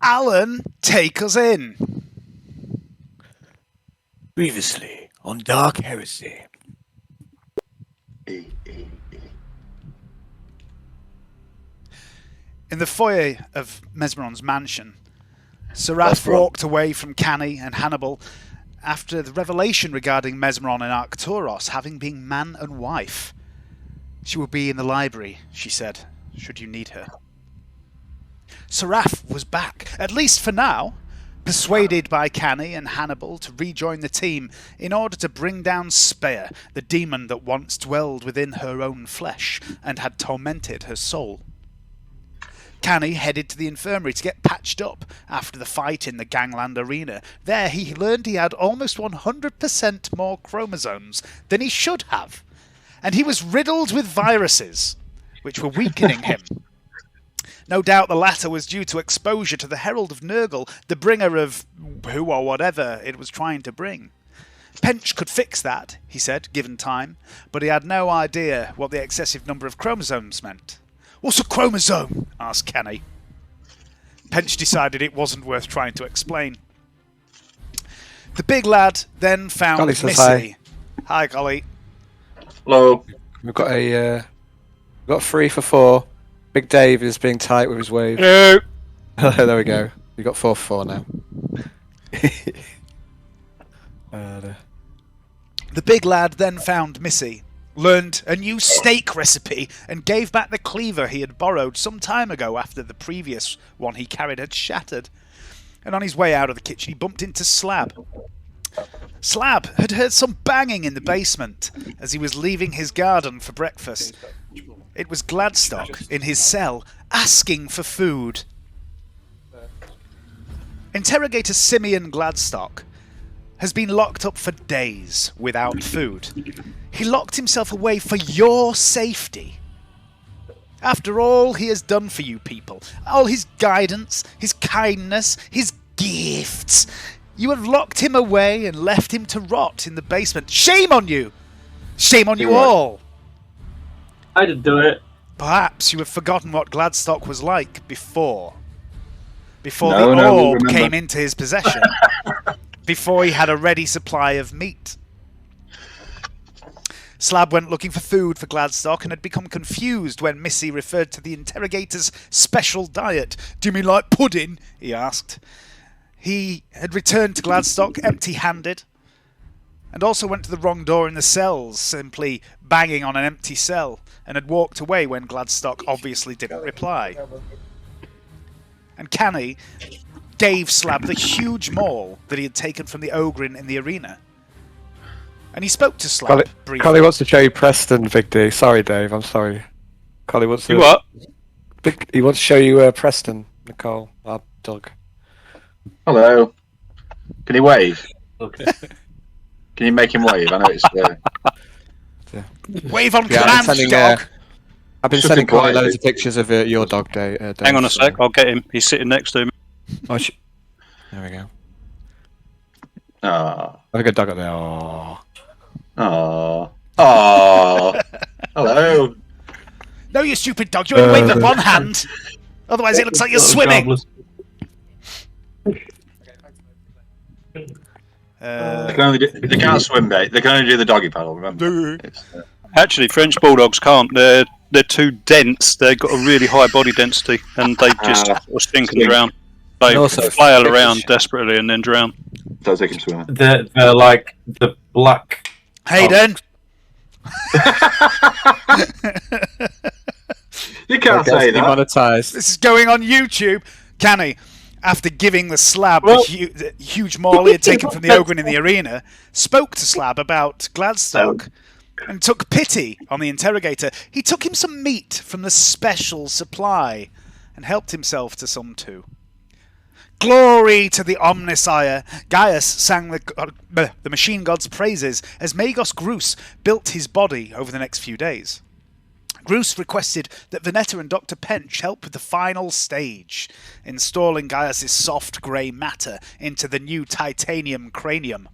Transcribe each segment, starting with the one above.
Alan, take us in. Previously on Dark Heresy. In the foyer of Mesmeron's mansion, Seraph walked away from Canny and Hannibal after the revelation regarding Mesmeron and Arcturus having been man and wife. She will be in the library, she said, should you need her. Seraph was back, at least for now, persuaded by Canny and Hannibal to rejoin the team in order to bring down Spear, the demon that once dwelled within her own flesh and had tormented her soul. Canny headed to the infirmary to get patched up after the fight in the gangland arena. There he learned he had almost 100% more chromosomes than he should have, and he was riddled with viruses, which were weakening him. No doubt the latter was due to exposure to the Herald of Nurgle, the bringer of who or whatever it was trying to bring. Pench could fix that, he said, given time, but he had no idea what the excessive number of chromosomes meant. "What's a chromosome?" asked Kenny. Pench decided it wasn't worth trying to explain. The big lad then found Golly says Missy. Hi, Golly. Hello. We've got 3 for 4. Big Dave is being tight with his wave. Hello. There we go. We've got 4 for 4 now. The big lad then found Missy, learned a new steak recipe, and gave back the cleaver he had borrowed some time ago after the previous one he carried had shattered. And on his way out of the kitchen he bumped into Slab. Slab had heard some banging in the basement as he was leaving his garden for breakfast. It was Gladstock in his cell, asking for food. Interrogator Simeon Gladstock has been locked up for days without food. He locked himself away for your safety. After all he has done for you people, all his guidance, his kindness, his gifts, you have locked him away and left him to rot in the basement. Shame on you! Shame on you all! I didn't do it. Perhaps you have forgotten what Gladstock was like before the orb came into his possession. Before he had a ready supply of meat. Slab went looking for food for Gladstock and had become confused when Missy referred to the interrogator's special diet. "Do you mean like pudding?" he asked. He had returned to Gladstock empty-handed, and also went to the wrong door in the cells, simply banging on an empty cell, and had walked away when Gladstock obviously didn't reply. And Canny gave Slab the huge maul that he had taken from the Ogrin in the arena. And he spoke to Slab briefly. Collie wants to show you Preston, Big D. Sorry, Dave, I'm sorry. Collie wants to... You what? He wants to show you Preston, Nicole, our dog. Hello. Can he wave? Okay. Can you make him wave? I know it's... Wave on Yeah, command, dog! I've been sending Collie loads of pictures of your dog, Dave. Hang on a sec, I'll get him. He's sitting next to me. Oh, there we go. Aww. Have a good dog up there. Aww. Aww. Aww. Hello. No, you stupid dog, you only wave with one hand! Otherwise it looks like you're swimming! They can't swim, mate. They can only do the doggy paddle, remember? Actually, French Bulldogs can't. They're too dense. They've got a really high body density, and they just sink and drown. They flail around desperately and then drown. Does they can swim? They're like the black... Hayden! You can't say that. Demonetized. This is going on YouTube! Canny, after giving the Slab the huge maul he had taken from the Ogrin in the arena, spoke to Slab about Gladstock and took pity on the interrogator. He took him some meat from the special supply and helped himself to some too. Glory to the Omnisire! Gaius sang the machine god's praises as Magos Grus built his body over the next few days. Grus requested that Venetta and Dr. Pench help with the final stage, installing Gaius' soft grey matter into the new titanium cranium.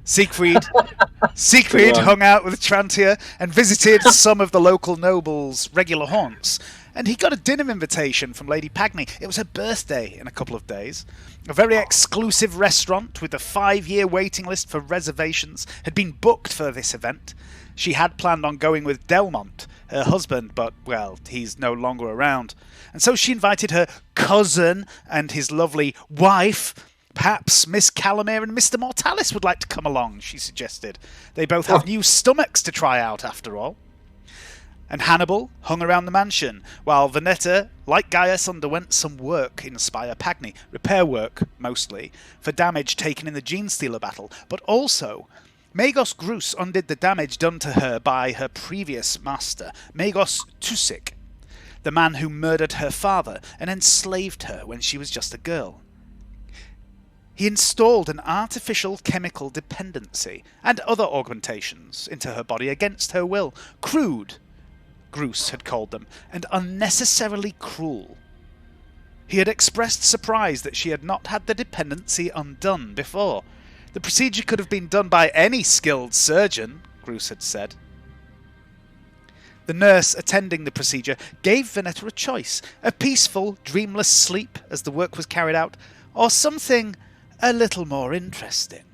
Siegfried hung out with Trantia and visited some of the local nobles' regular haunts, And he got a dinner invitation from Lady Pagny. It was her birthday in a couple of days. A very exclusive restaurant with a 5-year waiting list for reservations had been booked for this event. She had planned on going with Delmont, her husband, but, well, he's no longer around. And so she invited her cousin and his lovely wife. Perhaps Miss Calamere and Mr. Mortalis would like to come along, she suggested. They both have new stomachs to try out, after all. And Hannibal hung around the mansion, while Venetta, like Gaius, underwent some work in Spire Pagny, repair work, mostly, for damage taken in the Genestealer battle, but also Magos Grus undid the damage done to her by her previous master, Magos Tusik, the man who murdered her father and enslaved her when she was just a girl. He installed an artificial chemical dependency and other augmentations into her body against her will, crude, Grus had called them, and unnecessarily cruel. He had expressed surprise that she had not had the dependency undone before. The procedure could have been done by any skilled surgeon, Grus had said. The nurse attending the procedure gave Venetta a choice, a peaceful, dreamless sleep as the work was carried out, or something a little more interesting.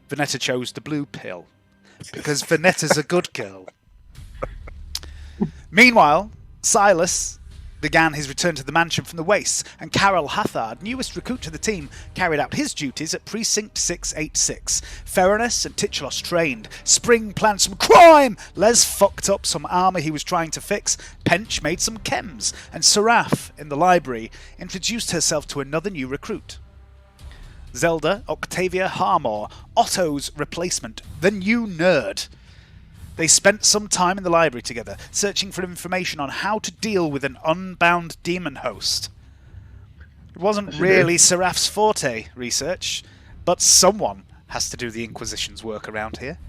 Venetta chose the blue pill, because Venetta's a good girl. Meanwhile, Silas began his return to the mansion from the wastes, and Carol Hathard, newest recruit to the team, carried out his duties at Precinct 686. Feronis and Titulos trained. Spring planned some crime. Les fucked up some armour he was trying to fix. Pench made some chems. And Seraph, in the library, introduced herself to another new recruit. Zelda Octavia Harmore, Otto's replacement, the new nerd. They spent some time in the library together, searching for information on how to deal with an unbound demon host. It wasn't really Seraph's forte, research, but someone has to do the Inquisition's work around here.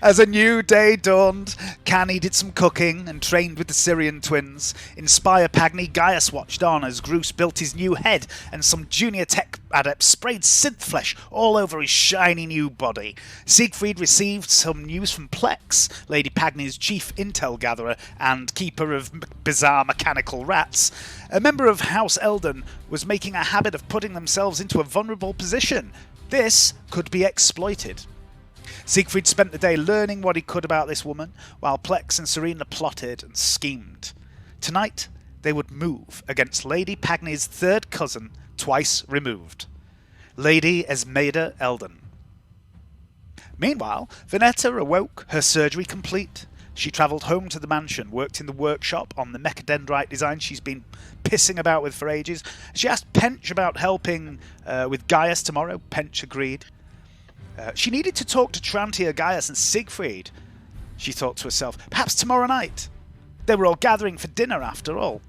As a new day dawned, Canny did some cooking and trained with the Syrian twins. In Spire Pagny, Gaius watched on as Grus built his new head, and some junior tech adepts sprayed synth flesh all over his shiny new body. Siegfried received some news from Plex, Lady Pagny's chief intel gatherer and keeper of bizarre mechanical rats. A member of House Elden was making a habit of putting themselves into a vulnerable position. This could be exploited. Siegfried spent the day learning what he could about this woman, while Plex and Serina plotted and schemed. Tonight, they would move against Lady Pagny's third cousin, twice removed, Lady Esmeirda Elden. Meanwhile, Venetta awoke, her surgery complete. She travelled home to the mansion, worked in the workshop on the mechadendrite design she's been pissing about with for ages. She asked Pench about helping with Gaius tomorrow. Pench agreed. She needed to talk to Trantia, Gaius and Siegfried, she thought to herself. Perhaps tomorrow night. They were all gathering for dinner after all.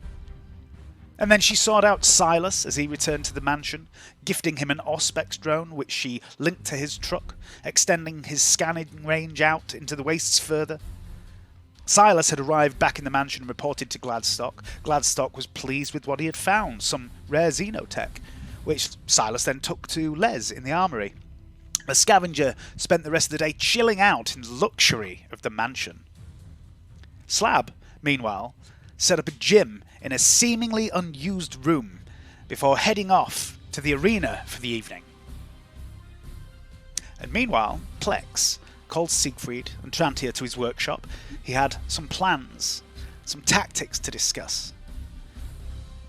And then she sought out Silas as he returned to the mansion, gifting him an Auspex drone which she linked to his truck, extending his scanning range out into the wastes further. Silas had arrived back in the mansion and reported to Gladstock. Gladstock was pleased with what he had found, some rare xenotech, which Silas then took to Les in the armoury. The scavenger spent the rest of the day chilling out in the luxury of the mansion. Slab, meanwhile, set up a gym in a seemingly unused room before heading off to the arena for the evening. And meanwhile, Plex called Siegfried and Trantia to his workshop. He had some plans, some tactics to discuss.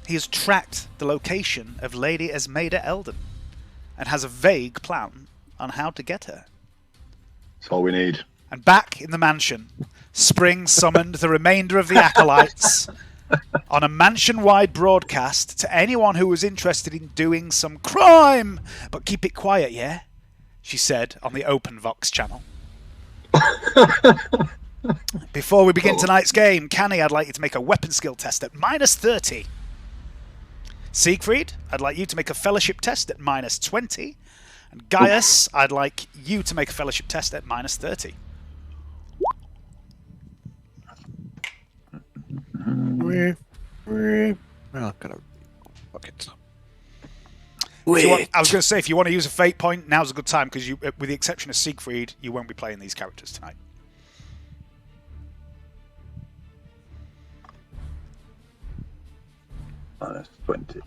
He has tracked the location of Lady Esmeirda Elden and has a vague plan on how to get her. That's all we need. And back in the mansion, Spring summoned the remainder of the acolytes on a mansion-wide broadcast to anyone who was interested in doing some crime. But keep it quiet, yeah? She said on the Open Vox channel. Before we begin tonight's game, Canny, I'd like you to make a weapon skill test at -30. Siegfried, I'd like you to make a fellowship test at -20. And Gaius, I'd like you to make a fellowship test at -30. Well, I've got a bucket. I was going to say, if you want to use a fate point, now's a good time because, with the exception of Siegfried, you won't be playing these characters tonight. Minus 20.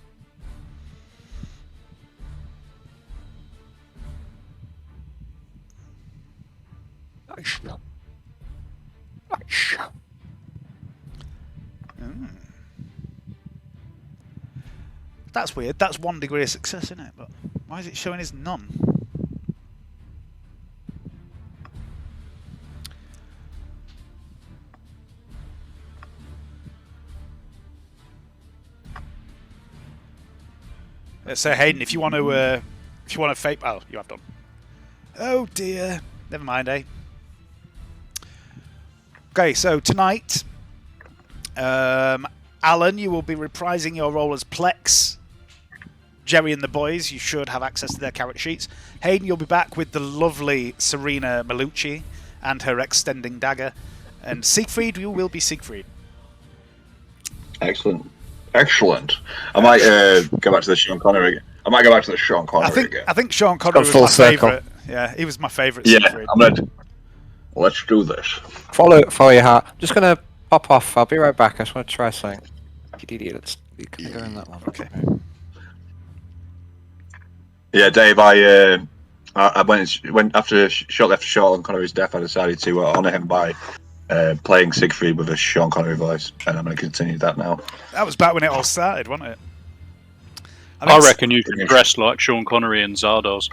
That's weird. That's 1 degree of success, isn't it? But why is it showing as none? So Hayden, if you want to fake, oh, you have done. Oh dear. Never mind, eh? Okay, so tonight, Alan, you will be reprising your role as Plex. Jerry and the boys, you should have access to their character sheets. Hayden, you'll be back with the lovely Serina Malucci and her extending dagger. And Siegfried, you will be Siegfried. Excellent. Excellent. I might go back to the Sean Connery again. I think Sean Connery was my favourite. Yeah, he was my favourite. Yeah, Siegfried. Let's do this. Follow your heart. I'm just going to pop off. I'll be right back. I just want to try something. Idiots. You can go in that one. Okay. Yeah, Dave, I went after shortly after Sean Connery's death. I decided to honour him by playing Siegfried with a Sean Connery voice, and I'm going to continue that now. That was back when it all started, wasn't it? I reckon you can dress like Sean Connery and Zardoz.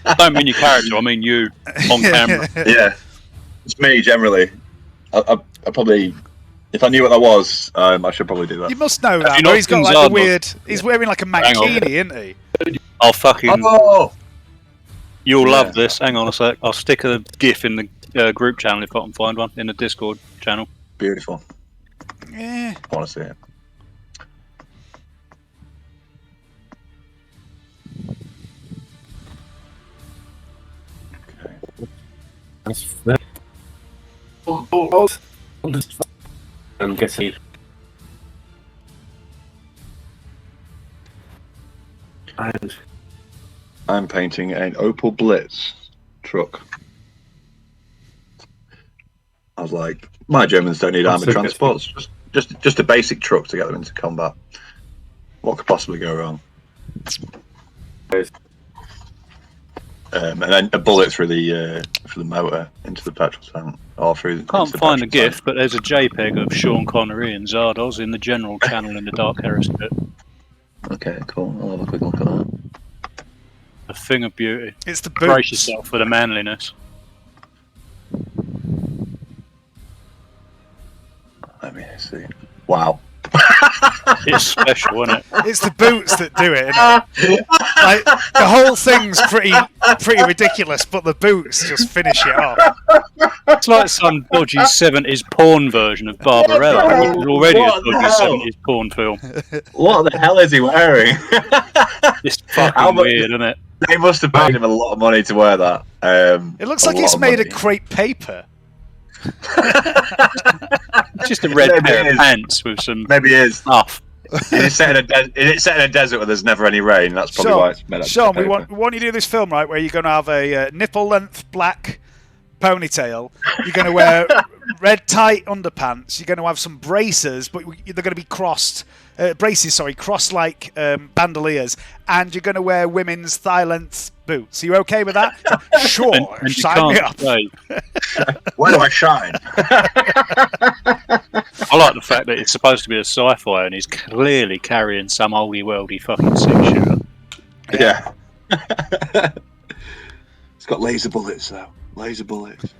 I don't mean your character, I mean you on camera. Yeah, it's me generally. I probably, if I knew what that was, I should probably do that. You must know that. He's got like the weird. He's wearing like a mankini, isn't he? I'll fucking. Oh! You'll love this. Hang on a sec. I'll stick a GIF in the group channel if I can find one in the Discord channel. Beautiful. Yeah. I want to see it. I'm guessing. I'm painting an Opel Blitz truck. I was like, my Germans don't need armoured transports. Just a basic truck to get them into combat. What could possibly go wrong? And then a bullet through the motor into the petrol tank, or through. Can't find the GIF, but there's a JPEG of Sean Connery and Zardoz in the general channel in the Dark Heresy bit. Okay, cool. I'll have a quick look at that. A thing of beauty. It's the Brace boots. yourself for the manliness. Let me see. Wow. It's special, isn't it? It's the boots that do it, isn't it? Like, the whole thing's pretty ridiculous, but the boots just finish it off. It's like some dodgy 70s porn version of Barbarella, which is already a dodgy 70s porn film. What the hell is he wearing? It's fucking weird, isn't it? They must have paid him a lot of money to wear that. It looks like it's made of crepe paper. Just a red pair of pants with some maybe it is stuff. It's set in a desert where there's never any rain. That's probably why it's made up. Sean, we want you to do this film, right, where you're going to have a nipple-length black ponytail. You're going to wear red tight underpants. You're going to have some braces, but they're going to be crossed. Crossed like bandoliers, and you're going to wear women's thigh-length boots. Are you okay with that? Sure, and sign me up. Where do I shine? I like the fact that it's supposed to be a sci-fi, and he's clearly carrying some oldie worldy fucking six-shooter. Yeah. It's got laser bullets though. Laser bullets.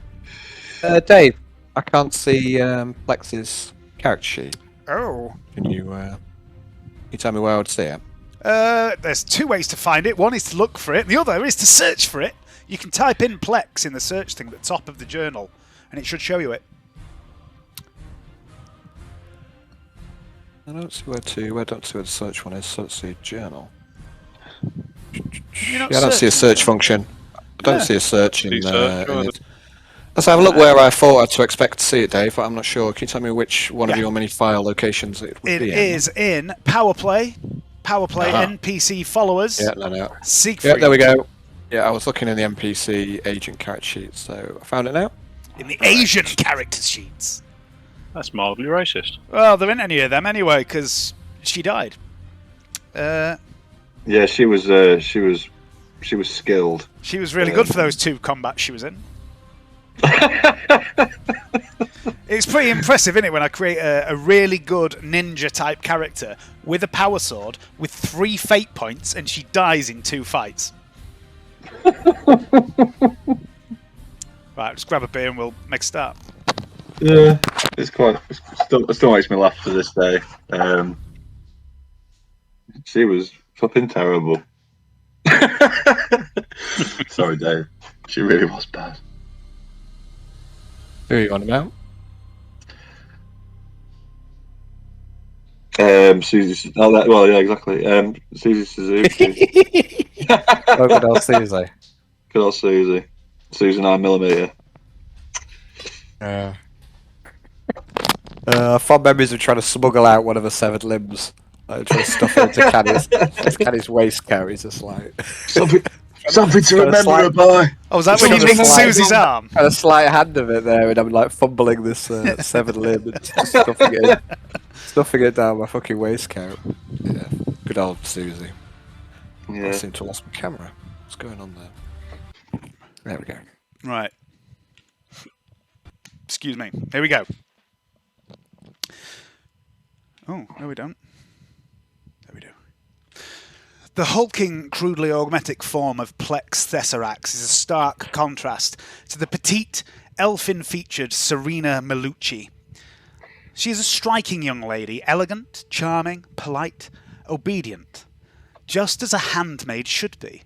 Dave, I can't see Plex's character sheet. Oh. Can you tell me where I would see it? There's two ways to find it. One is to look for it, and the other is to search for it. You can type in Plex in the search thing at the top of the journal, and it should show you it. I don't see where the search one is, so let's see journal. I don't see a search function. I don't see a search in Let's have a look where I thought to expect to see it, Dave, but I'm not sure. Can you tell me which one of your many file locations it would be in? It is in Power Play NPC followers. Yeah, no. Siegfried. Yeah, there we go. Yeah, I was looking in the NPC agent character sheet, so I found it now. In the Asian character sheets. That's mildly racist. Well, there ain't any of them anyway, because she died. Yeah, she was skilled. She was really good for those 2 combats she was in. It's pretty impressive, isn't it, when I create a really good ninja type character with a power sword with 3 fate points and she dies in 2 fights. Right, just grab a beer and we'll make a start. Yeah, it still makes me laugh to this day. She was fucking terrible. Sorry, Dave. She really was bad. Who are you on about? Susie. Oh, that. Well, yeah, exactly. Susie Suzuki. Oh, good old Susie. Good old Susie. Susie 9mm. Fond memories of trying to smuggle out one of her severed limbs. Trying to stuff it into Canny's waistcoat. He's just like Something to remember about. Oh, was that when you nicked Susie's arm? And a slight hand of it there, and I'm like fumbling this severed limb and just stuffing it down my fucking waistcoat. Yeah, good old Susie. Yeah. I seem to have lost my camera. What's going on there? There we go. Right. Excuse me. Here we go. Oh, no we don't. There we do. The hulking, crudely augmetic form of Plex Thessarax is a stark contrast to the petite, elfin-featured Serina Melucci. She is a striking young lady, elegant, charming, polite, obedient, just as a handmaid should be.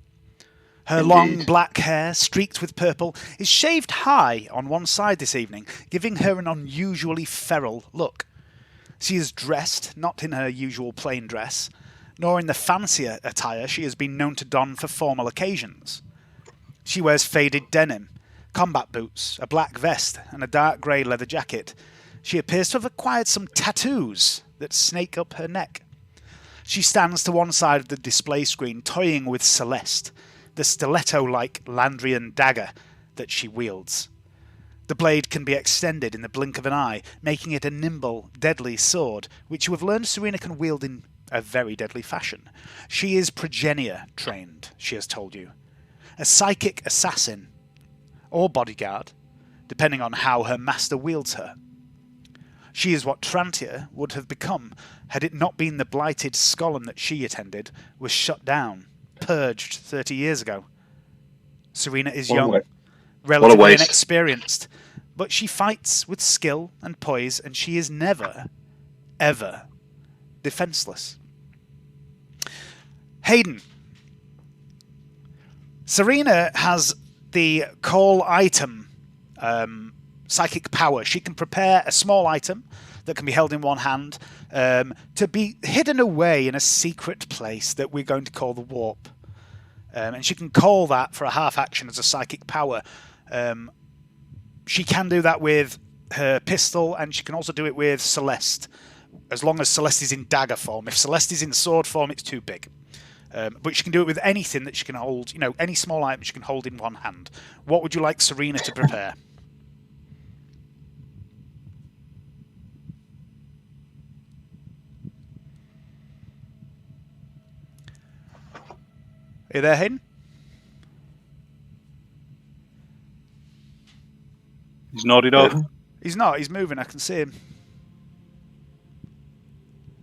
Her long black hair, streaked with purple, is shaved high on one side this evening, giving her an unusually feral look. She is dressed, not in her usual plain dress, nor in the fancier attire she has been known to don for formal occasions. She wears faded denim, combat boots, a black vest, and a dark grey leather jacket. She appears to have acquired some tattoos that snake up her neck. She stands to one side of the display screen, toying with Celeste, the stiletto-like Landrian dagger that she wields. The blade can be extended in the blink of an eye, making it a nimble, deadly sword, which you have learned Serina can wield in a very deadly fashion. She is progenitor trained, she has told you. A psychic assassin, or bodyguard, depending on how her master wields her. She is what Trantia would have become had it not been the blighted Skolem that she attended was shut down, purged 30 years ago. Serina is young, relatively inexperienced, but she fights with skill and poise, and she is never, ever defenseless. Hayden. Serina has the call item psychic power. She can prepare a small item that can be held in one hand to be hidden away in a secret place that we're going to call the warp. And she can call that for a half action as a psychic power. She can do that with her pistol, and she can also do it with Celeste, as long as Celeste is in dagger form. If Celeste is in sword form, it's too big. But she can do it with anything that she can hold, any small item she can hold in one hand. What would you like Serina to prepare? Are you there, Hayden? He's nodded off. He's not. He's moving. I can see him.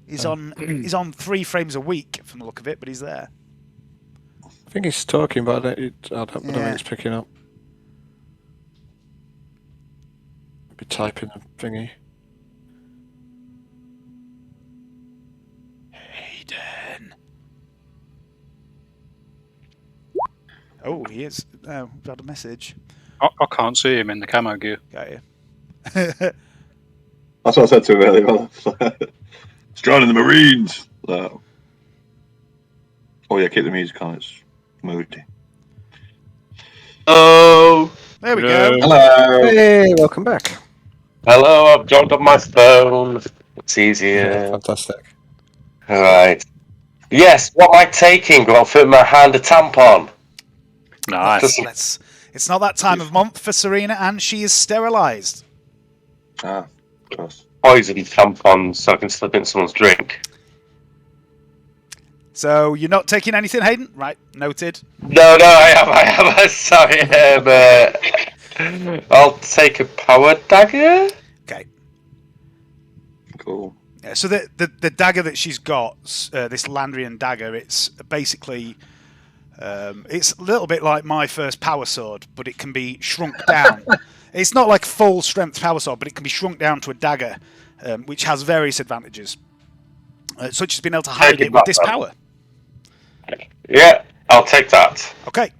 He's on 3 frames a week from the look of it, but he's there. I think he's talking, but I don't think it's picking up. Be typing a thingy. Hayden. Oh, he is. Oh, we've had a message. I can't see him in the camo gear. Got you. That's what I said to him earlier. It's joining the Marines. So. Oh yeah, keep the music on. It's moody. Oh, There we go. Hello. Hey, welcome back. Hello, I've joined on my phone. It's easier. Fantastic. Alright. Yes, what am I taking? Well, I'll fit in my hand a tampon. Nice. It's not that time of month for Serina, and she is sterilised. Ah, of course. Poison tampons so I can slip in someone's drink. So you're not taking anything, Hayden? Right, noted. No, I am. Sorry. I'll take a power dagger. Okay. Cool. Yeah, so the dagger that she's got, this Landrian dagger, it's basically... it's a little bit like my first power sword, but it can be shrunk down. It's not like full strength power sword, but it can be shrunk down to a dagger, which has various advantages, such as being able to hide it with this power. Yeah, I'll take that. Okay.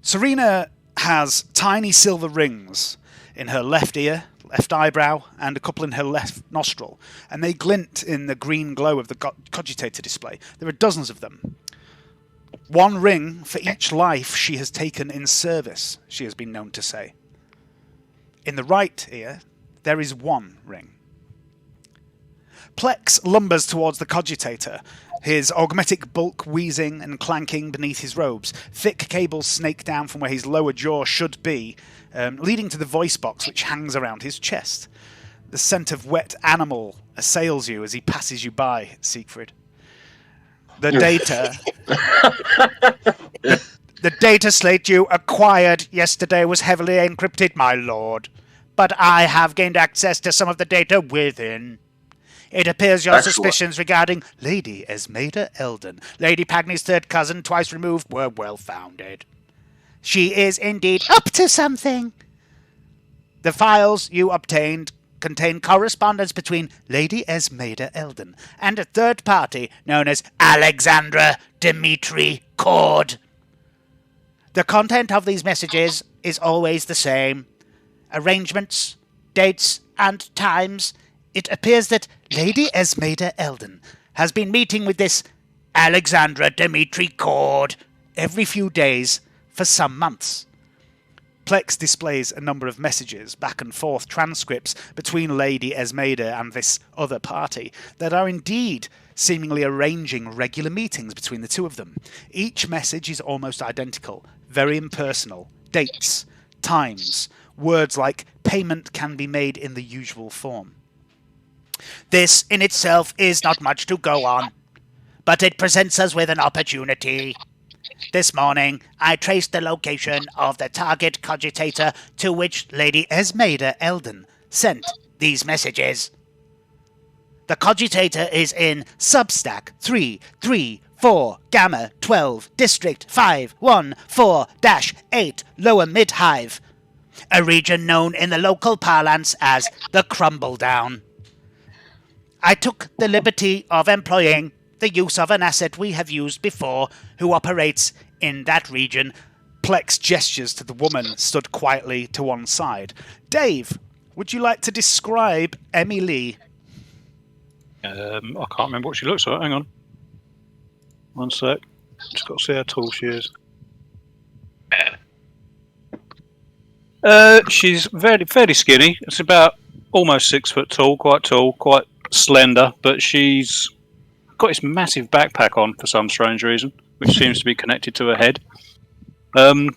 Serina has tiny silver rings in her left ear, left eyebrow, and a couple in her left nostril, and they glint in the green glow of the cogitator display. There are dozens of them. One ring for each life she has taken in service, she has been known to say. In the right ear, there is one ring. Plex lumbers towards the cogitator, his augmetic bulk wheezing and clanking beneath his robes. Thick cables snake down from where his lower jaw should be, leading to the voice box which hangs around his chest. The scent of wet animal assails you as he passes you by, Siegfried. The data slate you acquired yesterday was heavily encrypted, my lord. But I have gained access to some of the data within. It appears your suspicions regarding Lady Esmeirda Elden, Lady Pagny's third cousin, twice removed, were well-founded. She is indeed up to something. The files you obtained contain correspondence between Lady Esmeirda Elden and a third party known as Alexandra Dimitri Cord. The content of these messages is always the same. Arrangements, dates, and times. It appears that Lady Esmeirda Elden has been meeting with this Alexandra Dimitri Cord every few days for some months. Plex displays a number of messages, back and forth transcripts between Lady Esmeirda and this other party that are indeed seemingly arranging regular meetings between the two of them. Each message is almost identical, very impersonal. Dates, times, words like payment can be made in the usual form. This in itself is not much to go on, but it presents us with an opportunity. This morning, I traced the location of the target cogitator to which Lady Esmeirda Elden sent these messages. The cogitator is in Substack 334 Gamma 12 District 514-8 Lower Mid Hive, a region known in the local parlance as the Crumble Down. I took the liberty of employing the use of an asset we have used before who operates in that region. Plex gestures to the woman stood quietly to one side. Dave, would you like to describe Emi Lee? I can't remember what she looks like. Hang on. One sec. Just got to see how tall she is. She's fairly skinny. It's about almost 6 foot tall, quite slender, but she's got this massive backpack on for some strange reason, which seems to be connected to her head. Her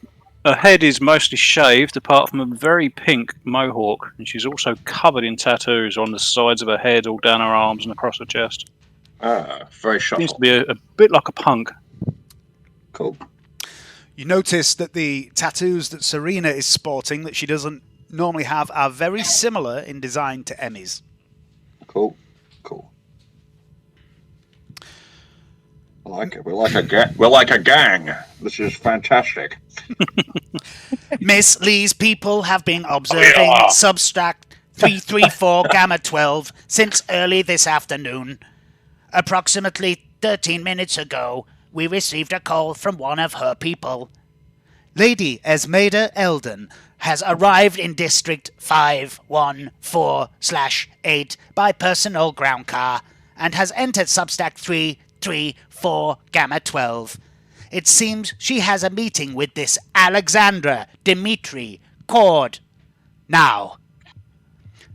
head is mostly shaved, apart from a very pink mohawk, and she's also covered in tattoos on the sides of her head, all down her arms and across her chest. Ah, very shuffle. Seems to be a bit like a punk. Cool. You notice that the tattoos that Serina is sporting, that she doesn't normally have, are very similar in design to Emi's. Cool. I like it. We're like a gang. This is fantastic. Miss Lee's people have been observing Substack 334 Gamma 12 since early this afternoon. Approximately 13 minutes ago, we received a call from one of her people. Lady Esmeirda Elden has arrived in District 514/8 by personal ground car and has entered Substack 334 Gamma 12. It seems she has a meeting with this Alexandra Dmitri Cord. Now,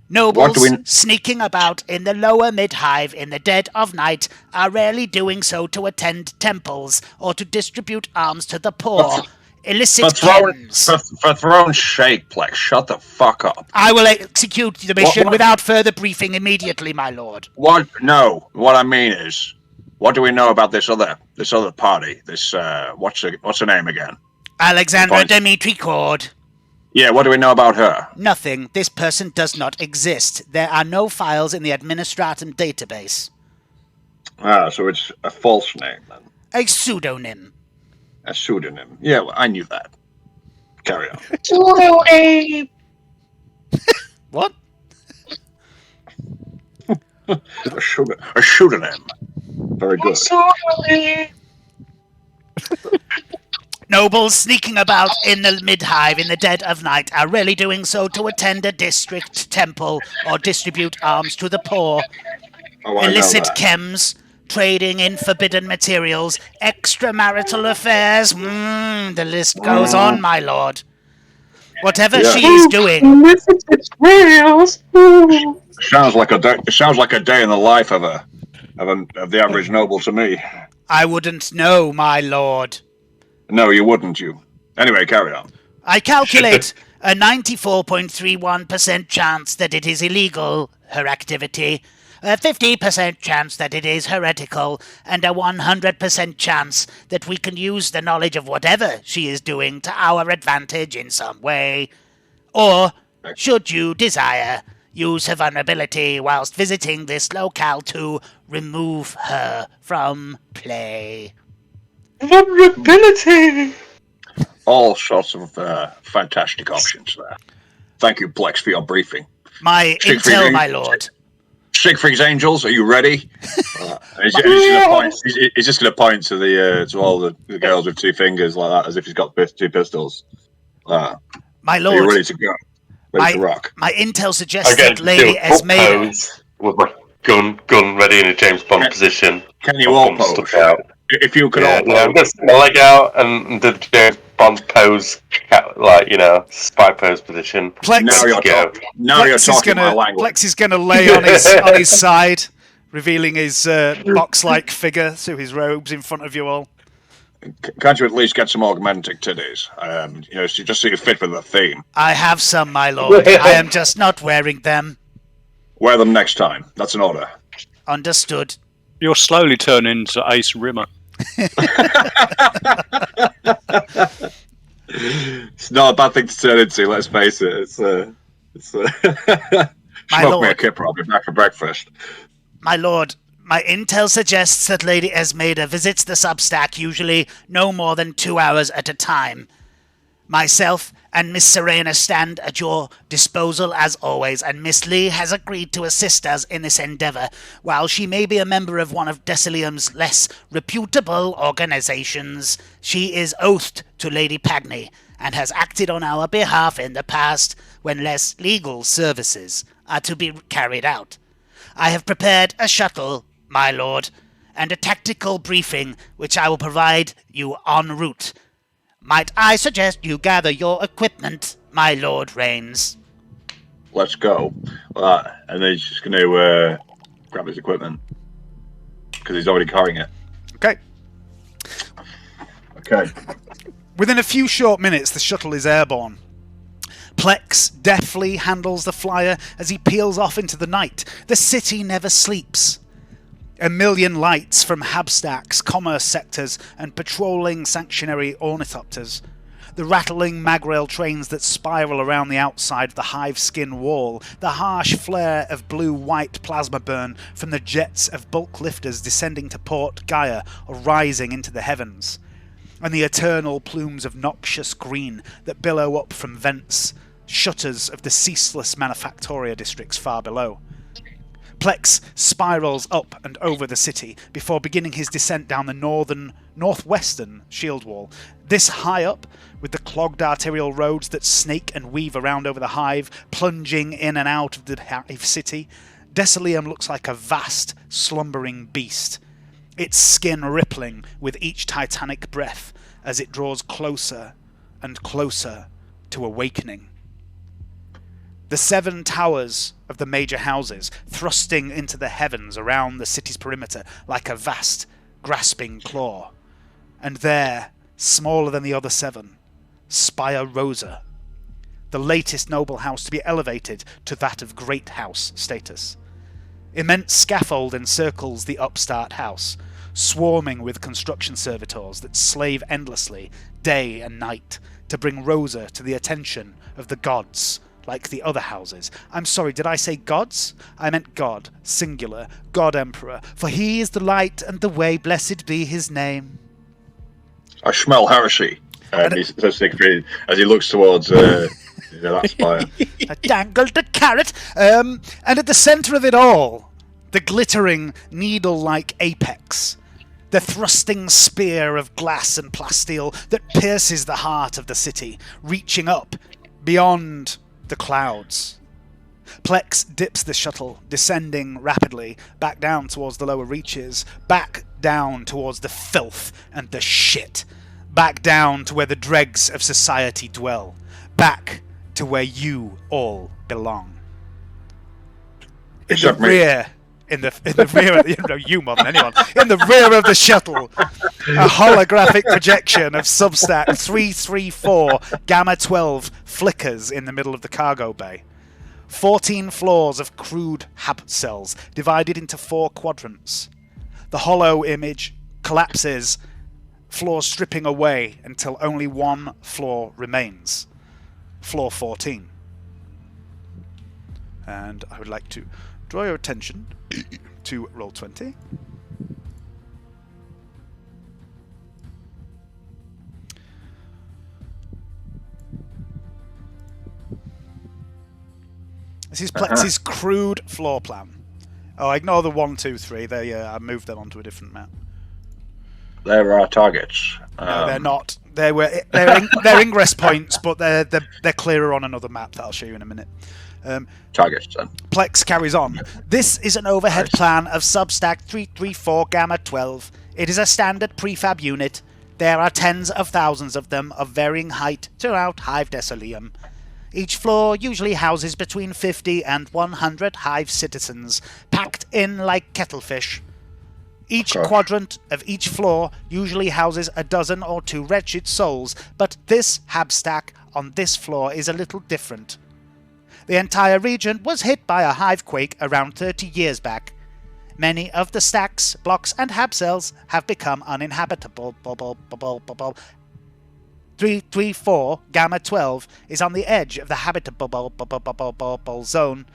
nobles sneaking about in the lower mid-hive in the dead of night are rarely doing so to attend temples or to distribute alms to the poor. Illicit chems. For throne's sake, Plex, shut the fuck up. I will execute the mission without further briefing immediately, my lord. What? No. What I mean is, what do we know about this other party? This what's her name again? Alexandra Dmitri Cord. Yeah, what do we know about her? Nothing. This person does not exist. There are no files in the Administratum database. Ah, so it's a false name then. A pseudonym. A pseudonym. Yeah, well, I knew that. Carry on. Pseudonym. What? A pseudonym. Very good. Nobles sneaking about in the mid-hive in the dead of night are rarely doing so to attend a district temple or distribute alms to the poor. Illicit chems, trading in forbidden materials, extramarital affairs. The list goes on, my lord. Whatever she is doing. Sounds like a day in the life of the average noble to me. I wouldn't know, my lord. No, you wouldn't, you. Anyway, carry on. I calculate a 94.31% chance that it is illegal, her activity, a 50% chance that it is heretical, and a 100% chance that we can use the knowledge of whatever she is doing to our advantage in some way. Or, should you desire, use her vulnerability whilst visiting this locale to remove her from play. Vulnerability! All sorts of fantastic options there. Thank you, Plex, for your briefing. My intel, my lord. Siegfried's Angels, are you ready? He's just going to point to to all the girls with two fingers like that, as if he's got two pistols. My lord. Are you ready to go? Ready to rock? My intel suggests that Lady Esmeirda... With my gun ready in a James Bond position. Can you all pose? If you could all pose. I'm going to stick my leg out and do the James Bond pose, spy pose position. Plex, now you're talking my language. Plex is going to lay on his side, revealing his box-like figure through his robes in front of you all. Can't you at least get some augmenting titties? Just so you fit with the theme. I have some, my lord. I am just not wearing them. Wear them next time. That's an order. Understood. You're slowly turning into Ace Rimmer. It's not a bad thing to turn into, let's face it. Smoke me a kipper, I'll be back for breakfast. My lord, my intel suggests that Lady Esmeirda visits the Substack usually no more than 2 hours at a time. Myself and Miss Serina stand at your disposal as always, and Miss Lee has agreed to assist us in this endeavour. While she may be a member of one of Decilium's less reputable organisations, she is oathed to Lady Pagny, and has acted on our behalf in the past when less legal services are to be carried out. I have prepared a shuttle, my lord, and a tactical briefing which I will provide you en route. Might I suggest you gather your equipment, my Lord Rains? Let's go. And then he's just going to grab his equipment. Because he's already carrying it. Okay. Within a few short minutes, the shuttle is airborne. Plex deftly handles the flyer as he peels off into the night. The city never sleeps. A million lights from habstacks, commerce sectors, and patrolling sanctuary ornithopters. The rattling magrail trains that spiral around the outside of the hive skin wall. The harsh flare of blue-white plasma burn from the jets of bulk lifters descending to Port Gaia or rising into the heavens. And the eternal plumes of noxious green that billow up from vents, shutters of the ceaseless manufactoria districts far below. Plex spirals up and over the city before beginning his descent down the northwestern shield wall. This high up, with the clogged arterial roads that snake and weave around over the hive, plunging in and out of the hive city, Decilium looks like a vast, slumbering beast. its skin rippling with each titanic breath as it draws closer and closer to awakening. The 7 towers of the major houses thrusting into the heavens around the city's perimeter like a vast, grasping claw. And there, smaller than the other 7, Spire Rosa, the latest noble house to be elevated to that of great house status. Immense scaffold encircles the upstart house, swarming with construction servitors that slave endlessly, day and night, to bring Rosa to the attention of the gods, like the other houses. I'm sorry, did I say gods? I meant God, singular, God Emperor, for he is the light and the way, blessed be his name. I smell heresy, says Siegfried, as he looks towards that spire. I dangled the carrot. And at the centre of it all, the glittering, needle-like apex, the thrusting spear of glass and plasteel that pierces the heart of the city, reaching up beyond the clouds. Plex dips the shuttle, descending rapidly, back down towards the lower reaches, back down towards the filth and the shit, back down to where the dregs of society dwell, back to where you all belong. In the rear, you more than anyone, in the rear of the shuttle, a holographic projection of Substack 334 Gamma 12 flickers in the middle of the cargo bay. 14 floors of crude hab cells divided into 4 quadrants. The hollow image collapses, floors stripping away until only one floor remains. Floor 14. And I would like to draw your attention to roll 20. This is Plex's crude floor plan. Oh, ignore the 1, 2, 3. I moved them onto a different map. There are targets. No, they're not. They're ingress points, but they're clearer on another map that I'll show you in a minute. Targets, then. Plex carries on. This is an overhead plan of Substack 334 Gamma 12. It is a standard prefab unit. There are tens of thousands of them of varying height throughout Hive Desoleum. Each floor usually houses between 50 and 100 Hive citizens, packed in like kettlefish. Each quadrant of each floor usually houses a dozen or 2 wretched souls, but this habstack on this floor is a little different. The entire region was hit by a hive quake around 30 years back. Many of the stacks, blocks, and hab cells have become uninhabitable. 334 Gamma 12 is on the edge of the habitable zone.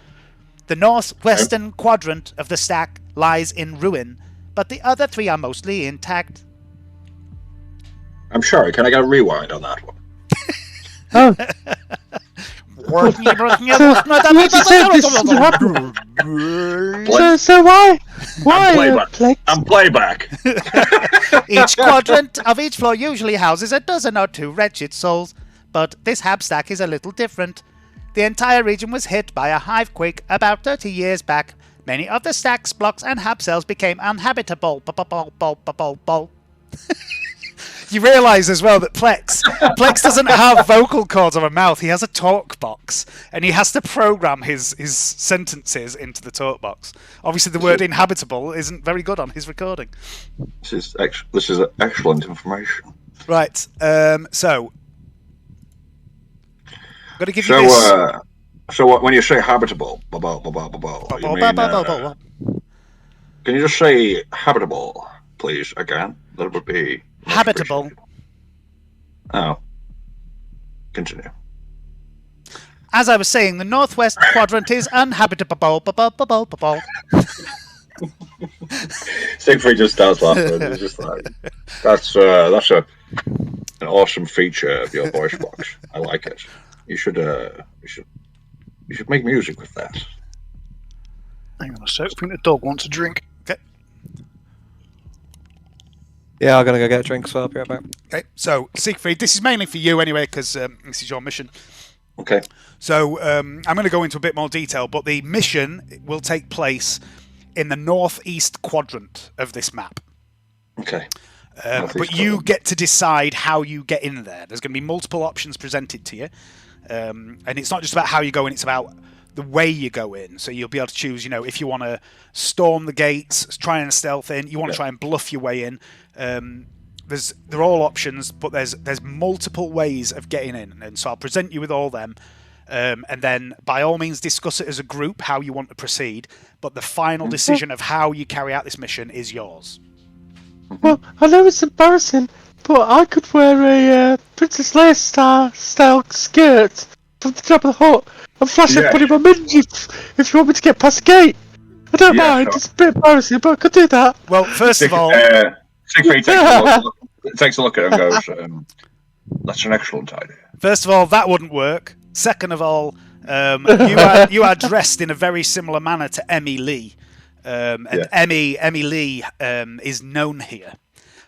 The northwestern quadrant of the stack lies in ruin, but the other 3 are mostly intact. I'm sorry, can I get a rewind on that one? Oh. So why? I'm playback. Each quadrant of each floor usually houses a dozen or 2 wretched souls, but this habstack is a little different. The entire region was hit by a hive quake about 30 years back. Many of the stacks, blocks, and hab cells became uninhabitable. You realise as well that Plex doesn't have vocal cords or a mouth. He has a talk box, and he has to program his sentences into the talk box. Obviously, the word inhabitable isn't very good on his recording. This is excellent information. Right. So, I'm going to give you this. So when you say habitable, you mean, can you just say habitable, please, again? That would be habitable. Oh. Continue. As I was saying, the northwest quadrant is uninhabitable. Siegfried just starts laughing. It's just like, that's an awesome feature of your voice box. I like it. You should make music with that. Hang on a sec. I think the dog wants a drink. Okay. Yeah, I'm gonna go get a drink, so I'll be right back. Okay. So, Siegfried, this is mainly for you anyway, because this is your mission. Okay. So, I'm going to go into a bit more detail, but the mission will take place in the northeast quadrant of this map. Okay. But you get to decide how you get in there. There's going to be multiple options presented to you. And it's not just about how you go in, it's about the way you go in. So you'll be able to choose, if you want to storm the gates, try and stealth in, you want to try and bluff your way in. They're all options, but there's multiple ways of getting in. And so I'll present you with all them. And then by all means discuss it as a group, how you want to proceed. But the final decision of how you carry out this mission is yours. Well, I know it's embarrassing, but I could wear a Princess Leia style skirt from the top of the hut and flash everybody my minge if you want me to get past the gate. I don't mind, It's a bit embarrassing, but I could do that. Well, first of all... Siegfried takes a look at it and goes, that's an excellent idea. First of all, that wouldn't work. Second of all, you are dressed in a very similar manner to Emi Lee. Emi Lee is known here.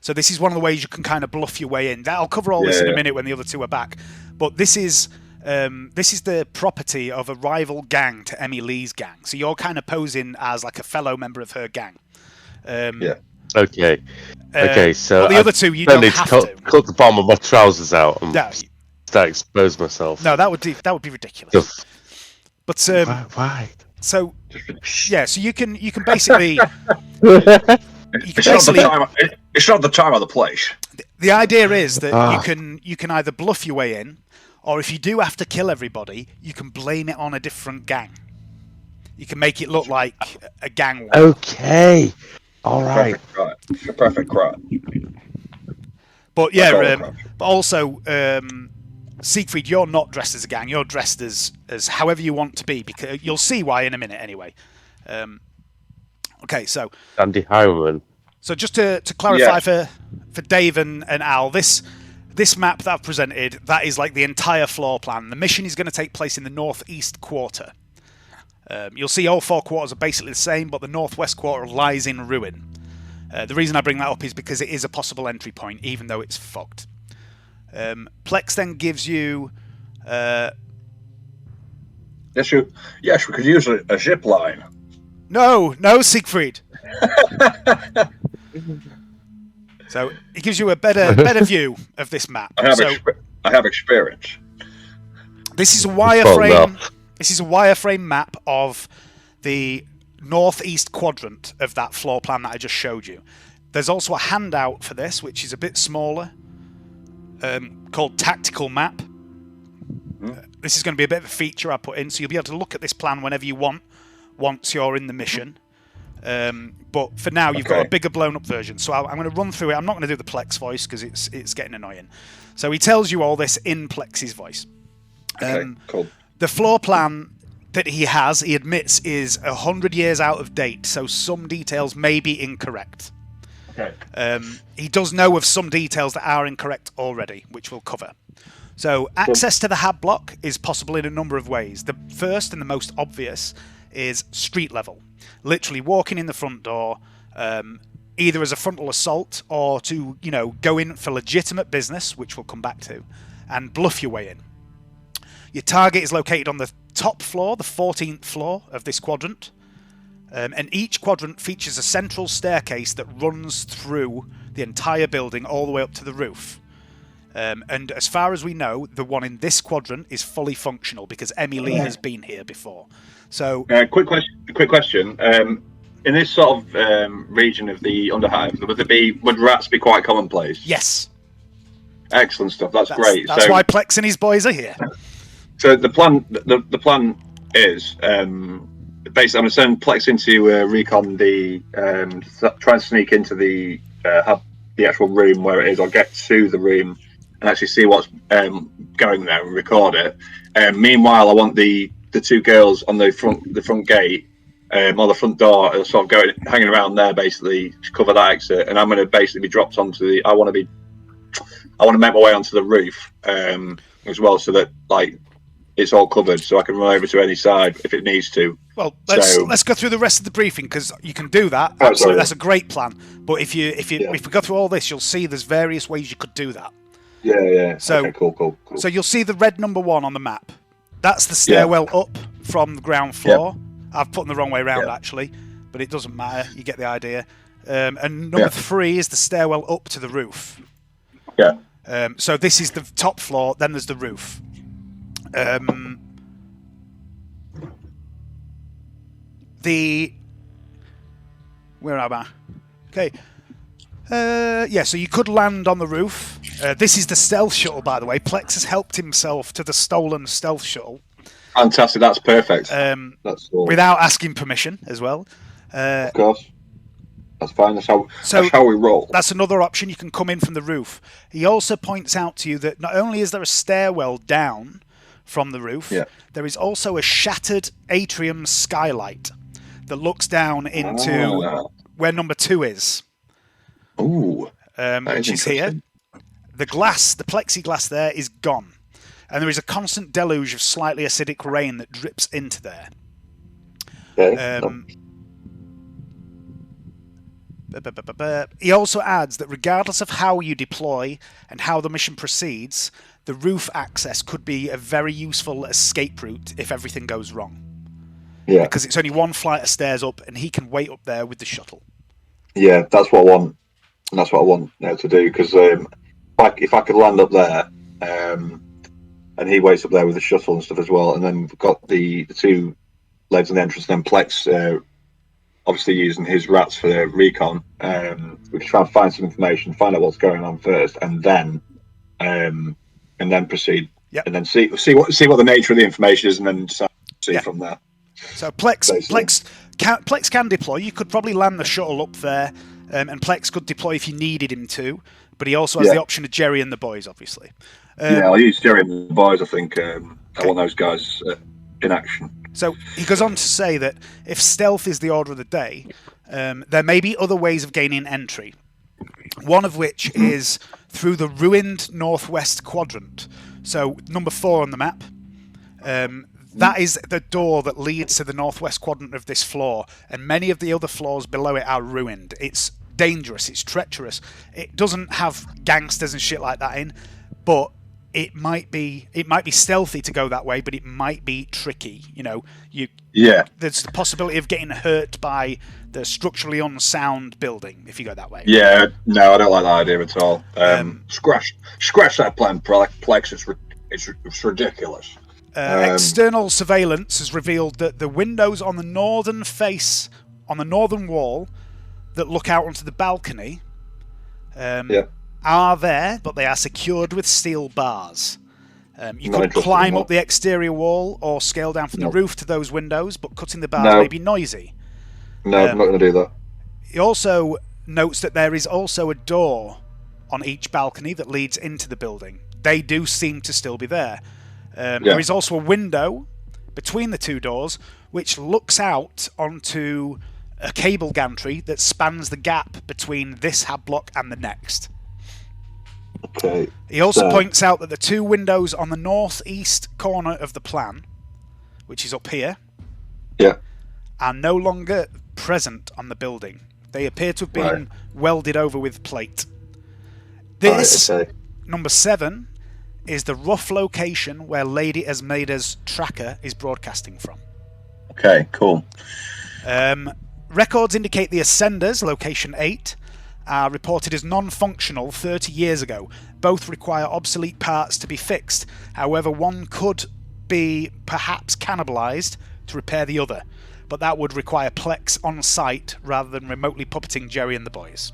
So this is one of the ways you can kind of bluff your way in. I'll cover all this in a minute when the other two are back. But this is the property of a rival gang to Emi Lee's gang. So you're kind of posing as like a fellow member of her gang. Okay. So the other two, you don't need have to cut the bottom of my trousers out and expose myself. No, that would be ridiculous. But why? So yeah, so you can basically it's not the time or the place. The idea is that you can either bluff your way in, or if you do have to kill everybody, you can blame it on a different gang. You can make it look like a gang war. Okay. All right. Perfect crap. But yeah, but also Siegfried, you're not dressed as a gang. You're dressed as however you want to be, because you'll see why in a minute anyway. Okay, so Andy Highman. So just to clarify for Dave and Al, this map that I've presented, that is like the entire floor plan. The mission is going to take place in the northeast quarter. You'll see all four quarters are basically the same, but the northwest quarter lies in ruin. The reason I bring that up is because it is a possible entry point, even though it's fucked. Plex then gives you... Yes, we could use a zip line. No, Siegfried. So it gives you a better view of this map. I have experience. This is a wireframe. This is a wireframe map of the northeast quadrant of that floor plan that I just showed you. There's also a handout for this, which is a bit smaller, called Tactical Map. This is going to be a bit of a feature I put in, so you'll be able to look at this plan whenever you want, once you're in the mission. But for now, you've got a bigger blown up version. So I'm going to run through it. I'm not going to do the Plex voice because it's getting annoying. So he tells you all this in Plex's voice. Cool. The floor plan that he has, he admits, is 100 years out of date, so some details may be incorrect. Okay. He does know of some details that are incorrect already, which we'll cover. So access to the hab block is possible in a number of ways. The first and the most obvious is street level. Literally walking in the front door, either as a frontal assault or to, go in for legitimate business, which we'll come back to, and bluff your way in. Your target is located on the top floor, the 14th floor of this quadrant. And each quadrant features a central staircase that runs through the entire building all the way up to the roof. And as far as we know, the one in this quadrant is fully functional because Emi Lee has been here before. So, quick question. In this sort of region of the Underhive, would rats be quite commonplace? Yes. Excellent stuff. That's great. That's why Plex and his boys are here. So the plan is basically I'm going to send Plex into recon try and sneak into the actual room where it is, or get to the room and actually see what's going there and record it. Meanwhile, I want the two girls on the front gate or the front door, sort of hanging around there, basically to cover that exit. And I'm going to basically be dropped onto the. I want to make my way onto the roof as well, so that it's all covered, so I can run over to any side if it needs to. Well, let's go through the rest of the briefing because you can do that. Absolutely, that's a great plan. But if we go through all this, you'll see there's various ways you could do that. Yeah. So okay, cool. So you'll see the red number 1 on the map. That's the stairwell up from the ground floor. I've put them the wrong way around actually, but it doesn't matter. You get the idea. And number 3 is the stairwell up to the roof. Yeah. So this is the top floor, then there's the roof. Where am I? Okay. Yeah, so you could land on the roof. This is the stealth shuttle, by the way. Plex has helped himself to the stolen stealth shuttle. Fantastic, that's perfect. That's all. Without asking permission as well. Of course. That's fine, that's how we roll. That's another option. You can come in from the roof. He also points out to you that not only is there a stairwell down from the roof, there is also a shattered atrium skylight that looks down into where number 2 is. Ooh. Which is here. The plexiglass there is gone. And there is a constant deluge of slightly acidic rain that drips into there. Okay. He also adds that regardless of how you deploy and how the mission proceeds, the roof access could be a very useful escape route if everything goes wrong. Yeah. Because it's only 1 flight of stairs up, and he can wait up there with the shuttle. Yeah, that's what I want. And that's what I want now to do. Because if I could land up there, and he waits up there with the shuttle and stuff as well, and then we've got the 2 ladies in the entrance, and then Plex, obviously using his rats for the recon, we can try and find some information, find out what's going on first, and then proceed. Yep. And then see what the nature of the information is, and then see from there. So Plex can deploy. You could probably land the shuttle up there, and Plex could deploy if you needed him to. But he also has the option of Jerry and the boys, obviously. I'll use Jerry and the boys. I think I want those guys in action. So he goes on to say that if stealth is the order of the day, there may be other ways of gaining entry. One of which is through the ruined northwest quadrant. So number 4 on the map. That is the door that leads to the northwest quadrant of this floor, and many of the other floors below it are ruined. It's dangerous, it's treacherous. It doesn't have gangsters and shit like that in, but it might be stealthy to go that way, but it might be tricky. You know, there's the possibility of getting hurt by the structurally unsound building if you go that way. Yeah, no, I don't like that idea at all. Scratch that plan, Plex. It's ridiculous. External surveillance has revealed that the windows on the northern wall that look out onto the balcony are there, but they are secured with steel bars. You could climb up the exterior wall or scale down from the roof to those windows, but cutting the bars may be noisy. No, I'm not going to do that. He also notes that there is also a door on each balcony that leads into the building. They do seem to still be there. There is also a window between the 2 doors which looks out onto a cable gantry that spans the gap between this hab block and the next. Okay. He also points out that the 2 windows on the northeast corner of the plan, which is up here, are no longer present on the building. They appear to have been welded over with plate. This, number 7, is the rough location where Lady Esmeirda's tracker is broadcasting from. Okay, cool. Records indicate the Ascenders, location 8, are reported as non-functional 30 years ago. Both require obsolete parts to be fixed. However, one could be perhaps cannibalized to repair the other, but that would require Plex on site rather than remotely puppeting Jerry and the boys.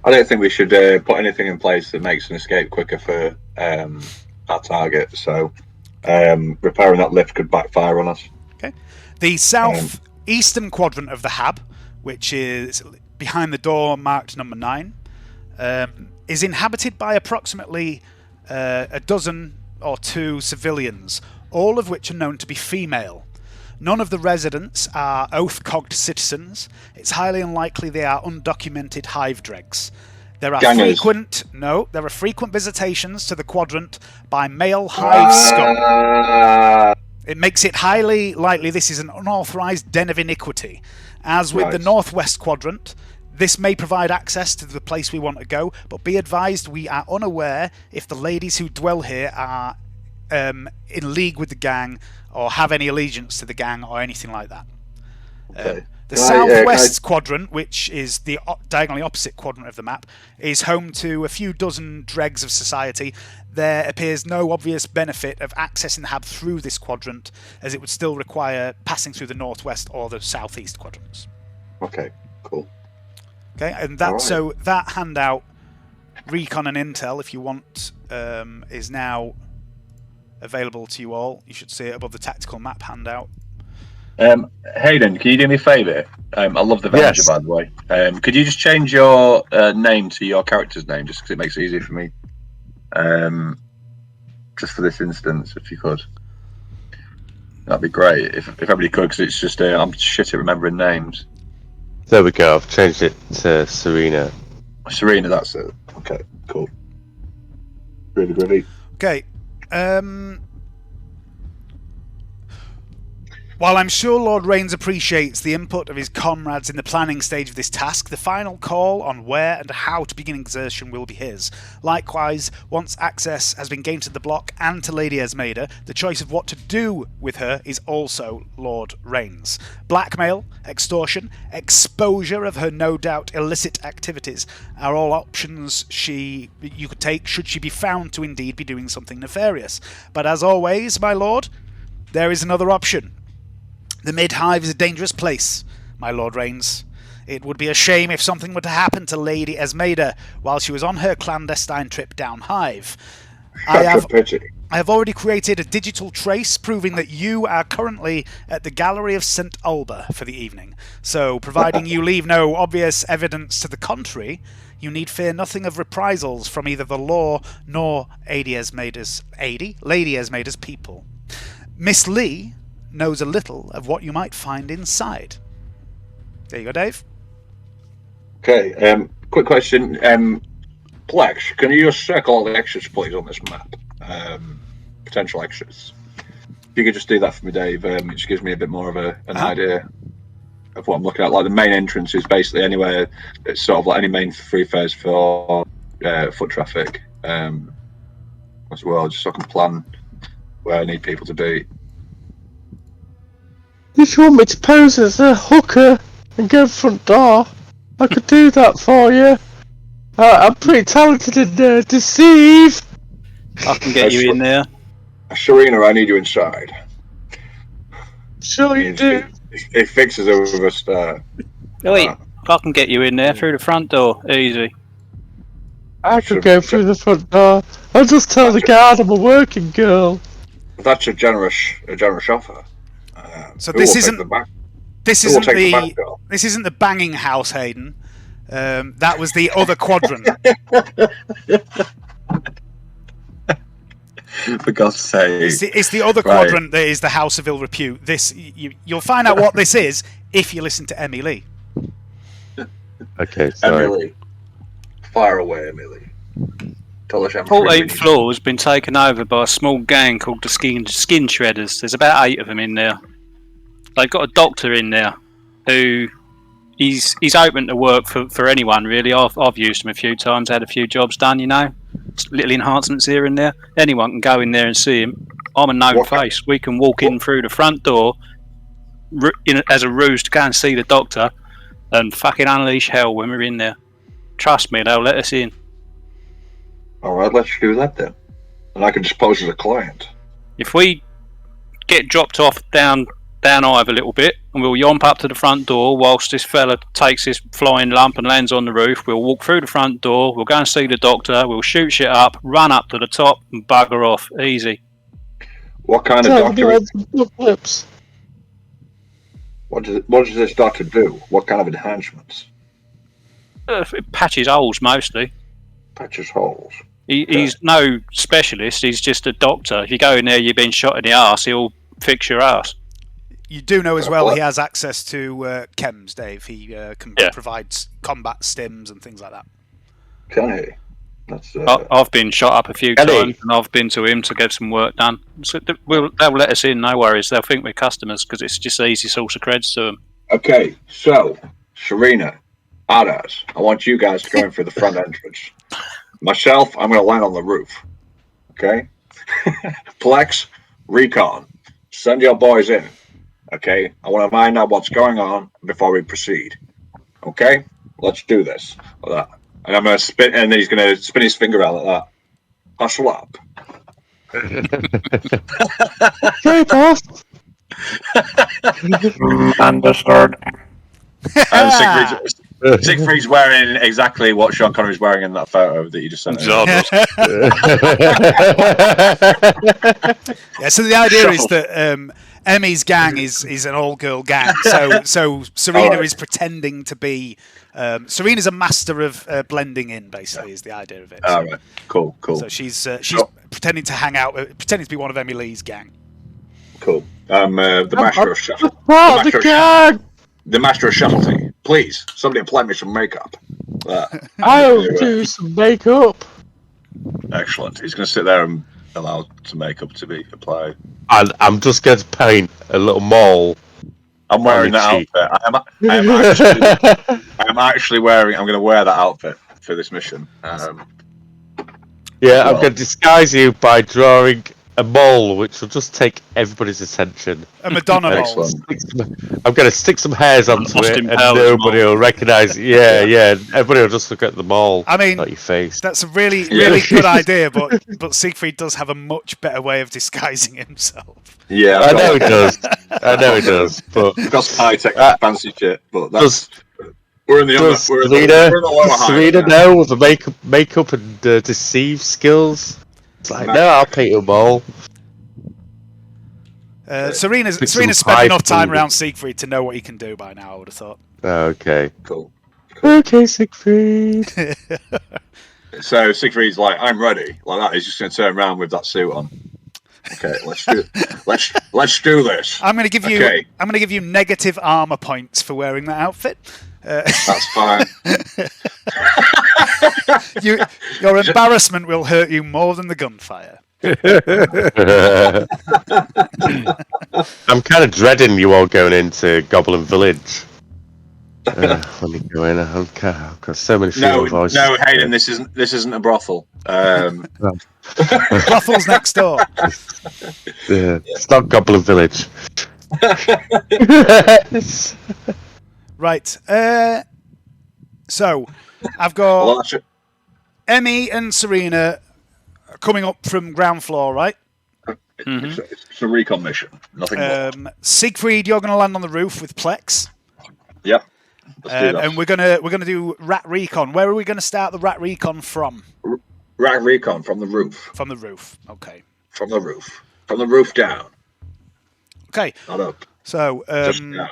I don't think we should put anything in place that makes an escape quicker for our target, so repairing that lift could backfire on us. Okay. The southeastern quadrant of the hab, which is behind the door marked number 9, is inhabited by approximately a dozen or 2 civilians, all of which are known to be female. None of the residents are oath-cogged citizens. It's highly unlikely they are undocumented hive dregs. There are frequent visitations to the quadrant by male hive scum. It makes it highly likely this is an unauthorized den of iniquity. As with the northwest quadrant, this may provide access to the place we want to go, but be advised we are unaware if the ladies who dwell here are in league with the gang or have any allegiance to the gang or anything like that. The southwest quadrant, which is the diagonally opposite quadrant of the map, is home to a few dozen dregs of society. There appears no obvious benefit of accessing the hub through this quadrant, as it would still require passing through the northwest or the southeast quadrants. Okay, cool. Okay, and that so that handout, recon and intel, if you want, is now available to you all. You should see it above the tactical map handout. Hayden, can you do me a favour? I love the Venger, by the way. Could you just change your name to your character's name, just because it makes it easier for me? Just for this instance, if you could. That'd be great, if everybody could, because it's just, I'm shit at remembering names. There we go, I've changed it to Serina. Serina, that's it. Okay, cool. Really. Okay, while I'm sure Lord Rains appreciates the input of his comrades in the planning stage of this task, the final call on where and how to begin exertion will be his. Likewise, once access has been gained to the block and to Lady Esmeirda, the choice of what to do with her is also Lord Rains. Blackmail, extortion, exposure of her no doubt illicit activities are all options you could take should she be found to indeed be doing something nefarious. But as always, my lord, there is another option. The mid-hive is a dangerous place, my Lord Rains. It would be a shame if something were to happen to Lady Esmeirda while she was on her clandestine trip down hive. I have already created a digital trace proving that you are currently at the Gallery of St. Alba for the evening. So, providing you leave no obvious evidence to the contrary, you need fear nothing of reprisals from either the law nor Lady Esmeirda's people. Miss Lee knows a little of what you might find inside. There you go, Dave. Okay, quick question. Plex, can you just circle all the extras, please, on this map? Potential extras. If you could just do that for me, Dave, it just gives me a bit more of an idea of what I'm looking at. Like, the main entrance is basically anywhere. It's sort of like any main thoroughfares for foot traffic as well, just so I can plan where I need people to be. If you want me to pose as a hooker and go front door, I could do that for you. I'm pretty talented in deceive. I can get you in there. Serina, I need you inside. Sure you do. It fixes it with a star. Wait, I can get you in there through the front door. Easy. I could go through the front door. I'll just tell the guard I'm a working girl. That's a generous offer. So this isn't the banging house, Hayden. That was the other quadrant. For God's sake! It's the other quadrant that is the House of Ill Repute. This you'll find out what this is if you listen to Emi Lee. Okay, sorry. Emi Lee, fire away, Emi Lee. 14th floor has been taken over by a small gang called the Skin Shredders. There's about 8 of them in there. They've got a doctor in there who he's open to work for anyone really. I've used him a few times, had a few jobs done, just little enhancements here and there. Anyone can go in there and see him. I'm a known face. We can walk in through the front door as a ruse to go and see the doctor and fucking unleash hell when we're in there. Trust me, they'll let us in. Alright, let's do that then. And I can just pose as a client. If we get dropped off down Hive a little bit, and we'll yomp up to the front door whilst this fella takes his flying lump and lands on the roof. We'll walk through the front door, we'll go and see the doctor, we'll shoot shit up, run up to the top and bugger off. Easy. What kind of doctor? What does this doctor do? What kind of enhancements? It patches holes mostly. Patches holes. He's no specialist, he's just a doctor. If you go in there, you've been shot in the arse, he'll fix your arse. You do know as well he has access to chems, Dave. He can provide combat stims and things like that. Can he? That's, I've been shot up a few times, and I've been to him to get some work done. So they'll let us in, no worries. They'll think we're customers because it's just an easy source of creds to them. Okay, so Serina, Adas, I want you guys to go in for the front entrance. Myself, I'm going to land on the roof. Okay? Plex, recon. Send your boys in. Okay, I want to find out what's going on before we proceed. Okay, let's do this like that. And I'm gonna spin, and then he's gonna spin his finger out like that. Hustle up. Okay, boss. Understood. And Siegfried's wearing exactly what Sean Connery's wearing in that photo that you just sent. Zardos. Yeah, so the idea is that Emi's gang is an all-girl gang. So Serina is pretending to be. Serena's a master of blending in. Basically, is the idea of it. All right, cool. So she's pretending to hang out, pretending to be one of Emi Lee's gang. Cool. The master of shuttle. The master of subtlety. Please, somebody apply me some makeup. I'll do some makeup. Excellent. He's going to sit there and allow some makeup to be applied. I'm just going to paint a little mole. I'm wearing that outfit. I'm actually wearing. I'm going to wear that outfit for this mission. I'm going to disguise you by drawing a mole, which will just take everybody's attention. A Madonna mole. I'm going to stick some hairs onto it, and nobody will recognise it. Yeah. Everybody will just look at the mole. I mean, not your face. That's a really good idea, but Siegfried does have a much better way of disguising himself. Yeah, I know he does. But that's high tech, fancy shit. But that's we're in the Serina now with the makeup and deceive skills. It's like, no, I'll paint you a mole. Serena's spent enough time around Siegfried to know what he can do by now, I would have thought. Okay. Cool. Okay, Siegfried. So Siegfried's like, I'm ready. Like that. He's just going to turn around with that suit on. Okay, let's do this. I'm going to give you negative armor points for wearing that outfit. That's fine. Your embarrassment will hurt you more than the gunfire. I'm kind of dreading you all going into Goblin Village. Let me go in. I've got so many female voices. No, Hayden, this isn't a brothel. Brothel's next door. It's not Goblin Village. Right. So I've got Emi and Serina coming up from ground floor, right? Mm-hmm. It's a recon mission. Nothing more. Siegfried, you're going to land on the roof with Plex. Yep. And we're gonna do rat recon. Where are we going to start the rat recon from? Rat recon from the roof. From the roof. Okay. From the roof. From the roof down. Okay. Not up. So, just down.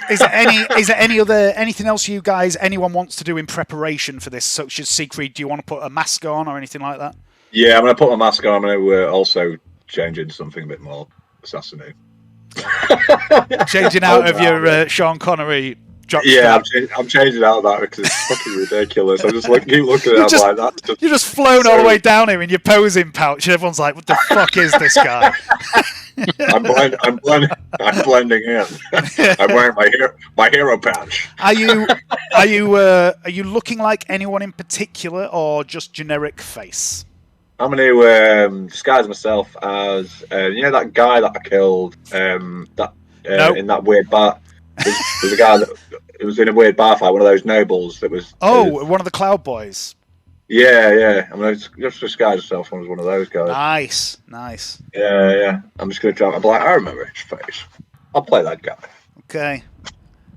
Is there anything else anyone wants to do in preparation for this? Such as Siegfried, do you want to put a mask on or anything like that? Yeah, I'm going to put my mask on. I'm going to also change into something a bit more assassinate. Changing out of your Sean Connery. I'm changing out of that because it's fucking ridiculous. I'm just keep looking at it like that. You're just flown all the way down here in your posing pouch, and everyone's like, "What the fuck is this guy?" I'm blending in. I'm wearing my hero patch. Are you looking like anyone in particular, or just generic face? I'm going to disguise myself as that guy that I killed in that weird bar. There's a guy that was in a weird bar fight, one of those nobles that was. One of the Cloud Boys. Yeah. I'm going to just disguise myself as one of those guys. Nice. Yeah. I'm just going to try. I'm like, I remember his face. I'll play that guy. Okay.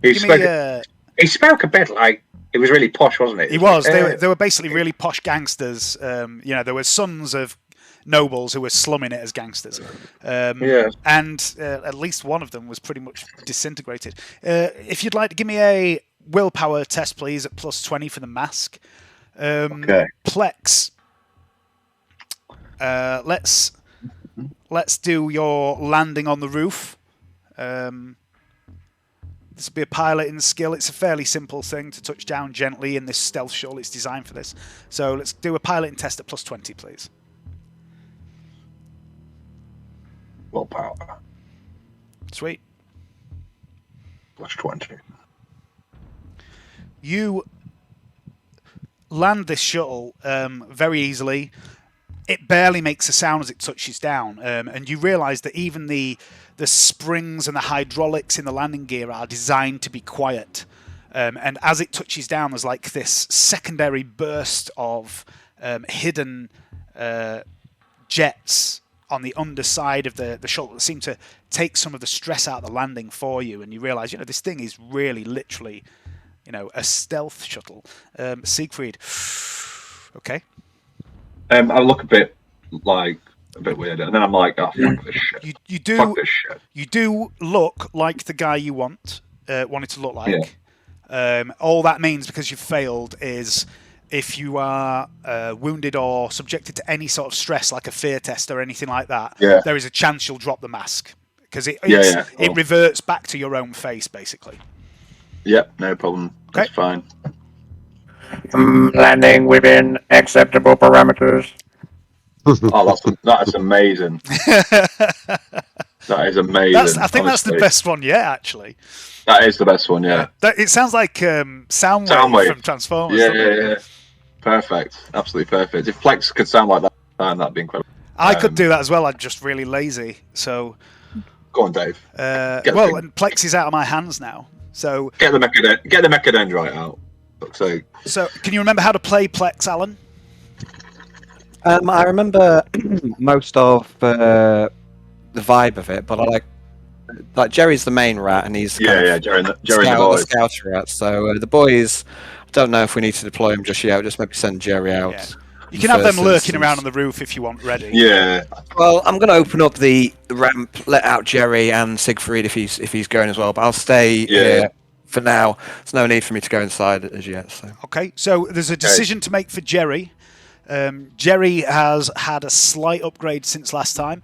He spoke a bit like. It was really posh, wasn't it? He was. They were basically really posh gangsters. There were sons of nobles who were slumming it as gangsters. And at least one of them was pretty much disintegrated. If you'd like to give me a willpower test, please, at +20 for the mask. Okay. Plex. Let's do your landing on the roof. This will be a piloting skill. It's a fairly simple thing to touch down gently in this stealth shuttle. It's designed for this. So let's do a piloting test at +20, please. Willpower. Sweet. +20. You land this shuttle very easily. it barely makes a sound as it touches down, and you realise that even the springs and the hydraulics in the landing gear are designed to be quiet. And as it touches down, there's like this secondary burst of hidden jets on the underside of the shuttle that seem to take some of the stress out of the landing for you, and you realise, this thing is really, literally, a stealth shuttle. Siegfried, okay. I look a bit weird, and then I'm like, oh, fuck this shit. Fuck this shit. You do look like the guy you wanted to look like. Yeah. All that means, because you've failed, is if you are wounded or subjected to any sort of stress, like a fear test or anything like that, there is a chance you'll drop the mask, because it reverts back to your own face, basically. Yep, no problem. That's fine. Landing within acceptable parameters. Oh, that's amazing. That is amazing. I think that's the best one yet, actually. That is the best one, yeah. It sounds like Soundwave from Transformers. Yeah. Perfect. Absolutely perfect. If Plex could sound like that, that'd be incredible. I could do that as well. I'm just really lazy. So go on, Dave. And Plex is out of my hands now. So get the Mechadendrite out. So can you remember how to play Plex, Alan? I remember most of the vibe of it, but I like Jerry's the main rat, and he's Jerry the scout rat. So the boys, I don't know if we need to deploy him just yet. Just maybe send Jerry out. Yeah. You can have them lurking around on the roof if you want ready. Yeah. Well, I'm going to open up the ramp, let out Jerry and Siegfried if he's going as well. But I'll stay here for now. There's no need for me to go inside as yet. So. Okay. So there's a decision to make for Jerry. Jerry has had a slight upgrade since last time.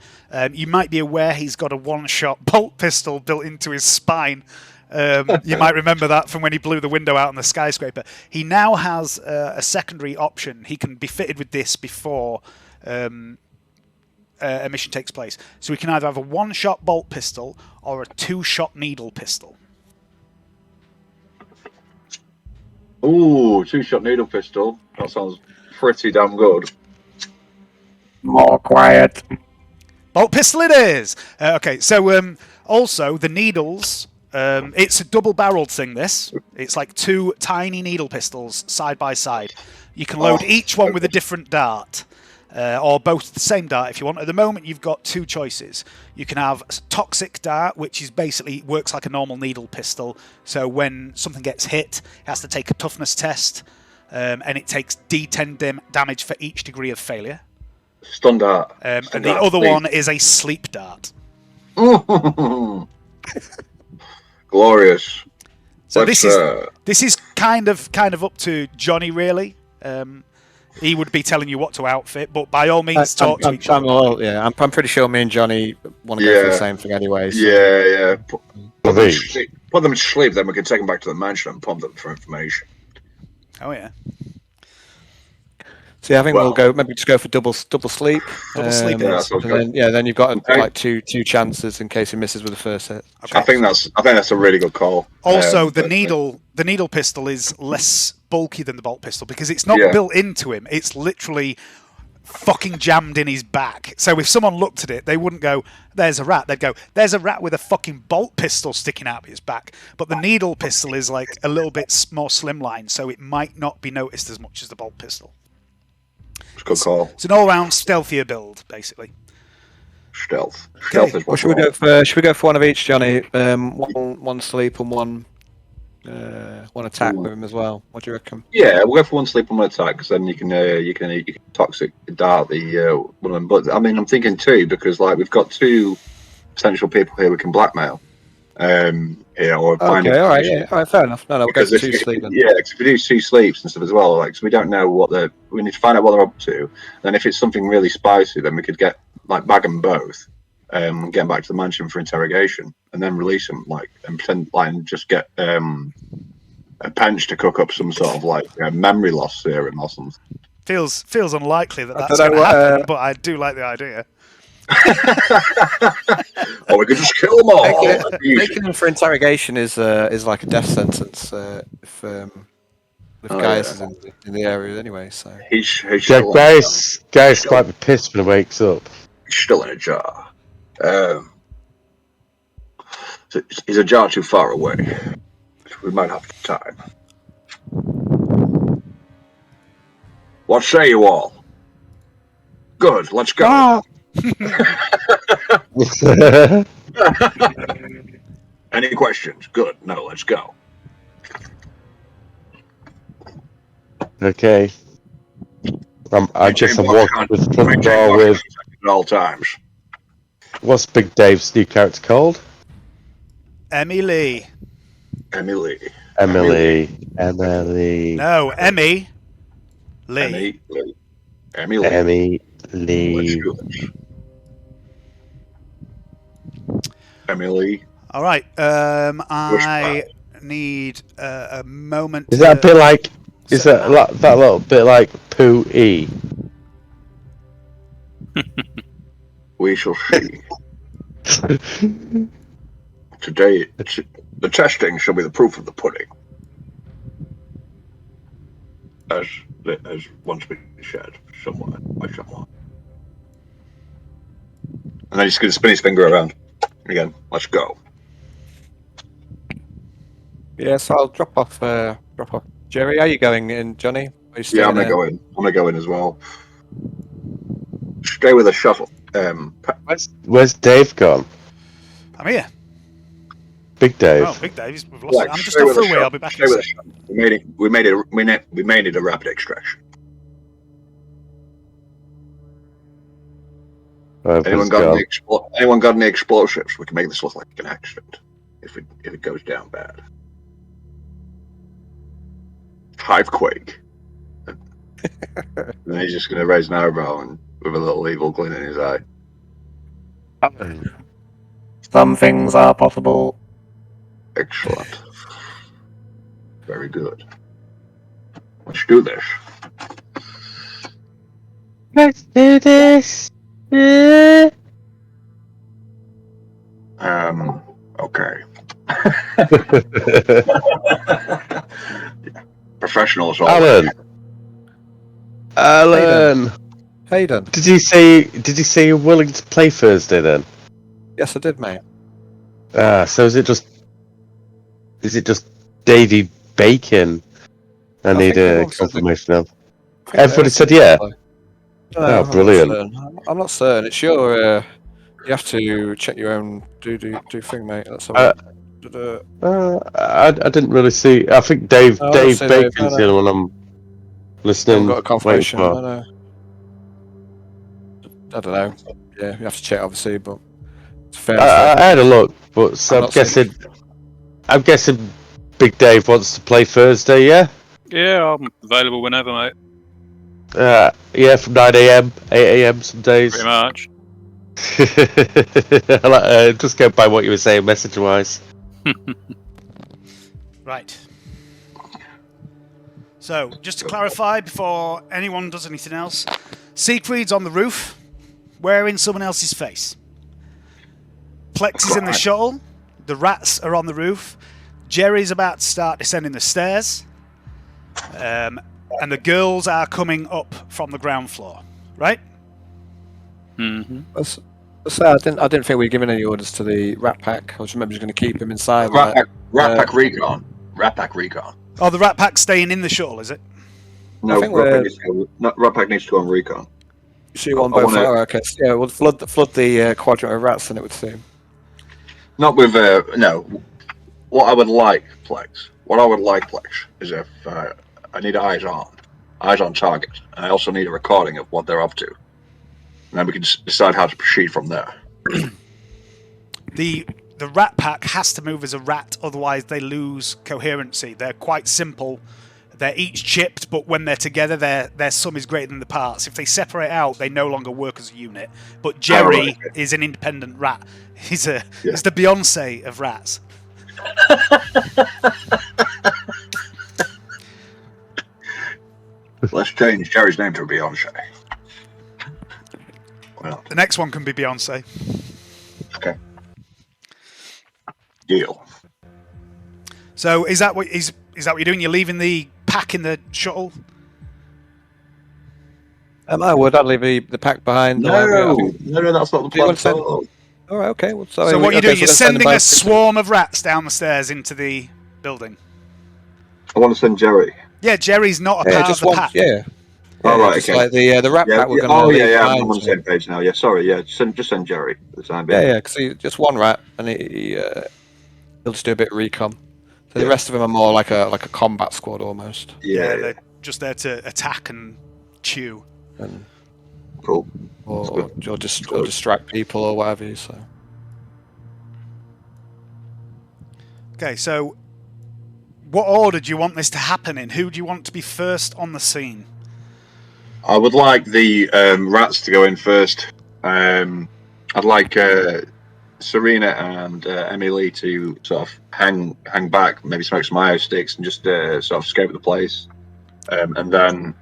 You might be aware he's got a one-shot bolt pistol built into his spine. You might remember that from when he blew the window out on the skyscraper. He now has a secondary option. He can be fitted with this before a mission takes place. So he can either have a one-shot bolt pistol or a two-shot needle pistol. Ooh, two-shot needle pistol. That sounds pretty damn good. More quiet. Bolt pistol it is! Okay, so also the needles... it's a double-barreled thing, this. It's like two tiny needle pistols side by side. You can load each one with a different dart, or both the same dart if you want. At the moment, you've got two choices. You can have toxic dart, which is basically works like a normal needle pistol. So when something gets hit, it has to take a toughness test, and it takes D10 damage for each degree of failure. Stun dart. And the other one is a sleep dart. Glorious. So this is kind of up to Johnny, really. He would be telling you what to outfit, but by all means, talk to each other. I'm pretty sure me and Johnny want to go for the same thing anyway. So. Yeah. Put them to sleep, then we can take them back to the mansion and pump them for information. Oh yeah. So I think we'll go maybe just go for double sleep. Double sleep. Then you've got like two chances in case he misses with the first hit. Okay. I think that's a really good call. Also, the needle pistol is less bulky than the bolt pistol because it's not built into him. It's literally fucking jammed in his back. So if someone looked at it, they wouldn't go, "There's a rat." They'd go, "There's a rat with a fucking bolt pistol sticking out of his back." But the needle pistol is like a little bit more slimline, so it might not be noticed as much as the bolt pistol. Good call. It's an all-round stealthier build, basically. Stealth is what should we go for? Should we go for one of each, Johnny? One sleep and one attack with him as well. What do you reckon? Yeah, we'll go for one sleep and one attack because then you can toxic dart the one of them. But I mean, I'm thinking two because like we've got two potential people here we can blackmail. Here or find all right, fair enough. No, we'll go for two sleep then. Yeah, because if we do two sleeps and stuff as well, like so we don't know we need to find out what they're up to. Then if it's something really spicy, then we could bag them both, get them back to the mansion for interrogation, and then release them and pretend and just get a Pench to cook up some sort of memory loss serum or something. Feels unlikely that's going to happen, but I do like the idea. Or we could just kill them all. Taking them for interrogation is like a death sentence. If Oh, Gaius yeah. is in the area anyway, so. He's Yeah, still, Gaius might be pissed when he wakes up. he's still in a jar. So he's a jar too far away. We might have time. What say you all? Good, let's go. Ah, Any questions? Good. No, let's go. Okay. I guess I'm walking with the front Maintain door box with. contact at all times. What's Big Dave's new character called? Emi Lee. Emi Lee. Emily. No, Emi Lee. Emi Lee. Emi Lee. Emi Let's Lee. do this. Emi Lee. All right. I need a moment. Is that a bit like? Is that that little bit like Pooh E? We shall see. Today, the testing shall be the proof of the pudding. As once been shared somewhere by someone. And then he's going to spin his finger around. Again, let's go. Yeah, so I'll drop off. Jerry, are you going in, Johnny? Are you Yeah, I'm staying gonna go in. I'm gonna go in as well. Stay with the shuttle. Where's Dave gone? I'm here. Big Dave. Oh, Big Dave. We've lost it. I'm just off for a wee. I'll be back in a second. We made it a rapid extraction. Anyone got any explosives? We can make this look like an accident if it goes down bad. Hivequake. And then he's just gonna raise an eyebrow and with a little evil glint in his eye. Some things are possible. Excellent. Very good. Let's do this. let's do this. Okay. Professionals all. Alan. Hayden. Did you say you're willing to play Thursday then? Yes, I did, mate. So is it just Davey Bacon? I need a confirmation of. Everybody said yeah. No, brilliant. I'm not certain. It's your. You have to check your own do thing, mate. That's I didn't really see. I think Dave Bacon's the only one I'm listening. Got a confirmation. For. No. I don't know. Yeah, you have to check, obviously, but it's fair. I had a look, but so I'm guessing Big Dave wants to play Thursday. Yeah. Yeah, I'm available whenever, mate. Yeah, from 9 AM, 8 AM some days. Pretty much. Just go by what you were saying message-wise. Right. So, just to clarify before anyone does anything else, Siegfried's on the roof, wearing someone else's face. Plex is in the shuttle. The rats are on the roof. Jerry's about to start descending the stairs. And the girls are coming up from the ground floor. Right? Mm-hmm. So I didn't think we were giving any orders to the Rat Pack. I was just going to keep him inside. Rat Pack Recon. Rat Pack Recon. Oh, the Rat Pack's staying in the shuttle, is it? No, Rat Pack needs to go on Recon. So you want both? Okay. Yeah, we'll flood the quadrant of rats, then it would seem. Not with no. What I would like, Plex, is if I need eyes on target, and I also need a recording of what they're up to, and then we can decide how to proceed from there. The Rat Pack has to move as a rat, otherwise they lose coherency. They're quite simple. They're each chipped, but when they're together, their sum is greater than the parts. If they separate out, they no longer work as a unit. But Jerry is an independent rat. He's the Beyonce of rats. Let's change Jerry's name to Beyonce. Well, the next one can be Beyonce. Okay. Deal. So is that what you're doing? You're leaving the pack in the shuttle? I would. I'd leave the pack behind. No, that's not the plan at all. All right, okay. Well, So what you're doing, you're sending a swarm. swarm of rats down the stairs into the building. I want to send Jerry. Yeah, Jerry's not a part of the pack. Yeah. Oh, right, just okay. like the rat pack we're going to leave I'm behind, on the same page now. Yeah, sorry. Yeah, just send Jerry for the time being. Yeah, because just one rat, and he'll just do a bit of recon. So the rest of them are more like a combat squad almost. Yeah, they're just there to attack and chew. And, cool. Or distract people or whatever. So. Okay, so what order do you want this to happen in? Who do you want to be first on the scene? I would like the rats to go in first. I'd like Serina and Emi Lee to sort of hang back, maybe smoke some IO sticks, and just sort of scope the place. And then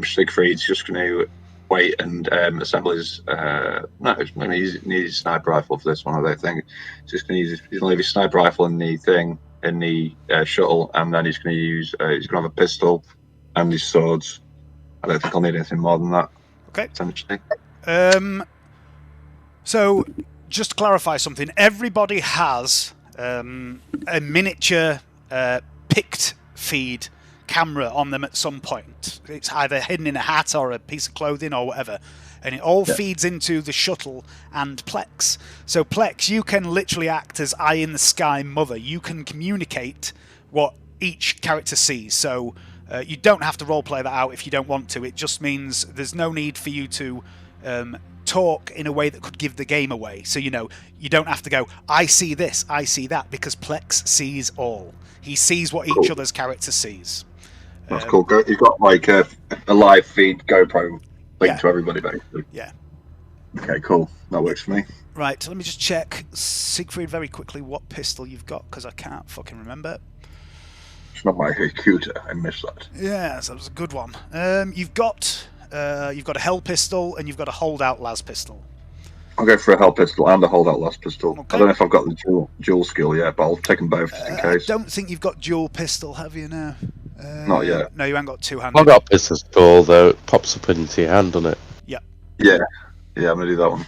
Siegfried's just going to wait and assemble his. No, he's going to use his sniper rifle for this one. I don't think he's just going to use. He's going to leave his sniper rifle in the thing in the shuttle, and then he's going to use. He's going to have a pistol and his swords. I don't think I'll need anything more than that. Okay. Essentially. So, just to clarify something, everybody has a miniature picked feed camera on them at some point. It's either hidden in a hat or a piece of clothing or whatever. And it all feeds into the shuttle and Plex. So Plex, you can literally act as eye in the sky mother. You can communicate what each character sees. So you don't have to roleplay that out if you don't want to. It just means there's no need for you to talk in a way that could give the game away. So, you don't have to go, I see this, I see that, because Plex sees all. He sees what each other's character sees. That's cool. He's got like a live feed GoPro linked to everybody, basically. Yeah. Okay, cool. That works for me. Right, let me just check, Siegfried, very quickly, what pistol you've got, because I can't fucking remember. It's not my computer. I missed that. Yeah, that was a good one. You've got a Hell pistol and you've got a holdout las pistol. I'll go for a Hell pistol and a holdout las pistol. Okay. I don't know if I've got the dual skill yet, but I'll take them both just in case. I don't think you've got dual pistol, have you now? Not yet. No, you haven't got two-handed. I've got pistol, though. It pops up into your hand, doesn't it? Yeah. Yeah, I'm going to do that one.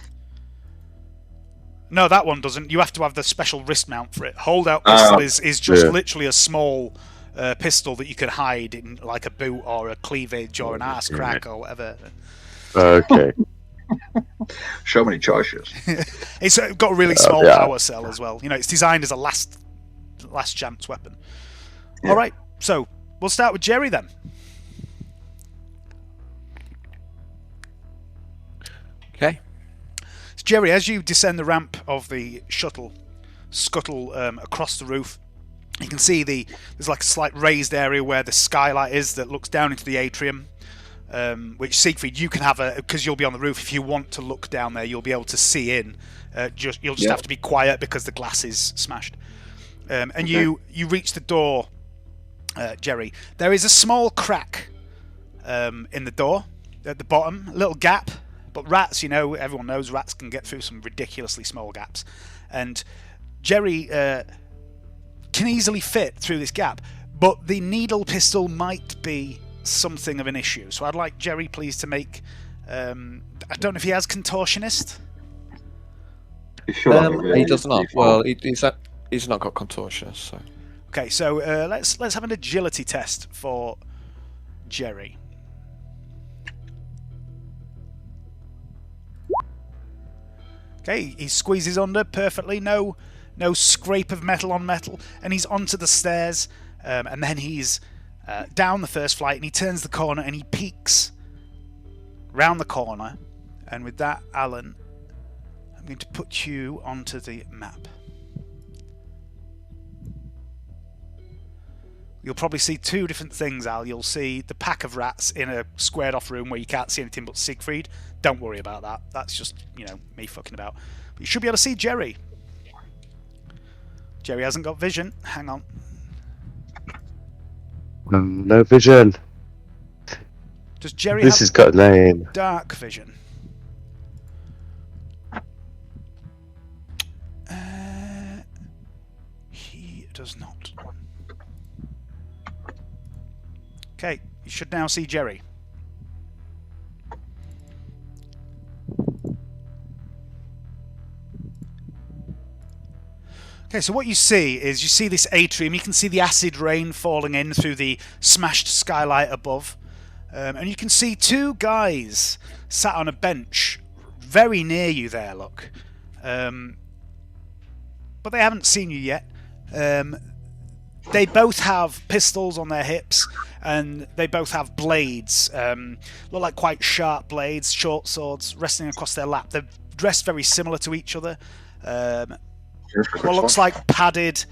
No, that one doesn't. You have to have the special wrist mount for it. Holdout pistol is just literally a small pistol that you can hide in like a boot or a cleavage or an arse crack or whatever. Okay. So many choices. It's got a really small power cell as well. It's designed as a last chance weapon. Yeah. All right, so we'll start with Jerry then. Okay. So Jerry, as you descend the ramp of the shuttle, scuttle across the roof, you can see there's like a slight raised area where the skylight is that looks down into the atrium. Which Siegfried, you can have because you'll be on the roof. If you want to look down there, you'll be able to see in. You'll just have to be quiet because the glass is smashed. And you reach the door, Jerry. There is a small crack in the door at the bottom, a little gap. But rats, everyone knows rats can get through some ridiculously small gaps. And Jerry can easily fit through this gap. But the needle pistol might be something of an issue. So I'd like Jerry, please, to make... I don't know if he has Contortionist. He does not. Well, he's not got Contortionist. So. Okay, so let's have an agility test for Jerry. Okay, he squeezes under perfectly. No scrape of metal on metal, and he's onto the stairs, and then he's down the first flight, and he turns the corner and he peeks round the corner. And with that, Alan, I'm going to put you onto the map. You'll probably see two different things, Al. You'll see the pack of rats in a squared off room where you can't see anything but Siegfried. Don't worry about that. That's just, me fucking about. But you should be able to see Jerry. Jerry hasn't got vision. Hang on. No vision. Does Jerry This have has got a name. dark vision? He does not. Okay, you should now see Jerry. Okay, so what you see is you see this atrium. You can see the acid rain falling in through the smashed skylight above. And you can see two guys sat on a bench very near you there, look. But they haven't seen you yet. They both have pistols on their hips, and they both have blades. Look like quite sharp blades, short swords, resting across their lap. They're dressed very similar to each other. What looks like padded,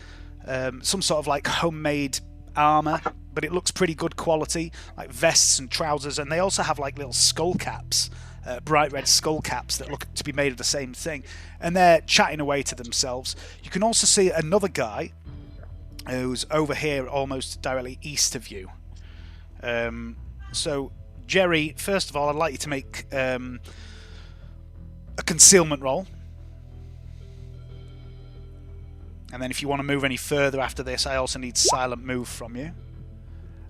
some sort of like homemade armour, but it looks pretty good quality, like vests and trousers, and they also have like little skull caps, bright red skull caps that look to be made of the same thing, and they're chatting away to themselves. You can also see another guy who's over here almost directly east of you. So Jerry, first of all, I'd like you to make a concealment roll. And then if you want to move any further after this, I also need silent move from you.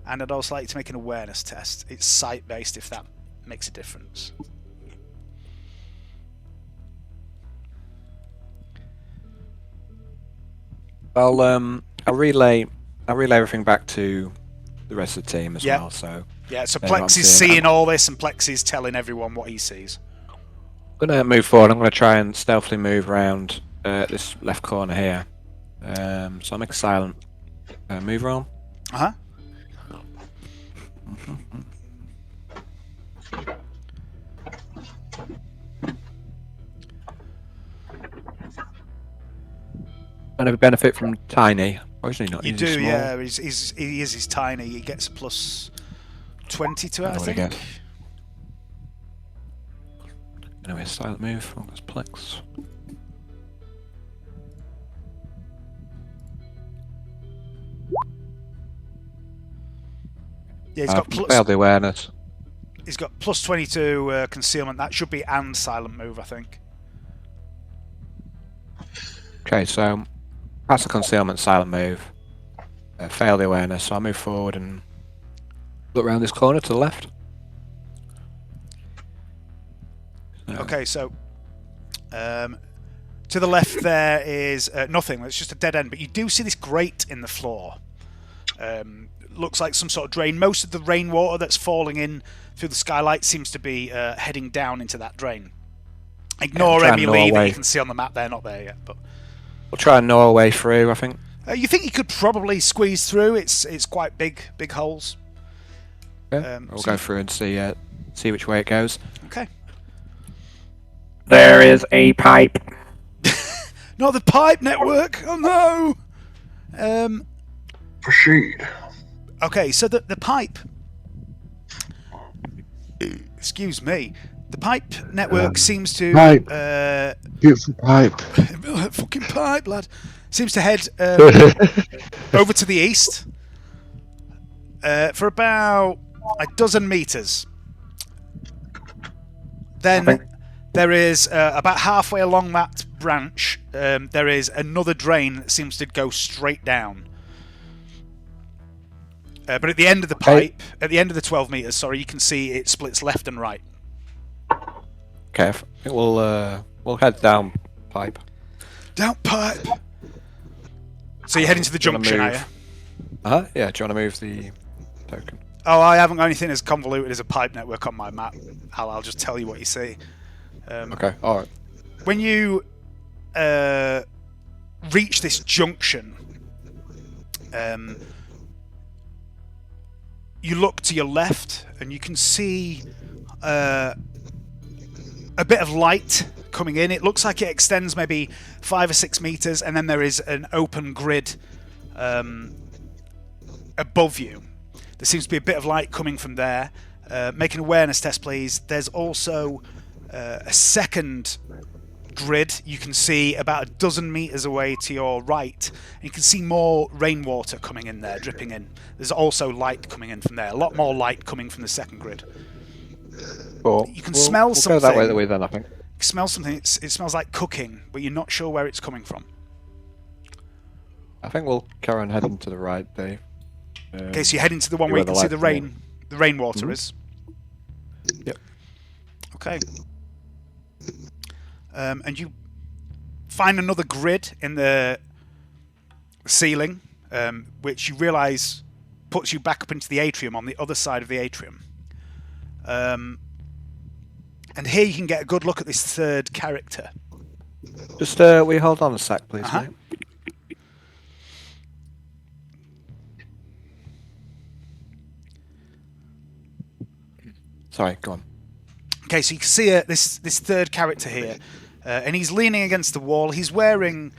And I'd also like you to make an awareness test. It's sight-based if that makes a difference. I'll relay everything back to the rest of the team as well. So so Plex is seeing all this, and Plex is telling everyone what he sees. I'm gonna move forward. I'm gonna try and stealthily move around this left corner here. So I'll make a silent move roll. Uh-huh. And I benefit from tiny. Or is he not? You Is do, he small? yeah. He's tiny. He gets a plus 20 to it, I think. Anyway, silent move. Oh, that's Plex. Yeah, he's got failed the awareness. He's got plus 22 concealment. That should be and silent move, I think. Okay, so pass the concealment, silent move. Fail the awareness, so I'll move forward and look around this corner to the left. Okay, so to the left there is nothing. It's just a dead end. But you do see this grate in the floor. Looks like some sort of drain. Most of the rainwater that's falling in through the skylight seems to be heading down into that drain. Ignore Emi Lee that you can see on the map. They're not there yet. But we'll try and gnaw our way through, I think. You think you could probably squeeze through? It's quite big holes. Yeah, we'll go through and see which way it goes. Okay. There is a pipe. Not the pipe network! Oh no! Proceed. Okay, so the pipe... Excuse me. The pipe network seems to... Pipe. Beautiful pipe. Fucking pipe, lad. Seems to head over to the east for about a dozen meters. Then there is about halfway along that branch, there is another drain that seems to go straight down. But at the end of the pipe, at the end of the 12 meters, sorry, you can see it splits left and right. Okay, I think we'll head down pipe. Down pipe. So you're heading to the junction, are you? Yeah. Do you want to move the token? Oh, I haven't got anything as convoluted as a pipe network on my map. I'll just tell you what you see. Okay. All right. When you reach this junction, you look to your left and you can see a bit of light coming in. It looks like it extends maybe 5 or 6 meters, and then there is an open grid above you. There seems to be a bit of light coming from there. Make an awareness test, please. There's also a second grid you can see about a dozen meters away to your right. And you can see more rainwater coming in there, dripping in. There's also light coming in from there. A lot more light coming from the second grid. Cool. You can smell something. Go that way then, I think. You can smell something. It smells like cooking, but you're not sure where it's coming from. I think we'll carry on heading to the right, Dave. Okay, so you're heading to the one see where you where can see the the lights rainwater Mhm. is. Yep. Okay. And you find another grid in the ceiling, which you realise puts you back up into the atrium on the other side of the atrium. And here you can get a good look at this third character. Just we hold on a sec, please, Uh-huh. mate. Sorry, go on. Okay, so you can see this third character here, and he's leaning against the wall. He's wearing.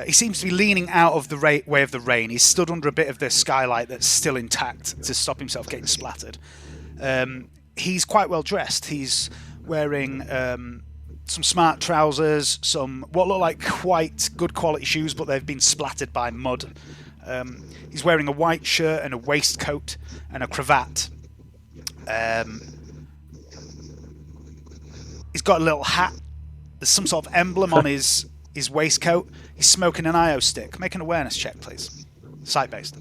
He seems to be leaning out of the way of the rain. He's stood under a bit of the skylight that's still intact to stop himself getting splattered. He's quite well dressed. He's wearing some smart trousers, some what look like quite good quality shoes, but they've been splattered by mud. He's wearing a white shirt and a waistcoat and a cravat. He's got a little hat. There's some sort of emblem on his waistcoat. He's smoking an IO stick. Make an awareness check, please. Sight-based.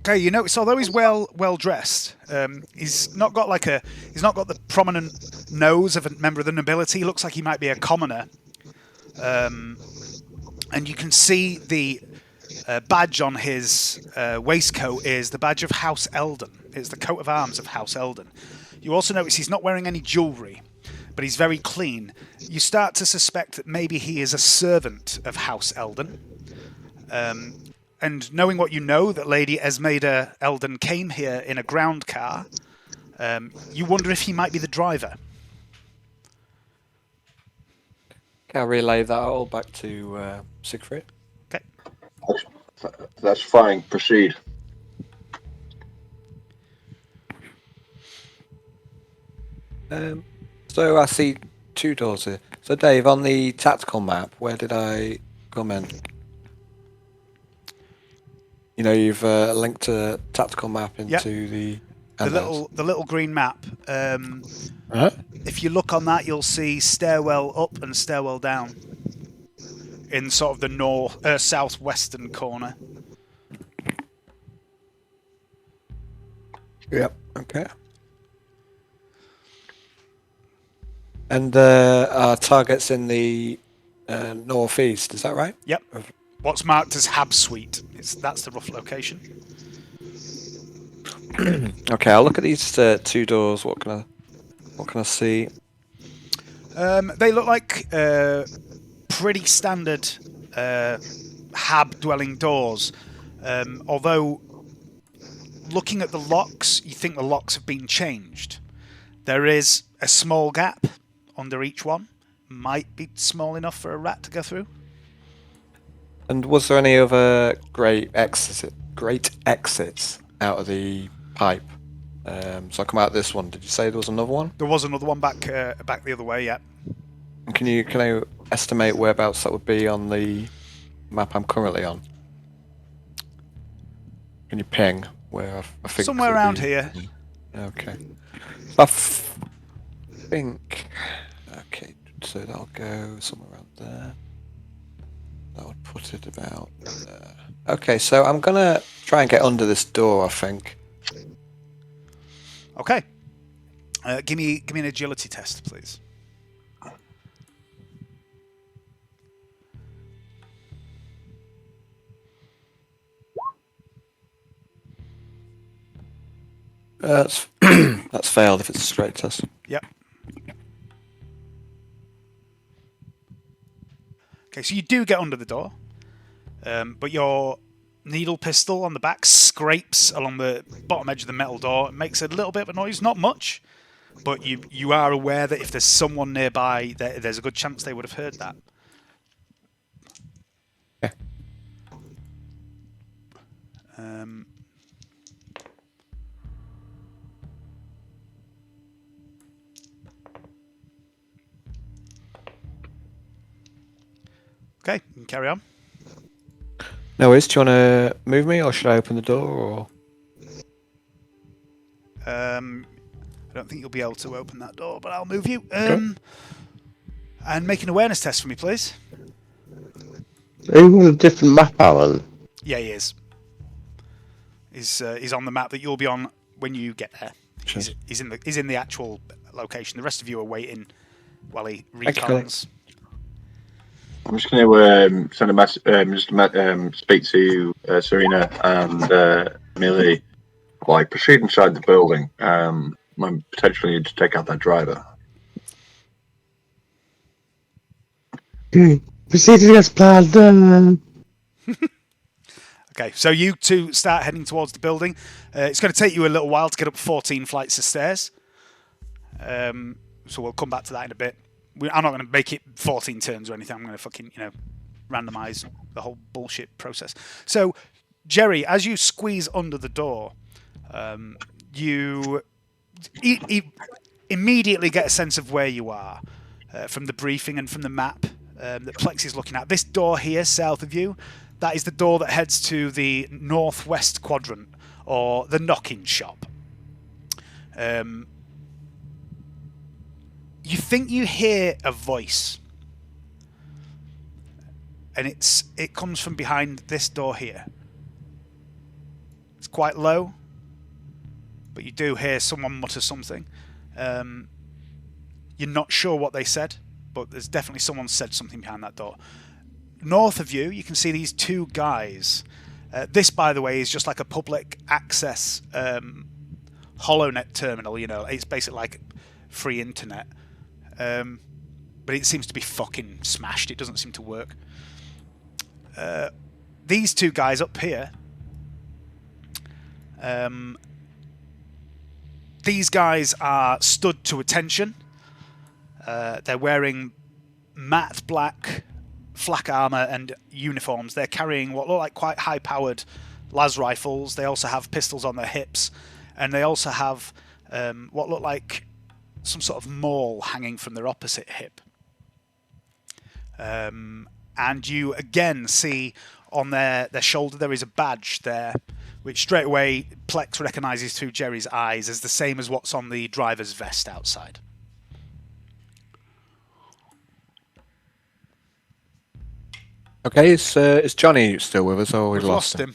Okay, you notice although he's well dressed, he's not got the prominent nose of a member of the nobility. He looks like he might be a commoner. And you can see the badge on his waistcoat is the badge of House Elden. It's the coat of arms of House Elden. You also notice he's not wearing any jewellery, but he's very clean. You start to suspect that maybe he is a servant of House Elden. And knowing what you know, that Lady Esmeirda Elden came here in a ground car, you wonder if he might be the driver. Okay, I'll relay that all back to Siegfried. Okay. That's fine. Proceed. So I see two doors here. So Dave, on the tactical map, where did I come in? You know, you've linked a tactical map into the little green map. Uh-huh. If you look on that, you'll see stairwell up and stairwell down in sort of the southwestern corner. Yep. Okay. And our target's in the northeast. Is that right? Yep. What's marked as Hab Suite. That's the rough location. Okay, I'll look at these two doors. What can I see? They look like pretty standard Hab dwelling doors. Although, looking at the locks, you think the locks have been changed. There is a small gap under each one. Might be small enough for a rat to go through. And was there any other great exits out of the pipe? So I come out this one. Did you say there was another one? There was another one back the other way. Yeah. And can I estimate whereabouts that would be on the map I'm currently on? Can you ping where I think somewhere around here? Okay. I think. Okay, so that'll go somewhere around there. That would put it about there. Okay, so I'm gonna try and get under this door, I think. Okay. Give me an agility test, please. That's that's failed if it's a straight test. Yep. Okay, so you do get under the door, but your needle pistol on the back scrapes along the bottom edge of the metal door. It makes a little bit of a noise, not much, but you are aware that if there's someone nearby, there's a good chance they would have heard that. Yeah. Okay, you can carry on. No worries. Do you want to move me, or should I open the door? Or I don't think you'll be able to open that door, but I'll move you. Okay. And make an awareness test for me, please. Are you on a different map, Alan? Yeah, he is. He's on the map that you'll be on when you get there. He's in the actual location. The rest of you are waiting while he recons. I'm just going to send a message, speak to Serina and Emi Lee. Like, proceed inside the building. I potentially need to take out that driver. Proceeding as planned. Okay, so you two start heading towards the building. It's going to take you a little while to get up 14 flights of stairs. So we'll come back to that in a bit. I'm not going to make it 14 turns or anything. I'm going to fucking, randomize the whole bullshit process. So, Jerry, as you squeeze under the door, you immediately get a sense of where you are from the briefing and from the map that Plex is looking at. This door here, south of you, that is the door that heads to the northwest quadrant, or the knock-in shop. You think you hear a voice, and it comes from behind this door here. It's quite low, but you do hear someone mutter something. You're not sure what they said, but there's definitely someone said something behind that door. North of you, you can see these two guys. This, by the way, is just like a public access HoloNet terminal. It's basically like free internet. But it seems to be fucking smashed. It doesn't seem to work. These two guys up here, these guys are stood to attention. They're wearing matte black flak armor and uniforms. They're carrying what look like quite high-powered las rifles. They also have pistols on their hips, and they also have what look like some sort of maul hanging from their opposite hip. And you again see on their shoulder there is a badge there, which straight away Plex recognises through Jerry's eyes as the same as what's on the driver's vest outside. Okay, is Johnny still with us, or we We've lost him.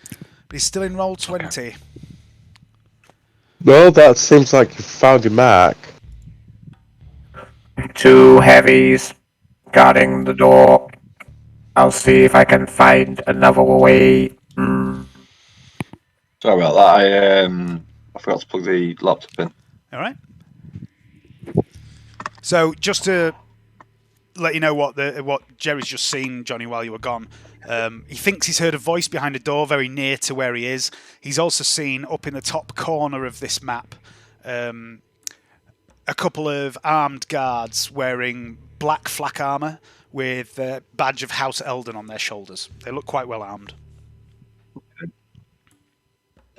But he's still in roll 20. Okay. Well, that seems like you found your mark. 2 heavies guarding the door. I'll see if I can find another way. Sorry about that. I forgot to plug the laptop in. All right. So just to let you know what Jerry's just seen, Johnny, while you were gone. He thinks he's heard a voice behind a door very near to where he is. He's also seen up in the top corner of this map a couple of armed guards wearing black flak armor with a badge of House Elden on their shoulders. They look quite well armed.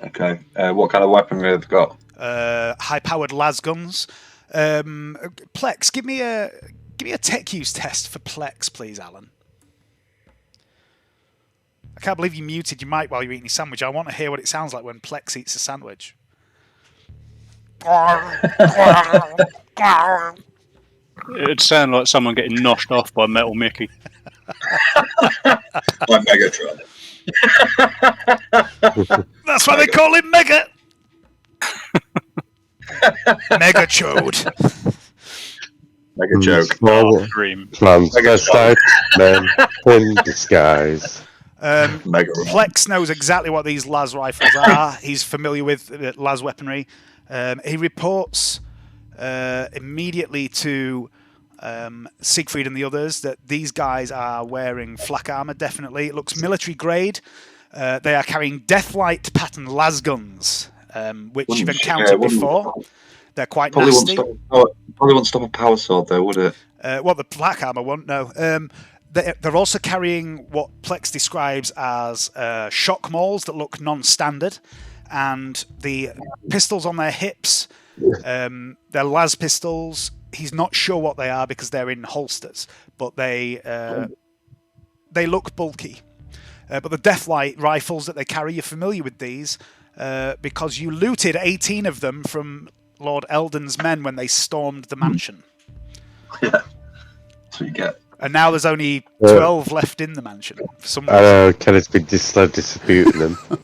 Okay. What kind of weaponry have they got? High-powered las guns. Plex, give me a tech use test for Plex, please, Alan. I can't believe you muted your mic while you're eating your sandwich. I want to hear what it sounds like when Plex eats a sandwich. It'd sound like someone getting noshed off by Metal Mickey. By Megatron. That's why they call him Mega. Mega chode. Mega joke. Small Dream. plans aside, men in disguise. Plex knows exactly what these las rifles are. He's familiar with las weaponry. He reports immediately to Siegfried and the others that these guys are wearing flak armor, definitely. It looks military grade. They are carrying Deathlight pattern las guns, which you've encountered before. They're quite nasty. Probably won't stop a power sword, though, would it? Well, the flak armor won't, no. They're also carrying what Plex describes as shock mauls that look non-standard, and the pistols on their hips, they're las pistols. He's not sure what they are because they're in holsters, but they look bulky. But the Deathlight rifles that they carry, you're familiar with these because you looted 18 of them from Lord Elden's men when they stormed the mansion. Yeah. That's what you get. And now there's only 12 left in the mansion for some I reason. know, Kenneth's been disputing them. Did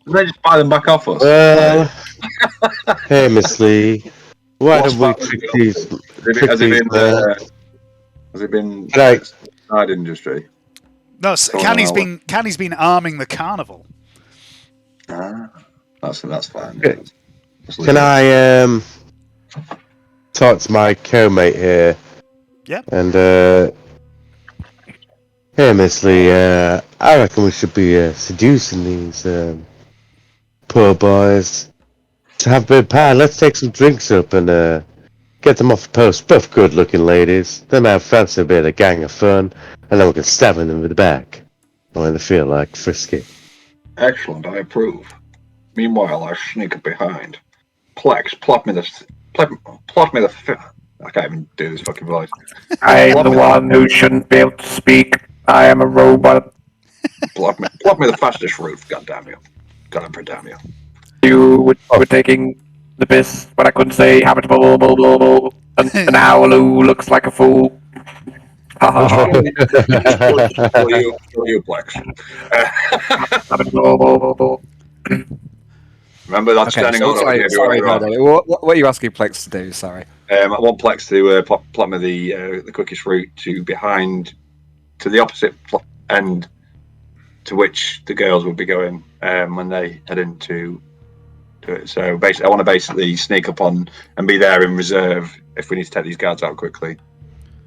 they just buy them back off us? Well, hey, Miss Lee, why What's don't we that? trick these? Has it been Right. side industry? No, Canny's been arming the carnival. That's fine. Yeah. Can I talk to my co-mate here? Yeah. And hey, Miss Lee, I reckon we should be seducing these poor boys to have a bit of pie. Let's take some drinks up and get them off the post. Both good-looking ladies. They might fancy a bit of gang of fun, and then we can stab them with the back when they feel like frisky. Excellent, I approve. Meanwhile, I sneak up behind. Plex, plot me the. I can't even do this fucking voice. I'm the one who shouldn't be able to speak. I am a robot. Plot me the fastest route, goddamn you. Goddamn you. You were taking the piss, but I couldn't say habitable. An owl who looks like a fool. Ha ha ha. You, Plex. Habitable. Remember that standing on Sorry, what are you asking Plex to do? Sorry. I want Plex to plot me the quickest route to the opposite end to which the girls would be going when they head into it. So basically, I want to basically sneak up on and be there in reserve if we need to take these guards out quickly.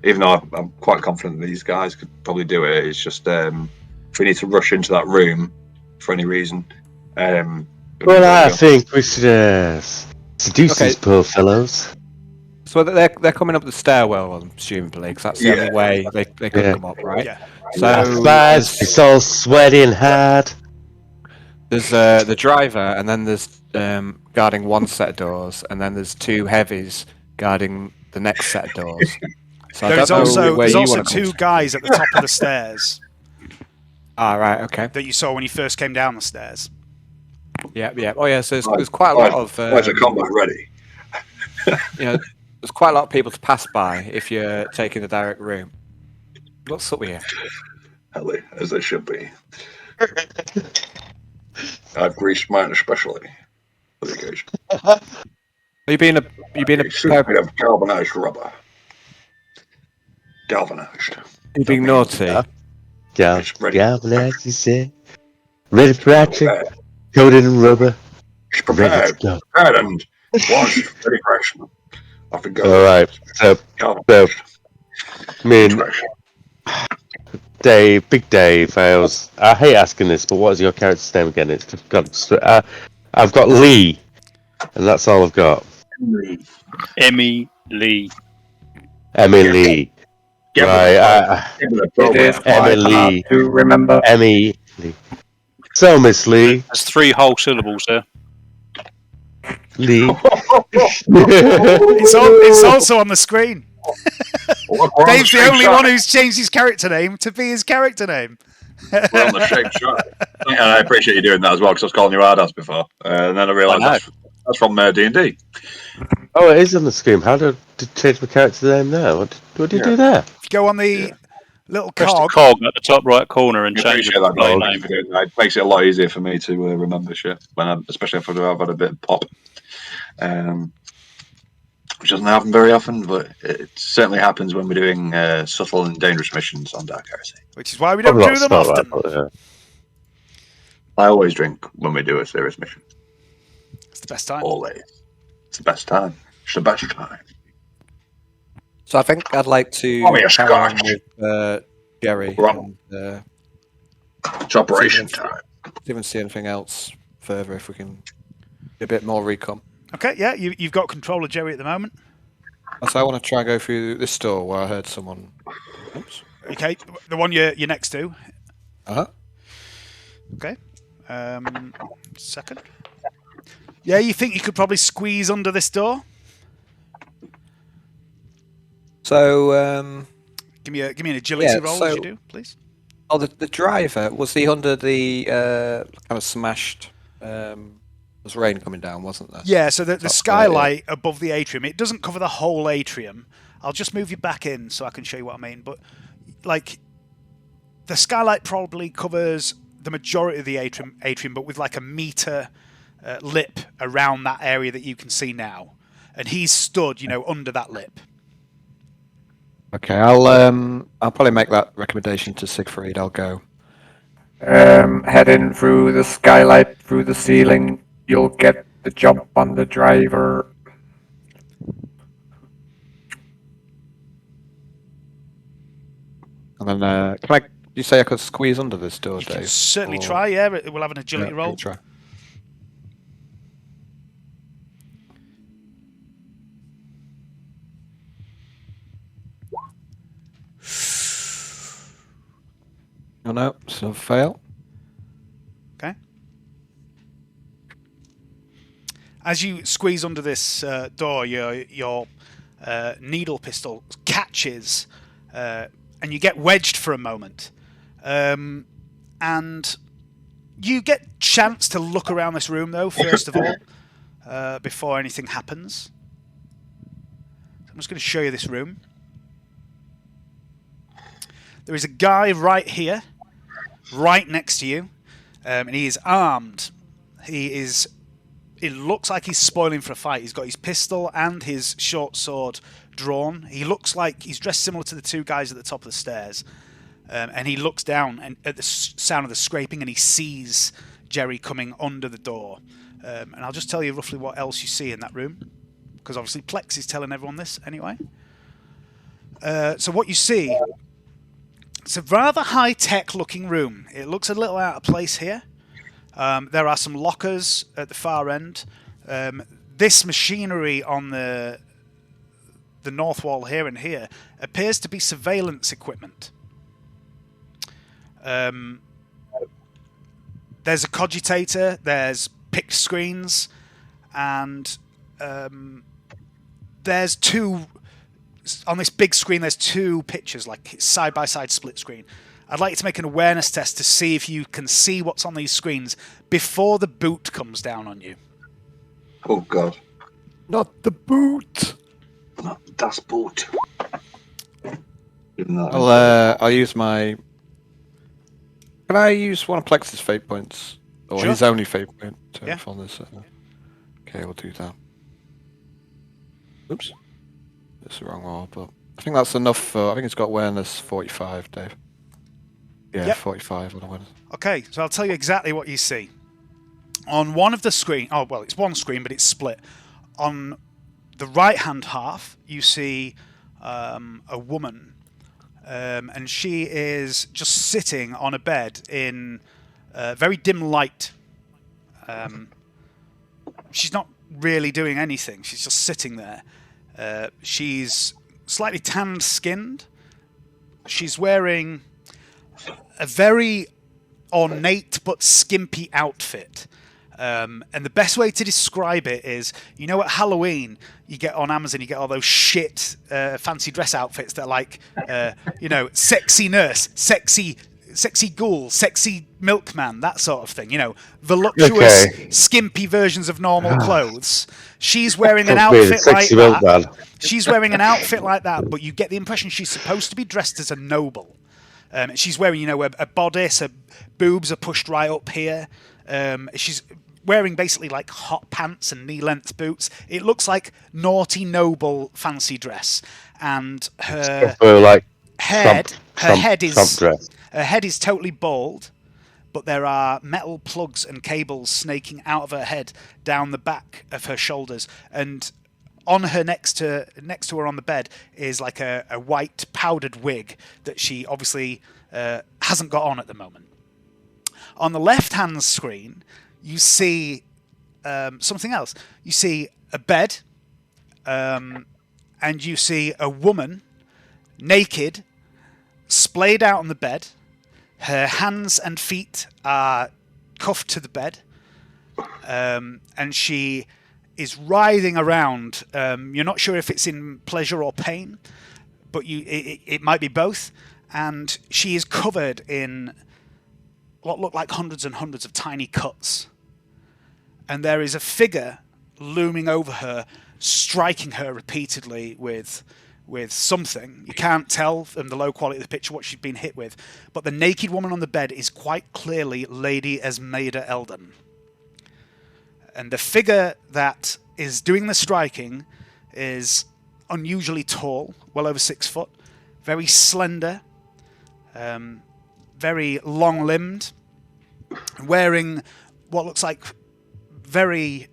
Even though I'm quite confident that these guys could probably do it, it's just if we need to rush into that room for any reason. Well, I think we should seduce these poor fellows. So they're coming up the stairwell, I'm presumably, because that's the only way they could come up, right? Yeah. So it's all sweaty and hard. there's the driver, and then there's guarding one set of doors, and then there's two heavies guarding the next set of doors. So There's also two to. guys at the top of the stairs Ah, right, okay. that you saw when you first came down the stairs. Yeah. Oh, yeah. So there's quite a lot of. Where's the combat ready? There's quite a lot of people to pass by if you're taking the direct route. What's up with you? Hell, as they should be. I've greased mine especially for the occasion. You being a It's made of galvanized rubber. Galvanized. you being naughty? Galvanized, you say? Ready for action? Coated in rubber. It's prepared. Prepared and washed. Ready for action. Off it goes. Alright, so, I mean, Dave, Big Dave, I hate asking this, but what is your character's name again? I've got Lee, and that's all I've got. Emi Lee. Emi Lee. Right, It is quite Emi Lee. hard to remember. Emi Lee. So, Miss Lee. There's 3 whole syllables there. Lee. It's also on the screen. Dave's the only side. one who's changed his character name to be his character name. We're on the same side. And I appreciate you doing that as well, because I was calling you hard ass before. And then I realised that's from D&D. Oh, it is on the screen. How do I change my character name now? What do you do there? If you go on the little Press the cog. cog at the top right corner and I change appreciate the that, play Dave. name. Thank you for doing that. It makes it a lot easier for me to remember shit, especially if I've had a bit of pop. Which doesn't happen very often, but it certainly happens when we're doing subtle and dangerous missions on Dark Heresy. Which is why we don't do them often. I always drink when we do a serious mission. It's the best time. Always. It's the best time. It's the best time. So I think I'd like to Oh, yeah, carry on Scotch. with Jerry Rum. and It's operation time. even see anything else further if we can do a bit more recon. Okay, yeah, you've got control of Jerry at the moment. So I want to try and go through this door where I heard someone. Oops. Okay, the one you're next to. Uh-huh. Okay. Second. Yeah, you think you could probably squeeze under this door? So, Give me an agility roll, so- as you do, please. oh, the driver, was he under the kind of smashed... There's rain coming down, wasn't there? Yeah, so the Top skylight above the atrium, it doesn't cover the whole atrium. I'll just move you back in so I can show you what I mean. But like, the skylight probably covers the majority of the atrium, but with like a meter lip around that area that you can see now, and he's stood, under that lip. Okay, I'll probably make that recommendation to Siegfried. I'll go. Head in through the skylight, through the ceiling. You'll get the jump on the driver. And then, you say I could squeeze under this door, You Dave? can certainly try, yeah. We'll have an agility roll. Try. Oh no, so fail. Okay. As you squeeze under this door, your needle pistol catches, and you get wedged for a moment. And you get chance to look around this room, though, first of all, before anything happens. So I'm just going to show you this room. There is a guy right here, right next to you, and he is armed. It looks like he's spoiling for a fight. He's got his pistol and his short sword drawn. He looks like he's dressed similar to the two guys at the top of the stairs. And he looks down at the sound of the scraping, and he sees Jerry coming under the door. And I'll just tell you roughly what else you see in that room, because obviously Plex is telling everyone this anyway. So what you see, it's a rather high-tech looking room. It looks a little out of place here. There are some lockers at the far end. This machinery on the north wall here and here appears to be surveillance equipment. There's a cogitator, there's picked screens, and there's two... On this big screen, there's two pictures, like side-by-side split screen. I'd like you to make an awareness test to see if you can see what's on these screens before the boot comes down on you. Oh, God. Not the boot! Not das Boot. I'll use my... Can I use one of Plex's fate points? Or Sure. his only fate point to Yeah. on this? Okay, we'll do that. Oops. That's the wrong roll, but I think that's enough for... I think it's got awareness 45, Dave. Yeah, Yep. 45 on awareness. Okay, so I'll tell you exactly what you see. On one of the screen... Oh, well, it's one screen, but it's split. On the right-hand half, you see a woman. And she is just sitting on a bed in very dim light. She's not really doing anything. She's just sitting there. She's slightly tanned-skinned. She's wearing a very ornate but skimpy outfit. And the best way to describe it is, at Halloween, you get on Amazon, you get all those shit fancy dress outfits that are like, sexy nurse, sexy ghoul, sexy milkman, that sort of thing. Voluptuous, skimpy versions of normal clothes. She's wearing an outfit like that. She's wearing an outfit like that, but you get the impression she's supposed to be dressed as a noble. She's wearing, a bodice, her boobs are pushed right up here. She's wearing basically like hot pants and knee-length boots. It looks like naughty noble fancy dress, and her head is totally bald, but there are metal plugs and cables snaking out of her head down the back of her shoulders, and on her next to her on the bed is like a white powdered wig that she obviously hasn't got on at the moment. On the left-hand screen, you see something else. You see a bed, and you see a woman, naked, splayed out on the bed. Her hands and feet are cuffed to the bed, and she is writhing around. You're not sure if it's in pleasure or pain, but it might be both. And she is covered in what look like hundreds and hundreds of tiny cuts. And there is a figure looming over her, striking her repeatedly with with something. You can't tell from the low quality of the picture what she's been hit with, but the naked woman on the bed is quite clearly Lady Esmeirda Elden. And the figure that is doing the striking is unusually tall, well over 6 foot, very slender, very long-limbed, wearing what looks like very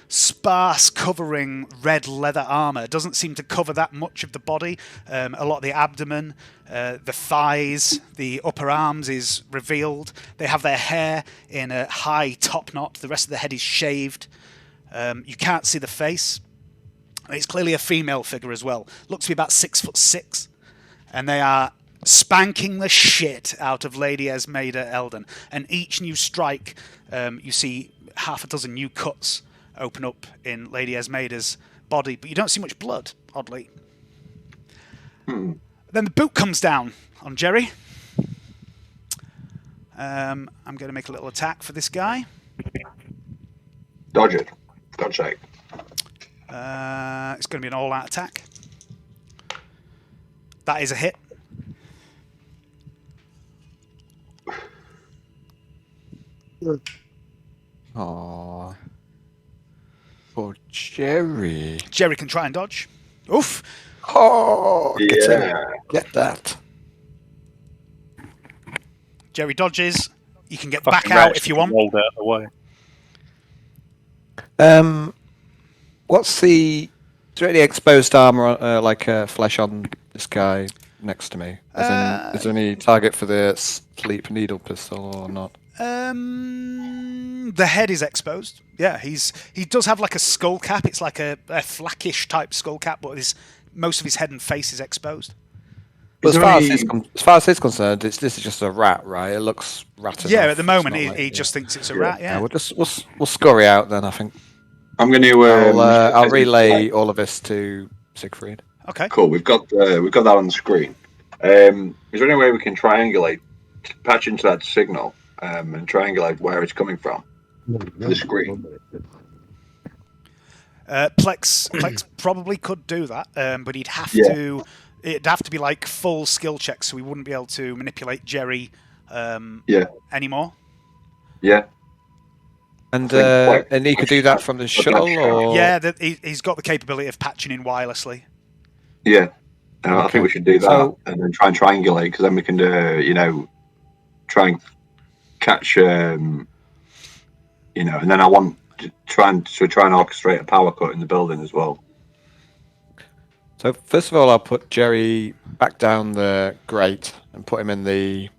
sparse covering red leather armor. Doesn't seem to cover that much of the body. A lot of the abdomen, the thighs, the upper arms is revealed. They have their hair in a high top knot. The rest of the head is shaved. You can't see the face. It's clearly a female figure as well. Looks to be about 6'6", and they are spanking the shit out of Lady Esmeirda Elden. And each new strike, you see half a dozen new cuts open up in Lady Esmeirda's body, but you don't see much blood, oddly. Then the boot comes down on Jerry. I'm going to make a little attack for this guy. Dodge it. God's sake. It's going to be an all-out attack. That is a hit. Aww. Poor Jerry. Jerry can try and dodge. Oof. Oh, Yeah. get that. Jerry dodges. You can get Fucking back out rats if you get want. rolled out of the way. What's the... Is there any exposed armor, like flesh on this guy next to me? As in, is there any target for the sleep needle pistol or not? The head is exposed. Yeah, he does have like a skull cap. It's like a flackish type skull cap, but most of his head and face is exposed. But as far as he's concerned, this is just a rat, right? It looks ratty. Yeah, at the moment he just thinks it's a rat. Yeah. We'll scurry out then. I think. I'm going to. I'll relay all of this to Siegfried. Okay. Cool. We've got that on the screen. Is there any way we can triangulate, patch into that signal, and triangulate where it's coming from? The screen. Plex probably could do that, but he'd have to. It'd have to be like full skill checks, so we wouldn't be able to manipulate Jerry anymore. Yeah. And he could do that from the shuttle, or he's got the capability of patching in wirelessly. Yeah, I think we should do that, and then try and triangulate, because then we can try and catch, and then I want to try and orchestrate a power cut in the building as well. So first of all, I'll put Jerry back down the grate and put him in the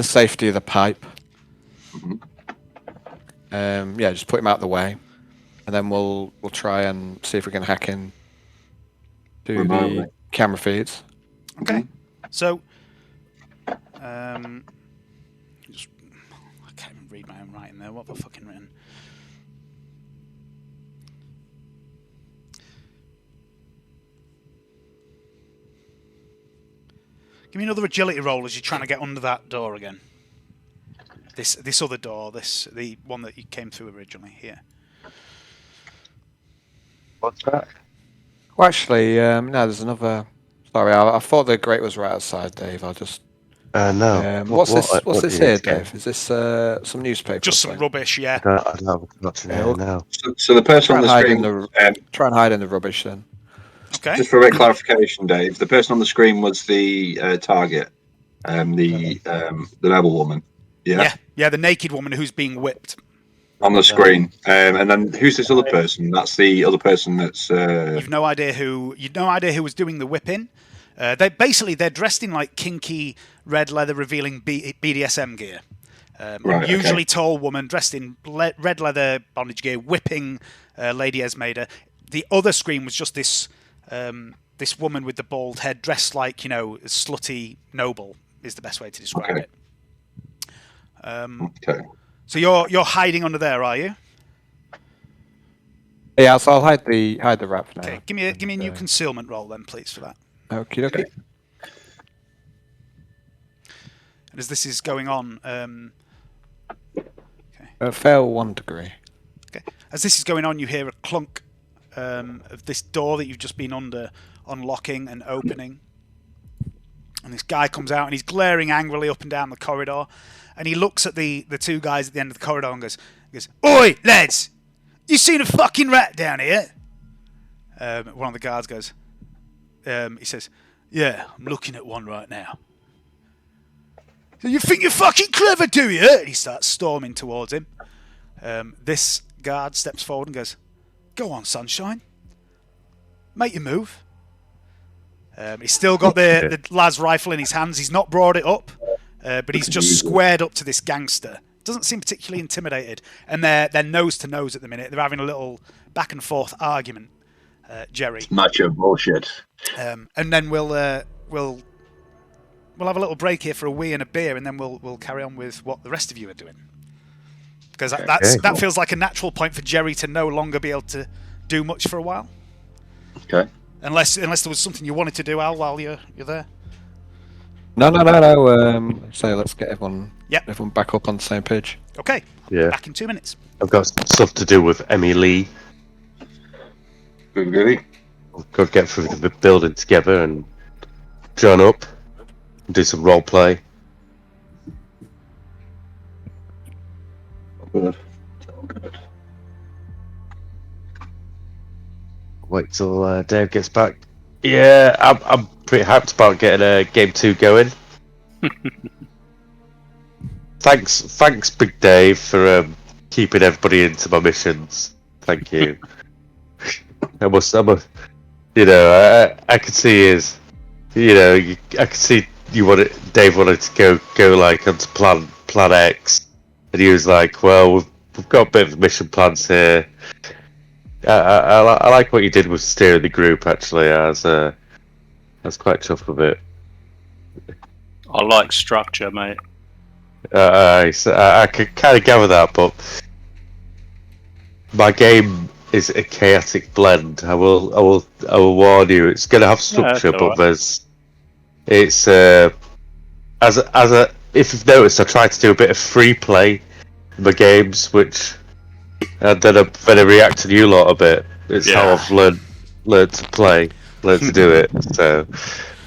safety of the pipe. Mm-hmm. Just put him out of the way, and then we'll try and see if we can hack in to the camera feeds. Okay. So, I can't even read my own writing there. What have I fucking written? Give me another agility roll as you're trying to get under that door again. This other door, the one that you came through originally here. What's that? Well, actually, no, there's another. Sorry, I thought the grate was right outside, Dave. I'll just. No. What's this here, Dave? Is this some newspaper? Just some rubbish, yeah. I don't have what's in here now. So the person on the screen. Try and hide in the rubbish then. Okay. Just for a bit of clarification, Dave, the person on the screen was the target, the noble woman. Yeah, the naked woman who's being whipped. On the screen. And then who's this other person? That's the other person that's... You've no idea who was doing the whipping. They're dressed in like kinky red leather revealing BDSM gear. Usually tall woman dressed in red leather bondage gear whipping Lady Esmeirda. The other screen was just this woman with the bald head dressed like, slutty noble is the best way to describe it. So you're hiding under there, are you? Yeah, so I'll hide the rat for now. Okay, give me a new concealment roll then, please, for that. Okie dokie. And as this is going on, Fail 1 degree. okay. As this is going on, you hear a clunk of this door that you've just been under unlocking and opening. And this guy comes out and he's glaring angrily up and down the corridor. And he looks at the two guys at the end of the corridor and goes, "Oi, lads! You seen a fucking rat down here?" One of the guards goes, he says, "Yeah, I'm looking at one right now." "So you think you're fucking clever, do you?" And he starts storming towards him. This guard steps forward and goes, "Go on, sunshine. Make your move." He's still got the lad's rifle in his hands. He's not brought it up, but he's just squared up to this gangster. Doesn't seem particularly intimidated. And they're nose to nose at the minute. They're having a little back and forth argument, Jerry. Macho bullshit. And then we'll have a little break here for a wee and a beer, and then we'll carry on with what the rest of you are doing. Because that feels like a natural point for Jerry to no longer be able to do much for a while. Okay. Unless there was something you wanted to do, Al, while you're there. No. So let's get everyone back up on the same page. Okay. Yeah. Back in 2 minutes. I've got stuff to do with Emi Lee. Good. We've got to get through the building together and join up and do some role play. Good. Wait till Dave gets back. Yeah, I'm pretty hyped about getting Game 2 going. Thanks, Big Dave, for keeping everybody into my missions. Thank you. I could see I could see Dave wanted to go like onto plan X, and he was like, "Well, we've got a bit of mission plans here." I like what you did with steering the group. Actually, I was quite chuffed with it. I like structure, mate. I could kind of gather that, but my game is a chaotic blend. I will warn you. It's going to have structure, but it's if you've noticed, I try to do a bit of free play in my games, which and then I react to you lot a bit. It's how I've learned to do it. So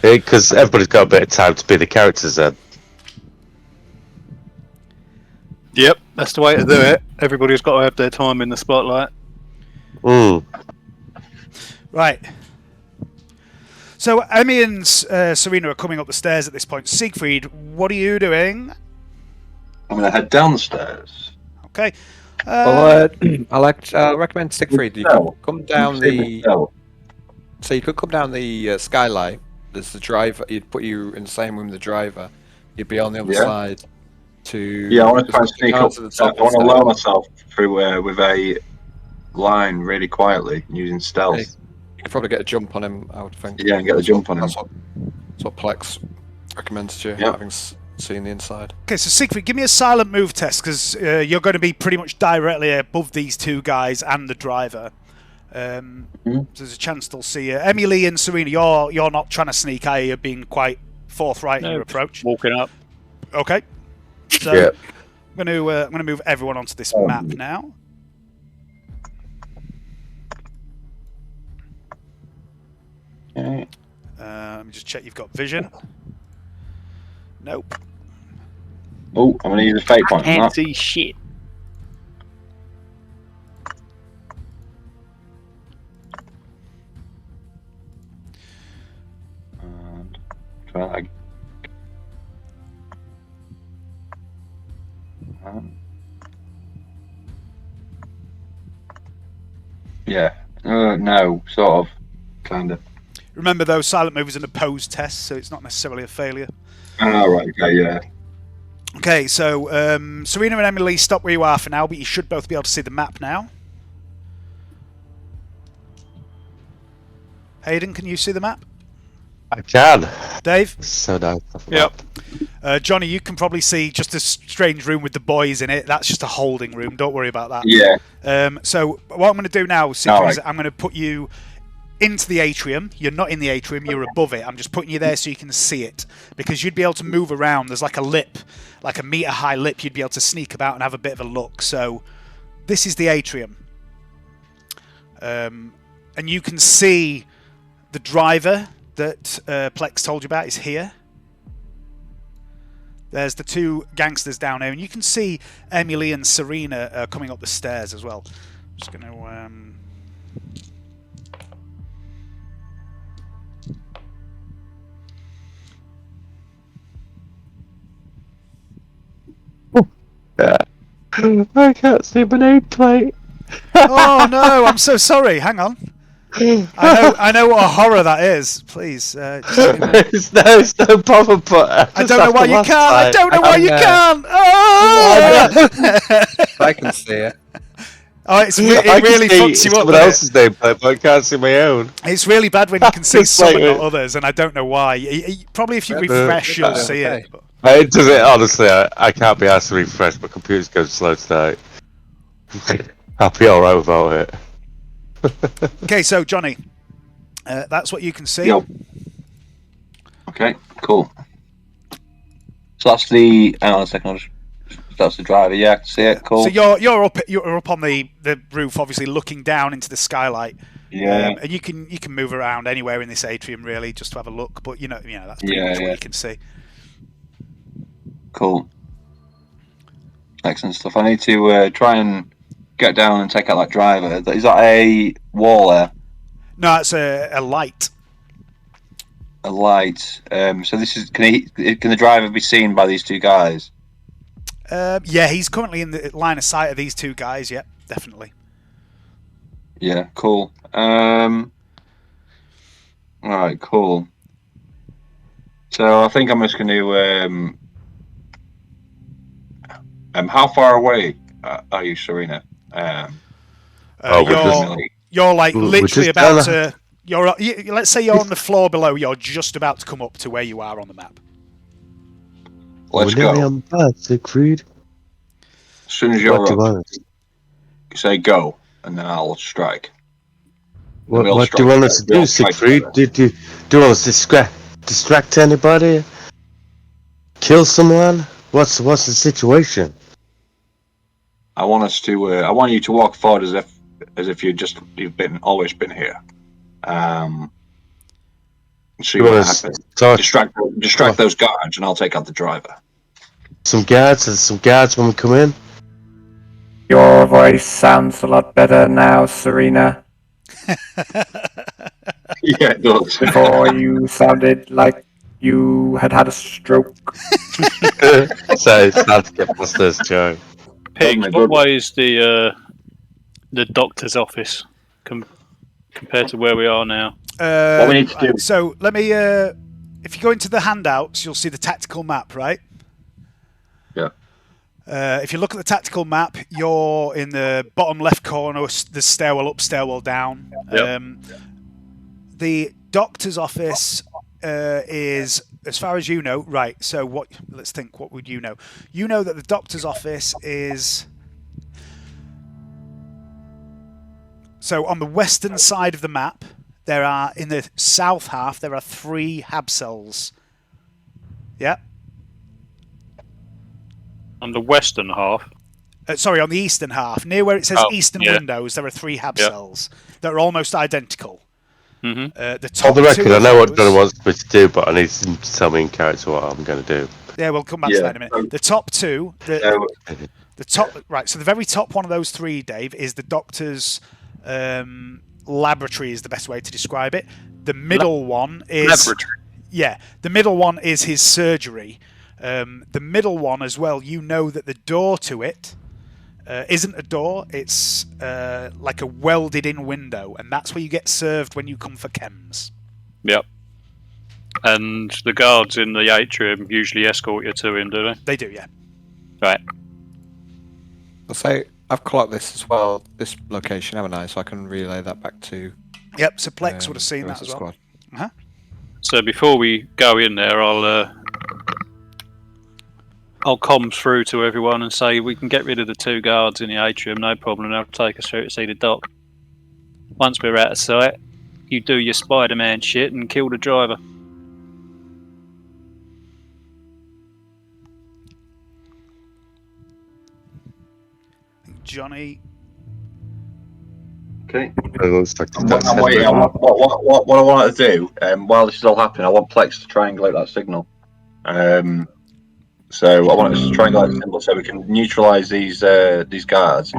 because everybody's got a bit of time to be the characters then. Yep, that's the way to do it. Everybody's got to have their time in the spotlight. Right. So Emi and Serina are coming up the stairs at this point. Siegfried, what are you doing? I'm going to head down the stairs. Okay. I recommend Siegfried. You can come down the. So you could come down the skylight. There's the driver. You'd put you in the same room with the driver. You'd be on the other side. I want to try and sneak up. I want to lower myself through with a line really quietly using stealth. You could probably get a jump on him, I would think. Yeah, and get a jump on him. That's what Plex recommends to you, having seen the inside. Okay, so Siegfried, give me a silent move test, because you're going to be pretty much directly above these two guys and the driver. So there's a chance they'll see you. Emi Lee and Serina, you're not trying to sneak, are you? You're being quite forthright in your approach. Walking up. Okay. So I'm going to move everyone onto this map now. Okay. Let me just check you've got vision. Nope. Oh, I'm going to use a fate point. Can't see shit. And try that. No, sort of, kind of. Remember, though, silent move is an opposed test, so it's not necessarily a failure. Oh, right, okay, yeah. Okay, so Serina and Emi Lee, stop where you are for now, but you should both be able to see the map now. Hayden, can you see the map? I can. Dave? So nice. Yep. Johnny, you can probably see just a strange room with the boys in it. That's just a holding room. Don't worry about that. Yeah. So what I'm going to do now, Siegfried, is I'm going to put you into the atrium. You're not in the atrium. You're above it. I'm just putting you there so you can see it. Because you'd be able to move around. There's like a lip, like a metre-high lip. You'd be able to sneak about and have a bit of a look. So this is the atrium. And you can see the driver that Plex told you about is here. There's the two gangsters down here, and you can see Emi Lee and Serina coming up the stairs as well. I'm just going to... I can't see my nameplate. Oh no, I'm so sorry. Hang on. I know what a horror that is. Please, just give me a minute. it's no problem, but I don't know why you can't. I don't know why you can't. Oh! I can see it. Oh, it I really can fucks see you up. someone doesn't else's nameplate, but I can't see my own. It's really bad when you can see It's some and like- not others, and I don't know why. Probably if you refresh, you'll see it. But- It does it, honestly, I can't be asked to refresh, my computer's going slow tonight. I'll be alright without it. Okay, so Johnny, that's what you can see. Yo. Okay, cool. So that's the. Hang on a second. That's the driver. Yeah, I can see it. Cool. So you're up on the roof, obviously looking down into the skylight. Yeah. And you can move around anywhere in this atrium really, just to have a look. But you know that's pretty much what you can see. Cool. Excellent stuff. I need to try and get down and take out that driver. Is that a wall there? No, it's a light. A light. So this is. Can the driver be seen by these two guys? Yeah, he's currently in the line of sight of these two guys. Yep, definitely. Yeah. Cool. All right. Cool. So I think I'm just going to. How far away are you, Serina? You're like we're literally just about down to. Let's say you're on the floor below. You're just about to come up to where you are on the map. Let's We're nearly go. on path, Siegfried. As soon as you're What do you up, want? say go, and then I'll strike. What we'll do you strike want us to together. do, We'll strike Siegfried? together. Do you want us to distract anybody? Kill someone? What's the situation? I want us to. I want you to walk forward as if you've always been here. See You what want us happens. to Distract those guards, and I'll take out the driver. some guards when we come in? Your voice sounds a lot better now, Serina. Yeah, it does. Before you sounded like you had a stroke. So it's hard to get past this joke. Pig, my what goodness. way is the doctor's office compared to where we are now? What we need to do- So let me. If you go into the handouts, you'll see the tactical map, right? Yeah. If you look at the tactical map, you're in the bottom left corner. The stairwell up, stairwell down. Yep. The doctor's office is, as far as you know, right. So what? Let's think. What would you know? You know that the doctor's office is. So on the western side of the map, there are, in the south half, there are 3 hab cells. Yeah. On the western half. Sorry, on the eastern half, near where it says eastern yeah. windows, there are 3 hab cells that are almost identical. Mm-hmm. The top On the record, 2 I of know what those- Johnny wants me to do, but I need him to tell me in character what I'm going to do. Yeah, we'll come back to that in a minute. The top 2, the top, right? So the very top one of those 3, Dave, is the doctor's laboratory. Is the best way to describe it. The middle one is Laboratory. Yeah, the middle one is his surgery. The middle one as well. You know that the door to it isn't a door. It's like a welded-in window, and that's where you get served when you come for chems. Yep. And the guards in the atrium usually escort you to him, do they? They do, yeah. Right. I'll say I've clocked this as well, this location, haven't I? So I can relay that back to. Yep. So Plex would have seen the that rest as of the well. squad. So before we go in there, I'll comms through to everyone and say we can get rid of the 2 guards in the atrium, no problem. They'll take us through to see the doc. Once we're out of sight, you do your Spider-Man shit and kill the driver. Johnny Okay. It looks like I'm waiting. What I want to do, while this is all happening, I want Plex to triangulate that signal. So I want us to triangulate the symbol so we can neutralize these guards.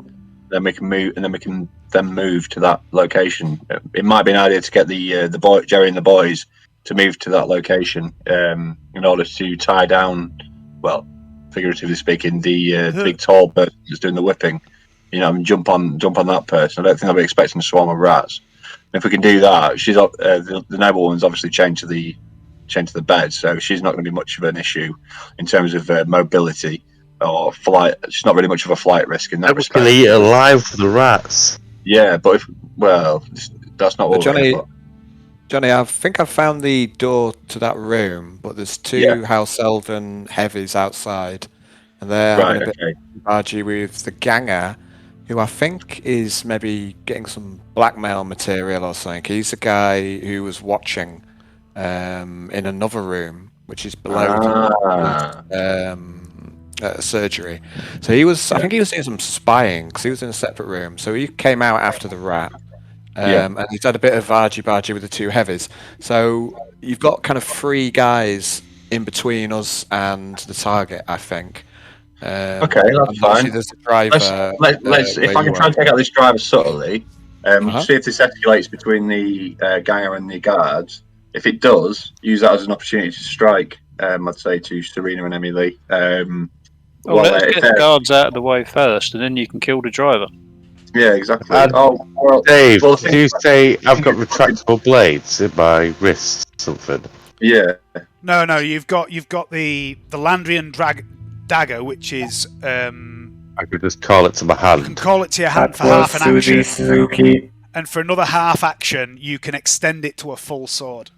Then we can move, and then we can move to that location. It might be an idea to get the boy Jerry and the boys to move to that location in order to tie down, well, figuratively speaking, the big tall person who's doing the whipping. And jump on that person. I don't think they'll be expecting a swarm of rats. And if we can do that, she's the noble woman's obviously chained to the bed, so she's not going to be much of an issue in terms of mobility or flight. She's not really much of a flight risk in that respect. We're going to eat alive for the rats. Yeah, but that's not what we're here for. Johnny, I think I've found the door to that room, but there's two House Elden heavies outside, and they're having a bit of argy with the ganger, who I think is maybe getting some blackmail material or something. He's the guy who was watching in another room, which is below surgery. So he was, I think he was doing some spying, because he was in a separate room. So he came out after the rat, and he's had a bit of argy-bargy with the two heavies. So you've got kind of three guys in between us and the target, I think. Okay, that's fine. There's a driver. Let's if I can try and take out this driver subtly, see if this escalates between the ganger and the guards. If it does, use that as an opportunity to strike. I'd say to Serina and Emi Lee. Let's get the guards out of the way first, and then you can kill the driver. Yeah, exactly. Dave, did you say I've got retractable blades in my wrist or something? Yeah. No, you've got the Landrian dagger, which is I could just call it to my hand. You can call it to your hand for half an action. And for another half action, you can extend it to a full sword.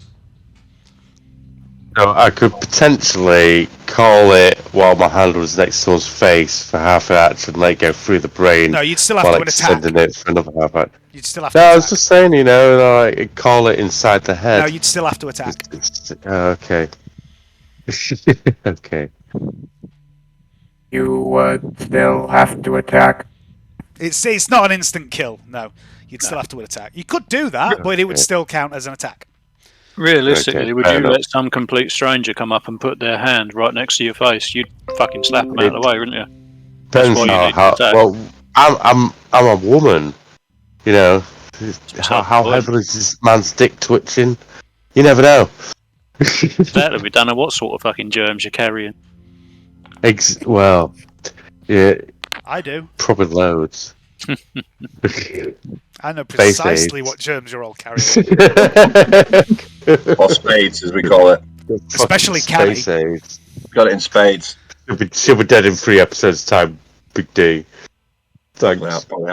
So I could potentially call it while my hand was next to someone's face for half an action, let it go through the brain. No, you'd still have to attack. Extending it for another half action. You'd still have to I was just saying, like, call it inside the head. No, you'd still have to attack. Okay. Okay. You would still have to attack. It's not an instant kill. No, you'd still have to attack. You could do that, but it would still count as an attack. Realistically, would you let some complete stranger come up and put their hand right next to your face? You'd fucking slap them out of the way, wouldn't you? Depends well, I'm a woman. How heavily is this man's dick twitching? You never know. Exactly. We don't know what sort of fucking germs you're carrying. Well, yeah. I do. Probably loads. I know precisely what germs you're all carrying. Or spades, as we call it. Especially Canny. Got it in spades. She'll be dead in 3 episodes' time, Big D. Thanks. Well, probably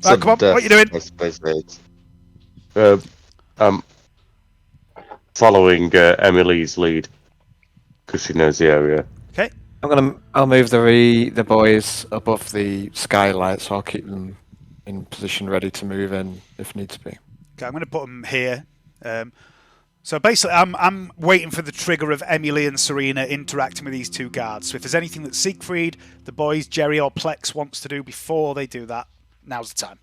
Right, come on, what are you doing? I'm following Emi Lee's lead, because she knows the area. Okay. I'll move the boys above the skylight, so I'll keep them in position ready to move in if needs be. Okay, I'm going to put them here. So basically, I'm waiting for the trigger of Emi Lee and Serina interacting with these two guards. So if there's anything that Siegfried, the boys, Jerry or Plex wants to do before they do that, now's the time.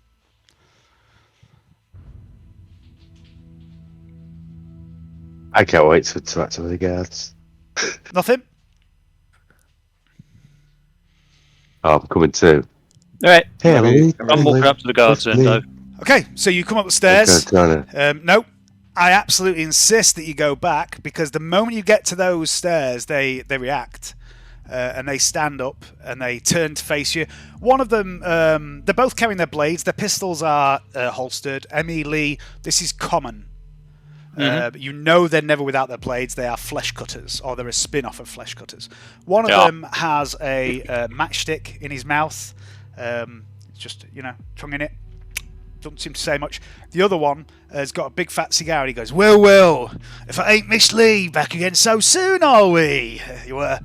I can't wait to interact with the guards. Nothing? Oh, I'm coming too. Alright. Hey, I'm walking up to the guards then, though. Okay, so you come up the stairs. Okay, no, I absolutely insist that you go back, because the moment you get to those stairs, they react. And they stand up and they turn to face you. One of them, they're both carrying their blades. Their pistols are holstered. Emi Lee, this is common. You know they're never without their blades. They are flesh cutters, or they're a spin-off of flesh cutters. One of them has a matchstick in his mouth. Just, tonguing it. Doesn't seem to say much. The other one has got a big fat cigar, and he goes, well, if I ain't Miss Lee, back again so soon, are we? You were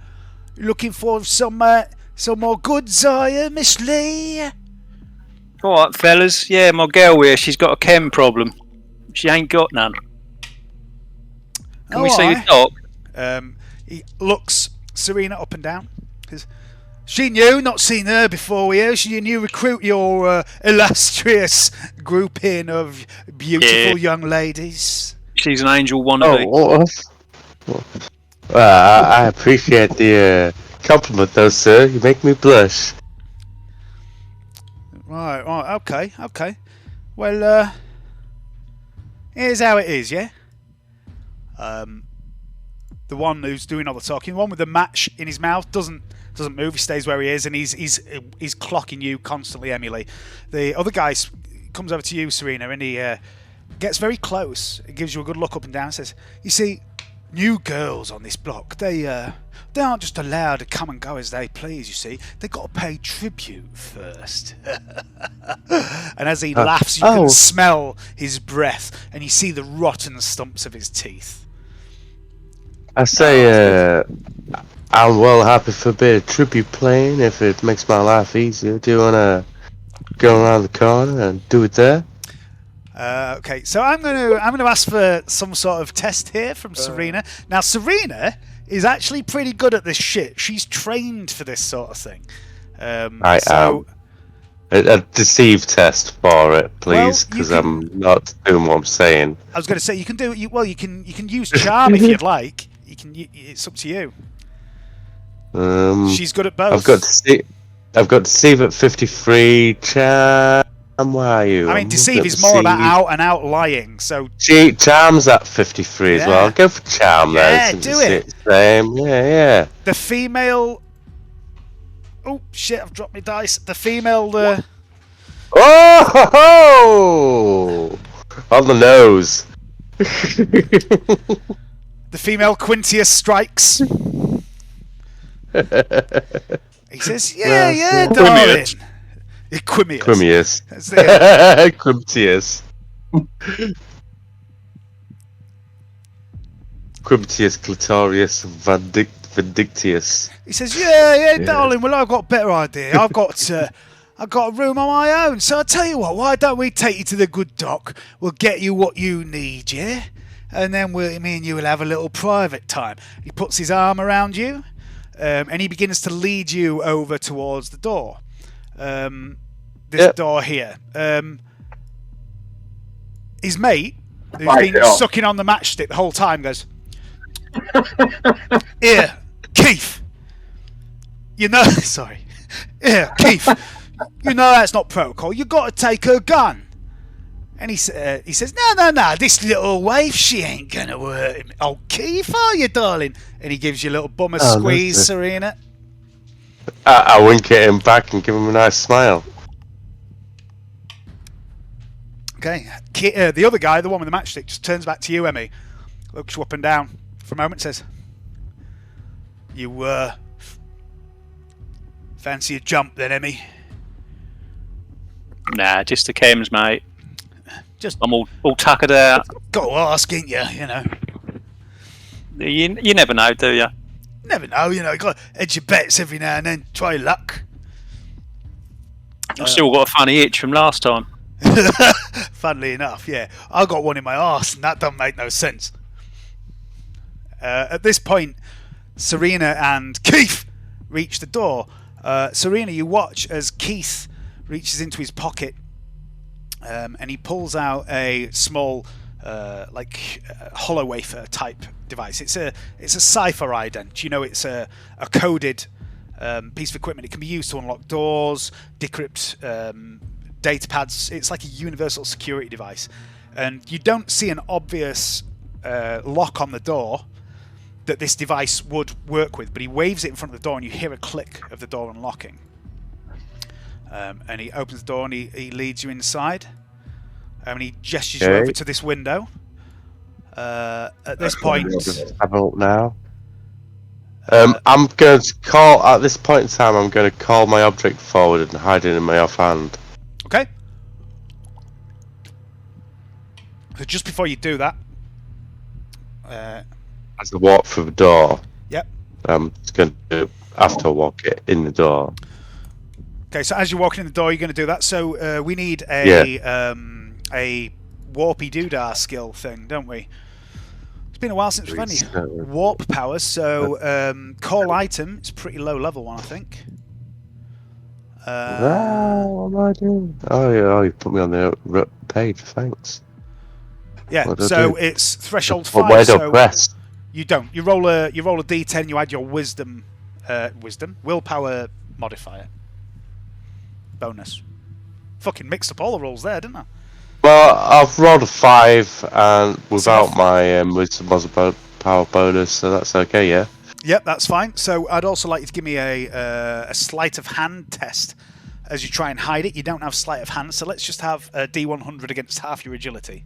looking for some more goods, are you, Miss Lee? Alright, fellas. Yeah, my girl here, she's got a chem problem. She ain't got none. Can we see the doc? He looks Serina up and down. She new, not seen her before here. She new recruit your illustrious grouping of beautiful young ladies. She's an angel wannabe. I appreciate the compliment, though, sir. You make me blush. Right, okay. Well, here's how it is, yeah? The one who's doing all the talking, the one with the match in his mouth, doesn't move. He stays where he is, and he's clocking you constantly, Emi Lee. The other guy comes over to you, Serina, and he gets very close. He gives you a good look up and down and says, "You see, new girls on this block, they aren't just allowed to come and go as they please, you see. They've got to pay tribute first." And as he laughs, you can smell his breath, and you see the rotten stumps of his teeth. I say, I'm well happy for a bit of tribute playing if it makes my life easier. Do you want to go around the corner and do it there? Okay, so I'm gonna ask for some sort of test here from Serina. Now, Serina is actually pretty good at this shit. She's trained for this sort of thing. I am. A deceive test for it, please, because I'm not doing what I'm saying. I was going to say you can do. You can use charm if you'd like. It's up to you. She's good at both. I've got deceive at 53. Charm. Where are you? I mean, deceive is more about out and out lying. So charm's at 53 as well. Go for charm. Yeah, though, do it. Same. Yeah. The female. Oh shit! I've dropped my dice. The female. Oh! On the nose. The female Quintius strikes. He says, "Yeah, darling." Quimius. Quintius. Quintius clitorius vindictius. He says, "Yeah, darling. Well, I've got a better idea. I've got a room on my own. So I tell you what. Why don't we take you to the good doc? We'll get you what you need, yeah. And then me and you will have a little private time." He puts his arm around you, and he begins to lead you over towards the door. This door here. His mate, who's been sucking on the matchstick the whole time, goes, "Here, Keith. You know, sorry. Here, Keith. You know that's not protocol. You got to take her gun." And he says, "No. This little waif, she ain't gonna hurt me. Oh, Keith, are you, darling?" And he gives you a little bummer squeeze, Serina. I wink at him back and give him a nice smile. Okay, the other guy, the one with the matchstick, just turns back to you, Emi. Looks you up and down for a moment, says, "You fancy a jump then, Emi?" Nah, just the chems, mate. I'm all tuckered out. Got to ask, ain't you? You know. You never know, do you? Never know, you know. You got to hedge your bets every now and then. Try luck. I've still got a funny itch from last time. Funnily enough, yeah. I got one in my arse, and that don't make no sense. At this point, Serina and Keith reach the door. Serina, you watch as Keith reaches into his pocket, and he pulls out a small, hollow wafer type device. It's a cipher ident. You know, it's a coded piece of equipment. It can be used to unlock doors, decrypt data pads. It's like a universal security device, and you don't see an obvious lock on the door that this device would work with, but he waves it in front of the door and you hear a click of the door unlocking. And he opens the door and he leads you inside, and he gestures you over to this window. At this point, have a look now. I'm going to call at this point in time. I'm going to call my object forward and hide it in my offhand. Okay. So just before you do that, as I walk through the door, yep, I'm just going to after walk it in the door. Okay, so as you're walking in the door, you're going to do that. So we need a warpy doodah skill thing, don't we? It's been a while since we've had any warp powers. So call item. It's a pretty low level one, I think. What am I doing? Oh, yeah, you put me on the page. Thanks. Yeah, What do I so do? it's threshold But 5. where do I So press? you don't. You roll a d10. You add your willpower modifier bonus. Fucking mixed up all the rolls there, didn't I? Well, I've rolled a 5 and without enough. my wisdom power bonus, so that's okay, yeah. Yep, that's fine. So I'd also like you to give me a sleight of hand test as you try and hide it. You don't have sleight of hand, so let's just have a D100 against half your agility.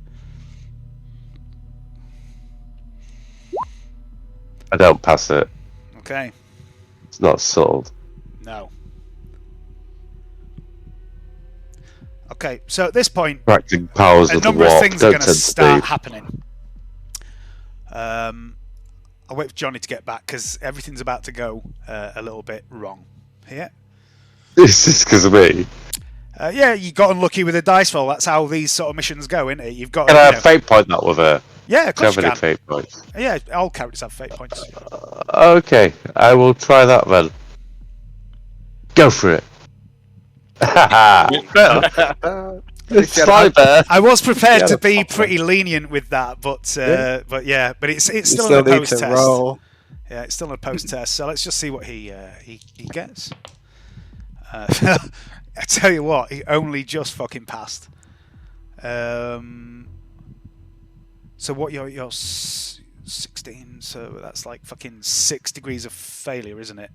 I don't pass it. Okay. It's not sold. No. Okay, so at this point, Practicing powers a of the number of warp things are don't going to tend to start be. happening. I'll wait for Johnny to get back because everything's about to go a little bit wrong here. It's just because of me. Yeah, you got unlucky with a dice roll. That's how these sort of missions go, isn't it? You've got. Can I fate point that with her? Yeah, of Do you course have you any can. fate points? Yeah, all characters have fate points. Okay, I will try that then. Go for it. It's better. It's slightly better. I was prepared Yeah, to be that's pretty lenient with that, but it's You still still an need opposed to test. roll. Yeah, it's still an opposed test. So let's just see what he gets. I tell you what, he only just fucking passed. So what you're 16, so that's like fucking 6 degrees of failure, isn't it?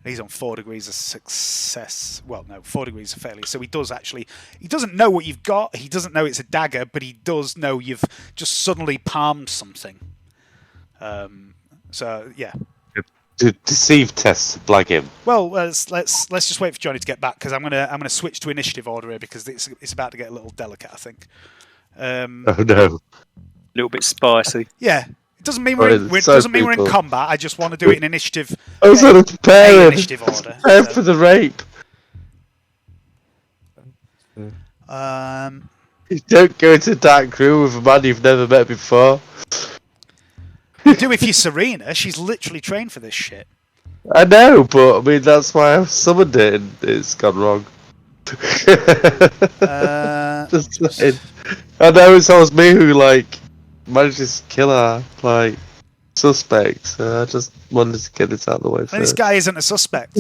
He's on 4 degrees of success. Well, no, 4 degrees of failure. So he doesn't know what you've got. He doesn't know it's a dagger, but he does know you've just suddenly palmed something. So yeah. To deceive tests to blag him. Well, let's just wait for Johnny to get back because I'm gonna switch to initiative order here because it's about to get a little delicate, I think. Oh no. A little bit spicy. Yeah. It doesn't mean Right, we're in people. combat. I just want to do it in initiative. I was sort of preparing. Initiative order. Prepare for the rape. You don't go into a dark room with a man you've never met before. You do if you're Serina. She's literally trained for this shit. I know, but I mean that's why I've summoned it and it's gone wrong. Just saying. I know it's always me who manages to kill our suspects. I just wanted to get this out of the way This first. guy isn't a suspect.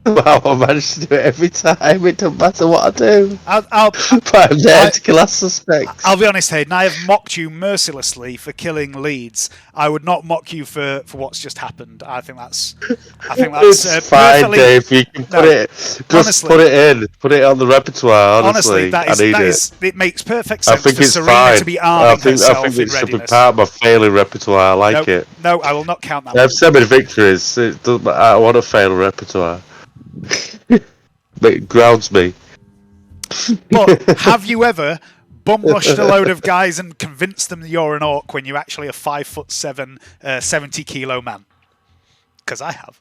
Wow, I managed to do it every time. It doesn't matter what I do. I'll But I'm there to kill our suspects. I'll be honest, Hayden. I have mocked you mercilessly for killing leads. I would not mock you for what's just happened. I think that's It's fine, perfectly- Dave. You can put No, it. Just honestly- put it in. Put it on the repertoire. Honestly, that I need it. is it makes perfect I sense think for it's Serina fine. to be arming herself I think in it should be readiness. part of my failing repertoire. I like it. No, I will not count that. I have so many victories. It doesn't matter. I want to fail a repertoire. It grounds me. But have you ever bum rushed a load of guys and convinced them that you're an orc when you're actually a 5'7", 70-kilo man? Because I have.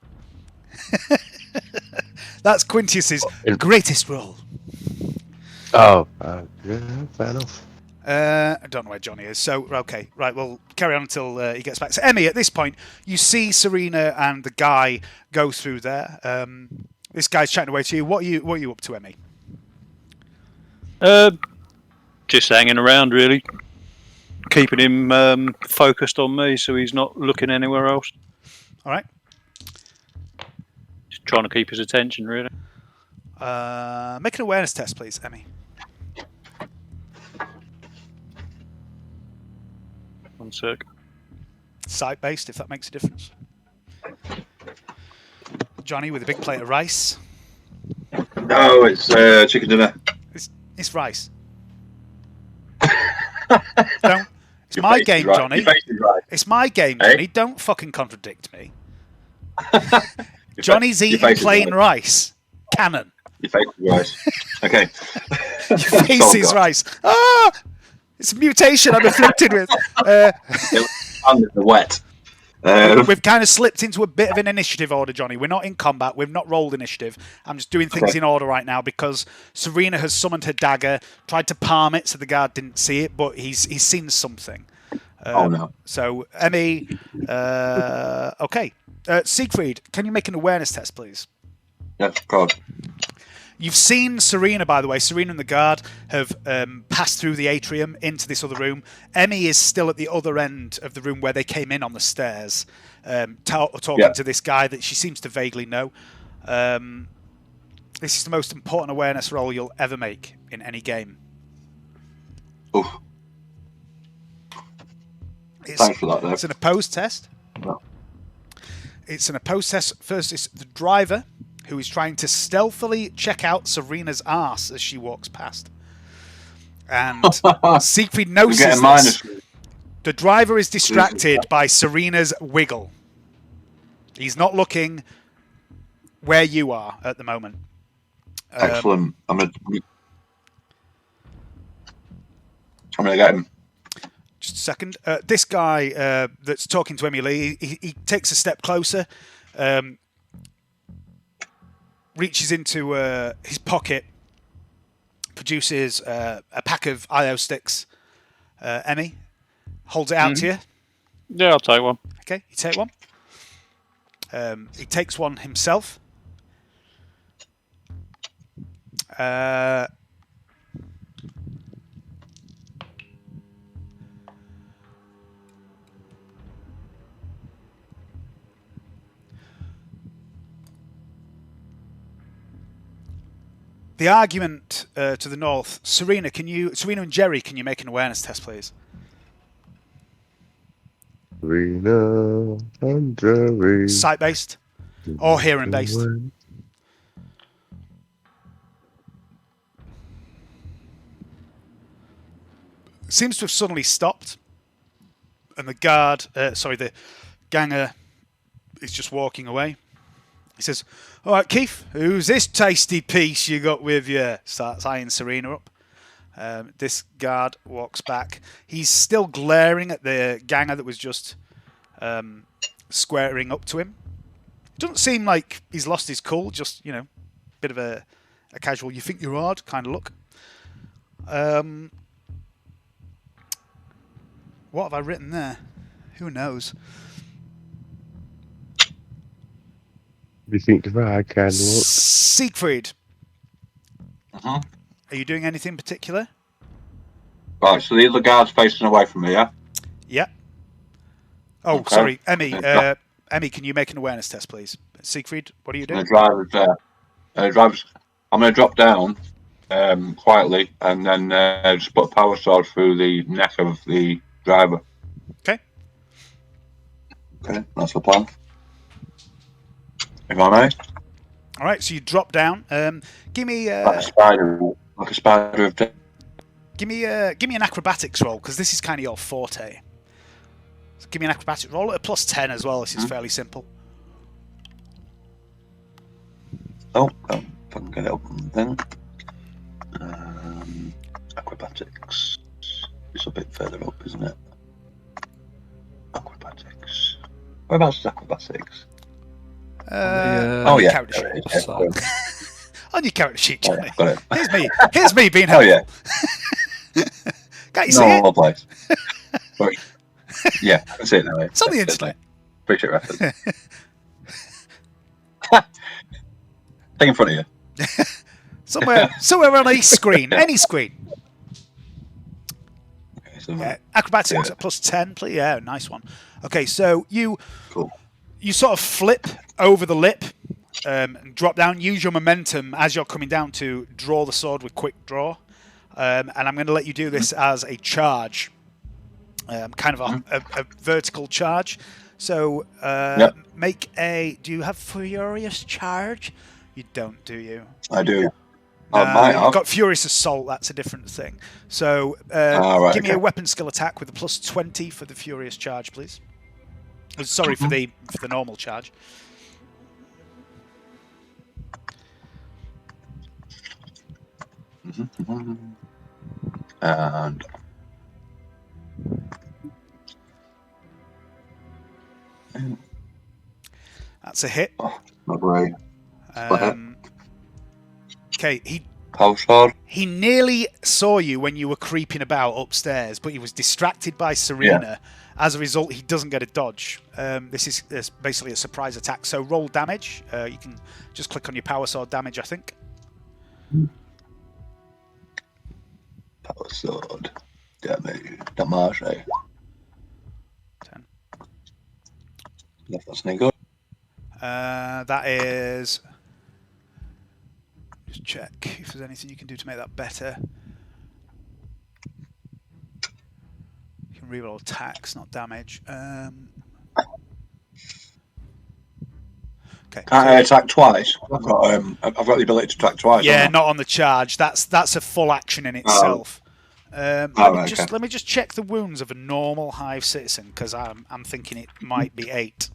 That's Quintius's greatest role. Oh, yeah, fair enough. I don't know where Johnny is. So, okay, right, we'll carry on until he gets back. So, Emi, at this point, you see Serina and the guy go through there. This guy's chatting away to you. What are you up to, Emi? Just hanging around, really. Keeping him focused on me so he's not looking anywhere else. All right. Just trying to keep his attention, really. Make an awareness test, please, Emi. One sec. Sight-based, if that makes a difference. Johnny with a big plate of rice. No, it's chicken dinner. It's rice. Don't. It's my game, right. Johnny. Your face is right. It's my game, Hey? Johnny. Don't fucking contradict me. Johnny's Your eating face is plain right. rice. Canon. Your face is right. Okay. Your face is rice. Ah! It's a mutation I'm afflicted with. Under the wet. We've kind of slipped into a bit of an initiative order, Johnny. We're not in combat. We've not rolled initiative. I'm just doing things Okay. in order right now because Serina has summoned her dagger, tried to palm it so the guard didn't see it, but he's seen something. Oh no. So, Emi, okay. Siegfried, can you make an awareness test, please? Yes, of course. You've seen Serina, by the way. Serina and the guard have passed through the atrium into this other room. Emi is still at the other end of the room where they came in on the stairs, talking to this guy that she seems to vaguely know. This is the most important awareness roll you'll ever make in any game. Oof. Thanks for that, though. It's an opposed test. No. It's an opposed test. First, it's the driver, who is trying to stealthily check out Serina's arse as she walks past. And Siegfried notices this. The driver is distracted by Serina's wiggle. He's not looking where you are at the moment. Excellent. I'm gonna get him. Just a second. This guy that's talking to Emi Lee, he takes a step closer, reaches into his pocket, produces a pack of IO sticks. Emi holds it out to you. Yeah, I'll take one. Okay, you take one. He takes one himself. The argument to the north, Serina and Jerry, can you make an awareness test, please? Serina and Jerry. Sight-based or hearing-based? Seems to have suddenly stopped, and the ganger is just walking away. He says, "All right, Keith, who's this tasty piece you got with you?" Starts eyeing Serina up. This guard walks back. He's still glaring at the ganger that was just squaring up to him. Doesn't seem like he's lost his cool, just, bit of a casual, you think you're odd kind of look. What have I written there? Who knows? You think I can look? Siegfried. Uh-huh. Are you doing anything in particular? Right, so the other guard's facing away from me, yeah? Yeah. Oh, Okay. sorry. Emi, Emi, can you make an awareness test, please? Siegfried, what are you doing? The driver's there. I'm going to drop down quietly and then just put a power sword through the neck of the driver. Okay. Okay, that's the plan. If I may. All right, so you drop down. Give me Like a spider of death. give me an acrobatics roll, because this is kind of your forte. So give me an acrobatics roll at a +10 as well. This is fairly simple. Oh, if I can get it up then. Acrobatics. It's a bit further up, isn't it? Acrobatics. Whereabouts is acrobatics? On your character sheet. Yeah, On your character sheet, Johnny. got it. Here's me being Oh helpful. yeah. Can't you see it? No place. But, yeah, I can see it now. It's on the internet. Appreciate reference. Thing in front of you. Somewhere on a screen. Any screen. Okay, so Acrobatics at +10, please. Yeah, nice one. Okay, so you cool. You sort of flip over the lip and drop down. Use your momentum as you're coming down to draw the sword with quick draw. And I'm going to let you do this as a charge, kind of a vertical charge. So make a. Do you have Furious Charge? You don't, do you? I do. You've got Furious Assault. That's a different thing. So give me a weapon skill attack with a +20 for the Furious Charge, please. Sorry for the normal charge. And that's a hit. Oh, not great. Okay, Power sword. He nearly saw you when you were creeping about upstairs, but he was distracted by Serina. As a result, he doesn't get a dodge. This is basically a surprise attack. So roll damage. You can just click on your power sword damage, I think. Power sword damage. 10. That's no good. That is... Just check if there's anything you can do to make that better. You can reroll attacks, not damage. Okay. Can't I attack twice? I've got the ability to attack twice. Yeah, not on the charge. That's a full action in itself. Let me just check the wounds of a normal hive citizen, because I'm thinking it might be 8.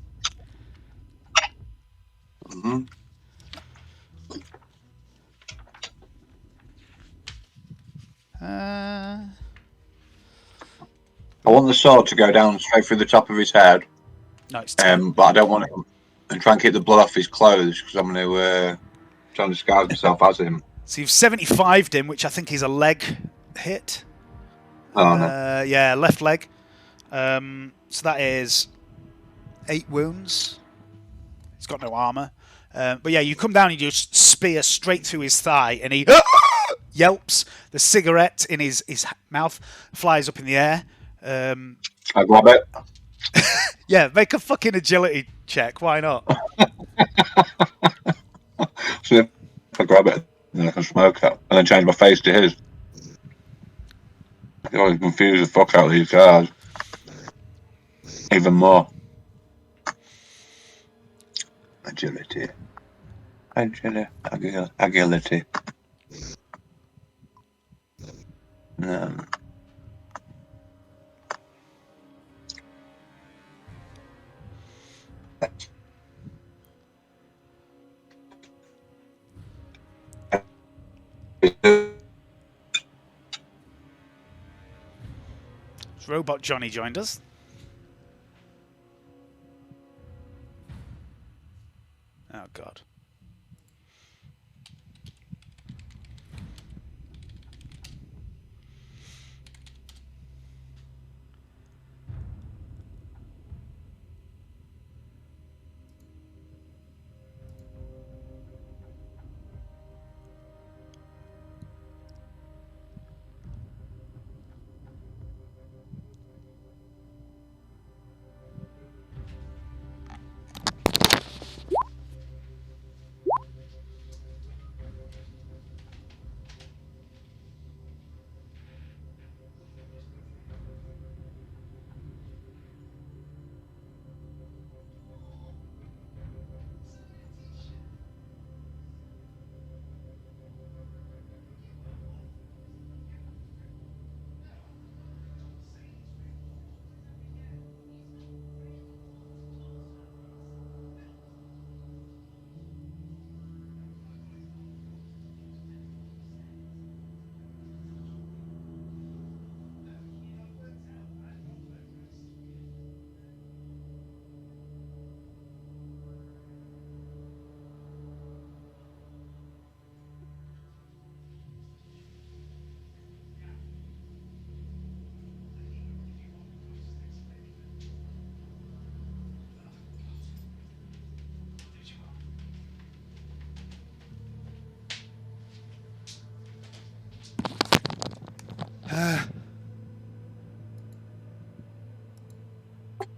Mm-hmm. I want the sword to go down straight through the top of his head. No, it's 10. But I don't want him and try and keep the blood off his clothes, because I'm going to try and disguise myself as him. So you've 75'd him, which I think is a leg hit. Oh, no. Yeah, left leg. So that is 8 wounds. He's got no armor. But yeah, you come down and you just spear straight through his thigh, and he yelps. The cigarette in his mouth flies up in the air. I grab it. Yeah, make a fucking agility check. Why not? So if I grab it, then I can smoke it, and then change my face to his. I always confuse the fuck out of these guys. Even more. Agility. Agility. Robot Johnny joined us. Oh, God.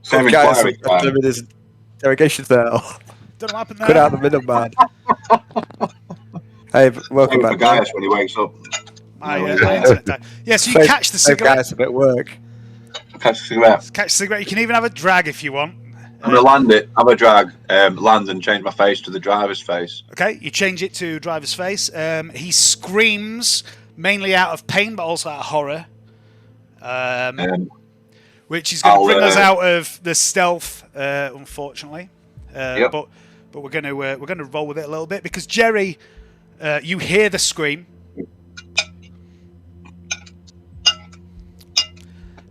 Same guys, inquiry time. I'm in his interrogation cell. Don't know what happened there. Cut out the middleman. Hey, welcome Same for back. Gaius when he wakes up. My internet died. Yeah, so you catch the cigarette. Guys, I'm at work. Catch the cigarette. Catch the cigarette. You can even have a drag if you want. I'm going to land it, have a drag, land and change my face to the driver's face. Okay, you change it to driver's face. He screams, mainly out of pain, but also out of horror. Which is going to bring us out of the stealth, unfortunately. Yep. But we're going to roll with it a little bit, because Jerry, you hear the scream.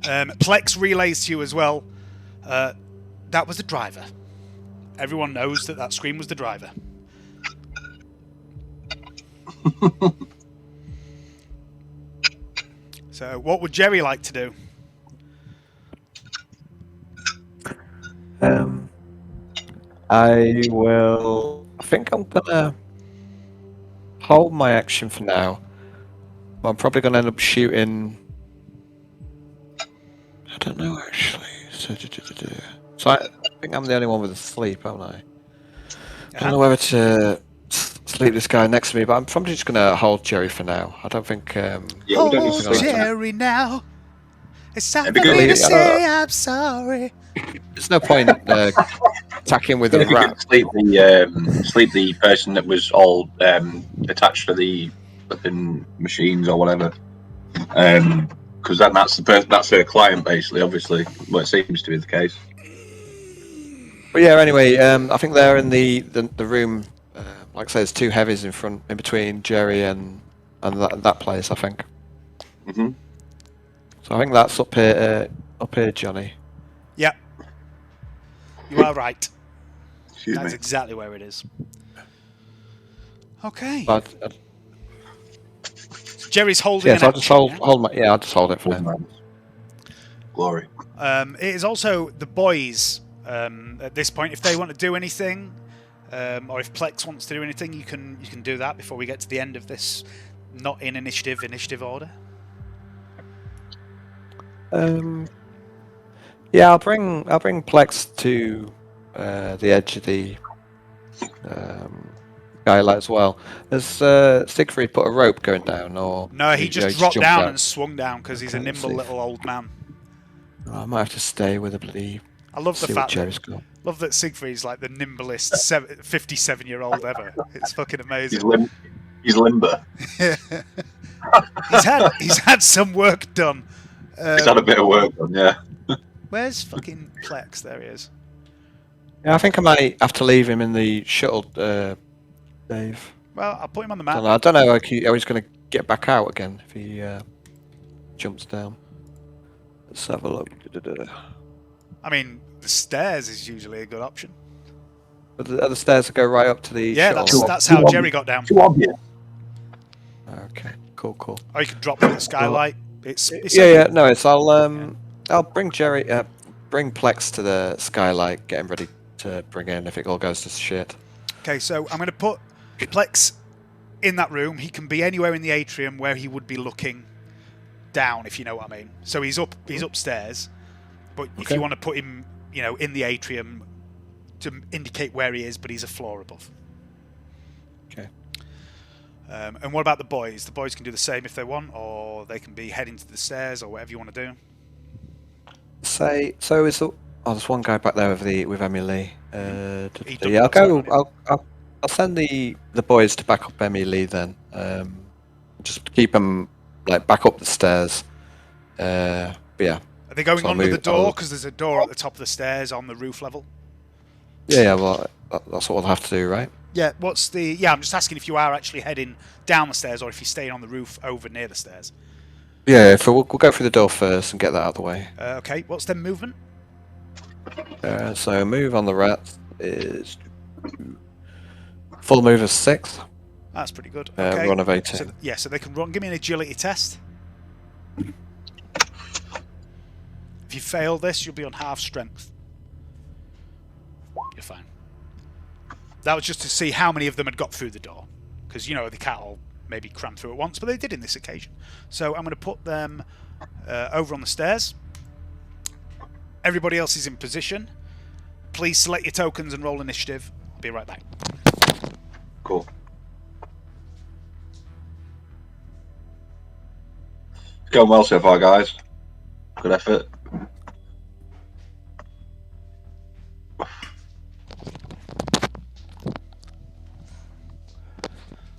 Plex relays to you as well. That was the driver. Everyone knows that scream was the driver. So, what would Jerry like to do? I think I'm gonna hold my action for now. I'm probably gonna end up shooting. I don't know actually. So I think I'm the only one with a sleep, haven't I? I don't know whether to sleep this guy next to me, but I'm probably just gonna hold Jerry for now. I don't think. Yeah, we don't need to Hold sleep. Jerry now. It's time It'd for be good me to if- say I'm sorry. There's no point attacking with If a you rat. could sleep the person that was all attached to the flipping machines or whatever, because that's her client basically. Obviously, well, it seems to be the case. But yeah, anyway, I think they're in the room. Like I say, there's two heavies in between Jerry and that place. I think. Mhm. So I think that's up here, Johnny. Yep. You are right. Excuse That's me. exactly where it is. Okay. But Jerry's holding yeah, an so I'll action. just hold Yeah? I'll just hold it for now. Glory. It is also the boys at this point. If they want to do anything, or if Plex wants to do anything, you can do that before we get to the end of this. Not in initiative order. Yeah, I'll bring Plex to the edge of the skylight as well. Has Siegfried put a rope going down, or No, he did just he dropped jump down and swung down because he's a Okay, let's nimble see. little old man. Oh, I might have to stay with the bloody. I love the See what fact Jerry's that got. Siegfried's like the nimblest 57-year-old ever. It's fucking amazing. He's limber. he's had some work done. He's had a bit of work done, yeah. Where's fucking Plex? There he is. Yeah, I think I might have to leave him in the shuttle, Dave. Well, I'll put him on the map. I don't know how he's going to get back out again if he jumps down. Let's have a look. I mean, the stairs is usually a good option. But the other stairs that go right up to the Yeah, shuttle. that's how Jerry got down. Too obvious. Okay, cool. Or you can drop from the skylight. It's Yeah, no, I'll bring Jerry, bring Plex to the skylight, get him ready to bring in if it all goes to shit. Okay, so I'm going to put Plex in that room. He can be anywhere in the atrium where he would be looking down, if you know what I mean. So he's upstairs, but if you want to put him, in the atrium to indicate where he is, but he's a floor above. Okay. And what about the boys? The boys can do the same if they want, or they can be heading to the stairs, or whatever you want to do. There's one guy back there with Emi Lee. He Yeah, double I'll send the boys to back up Emi Lee then. Just keep them back up the stairs. But yeah. Are they going under the door? Because there's a door at the top of the stairs on the roof level. Yeah, well, that's what we'll have to do, right? Yeah, I'm just asking if you are actually heading down the stairs or if you're staying on the roof over near the stairs. Yeah, we'll go through the door first and get that out of the way. Okay, what's their movement? So move on the rat is full move is 6. That's pretty good. Okay. Run of 18. So they can run. Give me an agility test. If you fail this, you'll be on half strength. You're fine. That was just to see how many of them had got through the door. Because, they can't all maybe cram through at once, but they did in this occasion. So I'm going to put them over on the stairs. Everybody else is in position. Please select your tokens and roll initiative. I'll be right back. Cool. It's going well so far, guys. Good effort.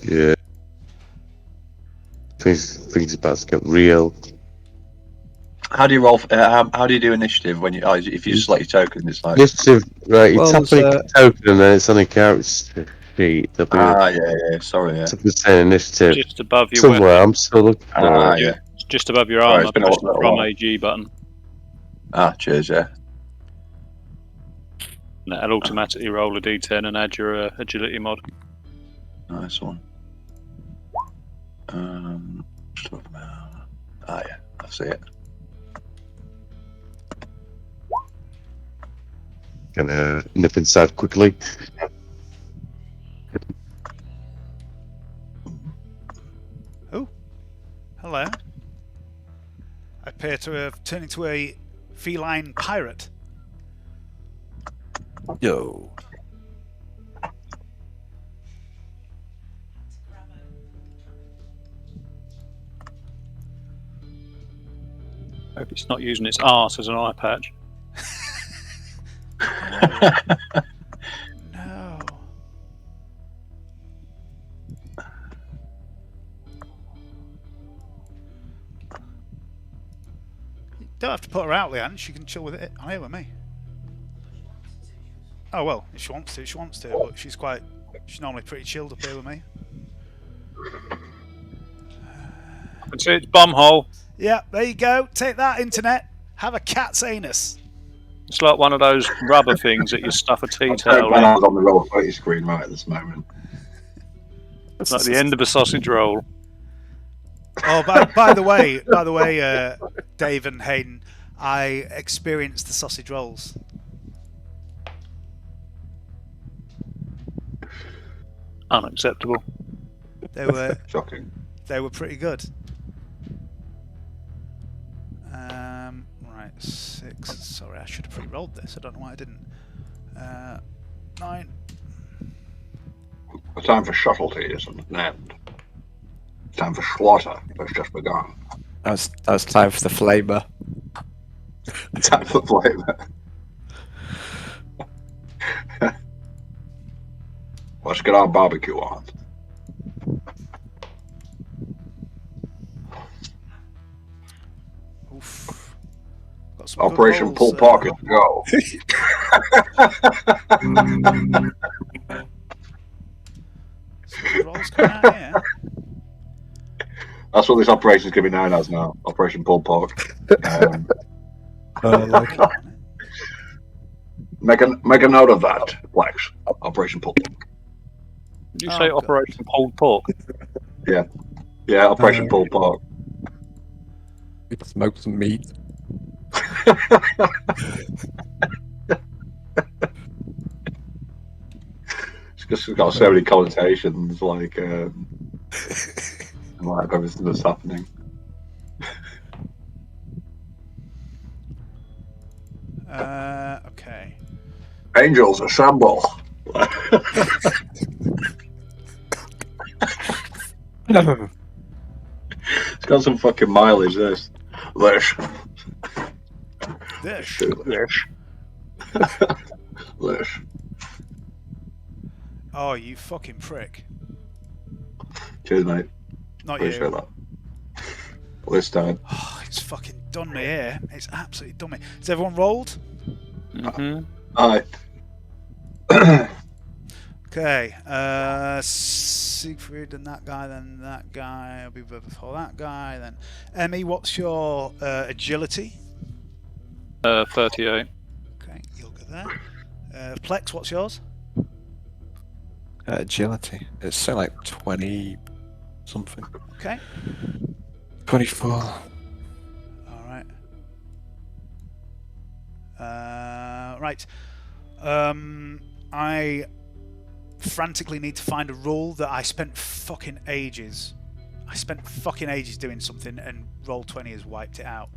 Yeah. Things about to get real. How do you roll? How do you do initiative when if you select your token? It's like Initiative, right? You Well, tap on your token and then it's on a character sheet. yeah. Sorry, yeah. It's saying initiative. Just above your Somewhere, weapon. I'm still looking for it. Yeah. It's just above your Sorry, armor. it's been a Press the little From while. AG button. Cheers, yeah. And that'll automatically roll a d10 and add your agility mod. Nice one. Yeah. I see it. Gonna nip inside quickly. Oh, hello. I appear to have turned into a feline pirate. Yo. Hope it's not using its arse as an eye patch. No. You don't have to put her out, Leanne. She can chill with it on here with me. Oh well, if she wants to, she wants to. But she's normally pretty chilled up here with me. I can see its bumhole. Yeah, there you go. Take that, internet. Have a cat's anus. It's like one of those rubber things that you stuff a tea I'm towel when I in. was on the Roll20 screen right at this moment. It's like the end of a sausage roll. Oh, by the way, Dave and Hayden, I experienced the sausage rolls. Unacceptable. They were Shocking. pretty good. Right, 6. Sorry, I should have pre-rolled this. I don't know why I didn't. 9. The time for subtlety isn't an end. The time for slaughter has just begun. That was time for the flavor. Time for flavour. Let's get our barbecue on. Oof. Got some good Operation rolls, Pull Pocket, go. some good rolls coming out here. That's what this operation is going to be known as now. Operation Pull Pork. Make a note of that, Plex. Operation Pull Pork. Did you say God. Operation Pulled Pork? Yeah, Operation Pull Pork. We can smoke some meat. It's got so many connotations, like everything that's happening. Okay. Angels assemble. It's got some fucking mileage. This. Dish. Lish. Oh, you fucking prick. Cheers, mate. Not Appreciate you. that. This time. Oh, it's fucking done me here. It's absolutely done me. Has everyone rolled? Mm-hmm. Aye. Okay. Siegfried and that guy, then that guy. I'll be before that guy. Then Emi, what's your agility? 38. Okay, you'll go there. Plex, what's yours? Agility. It's something like 20 something. Okay. 24. All right. Right. I frantically need to find a rule that I spent fucking ages. I spent fucking ages doing something, and Roll20 has wiped it out.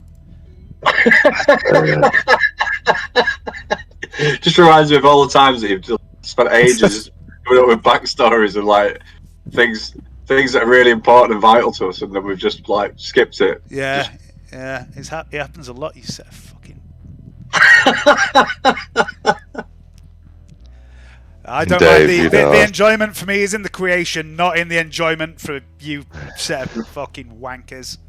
Just reminds me of all the times that you've just spent ages coming up with backstories and like things that are really important and vital to us, and then we've just like skipped it. Yeah, yeah. It happens a lot. You set a fucking. I don't Dave, mind you the know. enjoyment for me is in the creation, not in the enjoyment for you set of fucking wankers.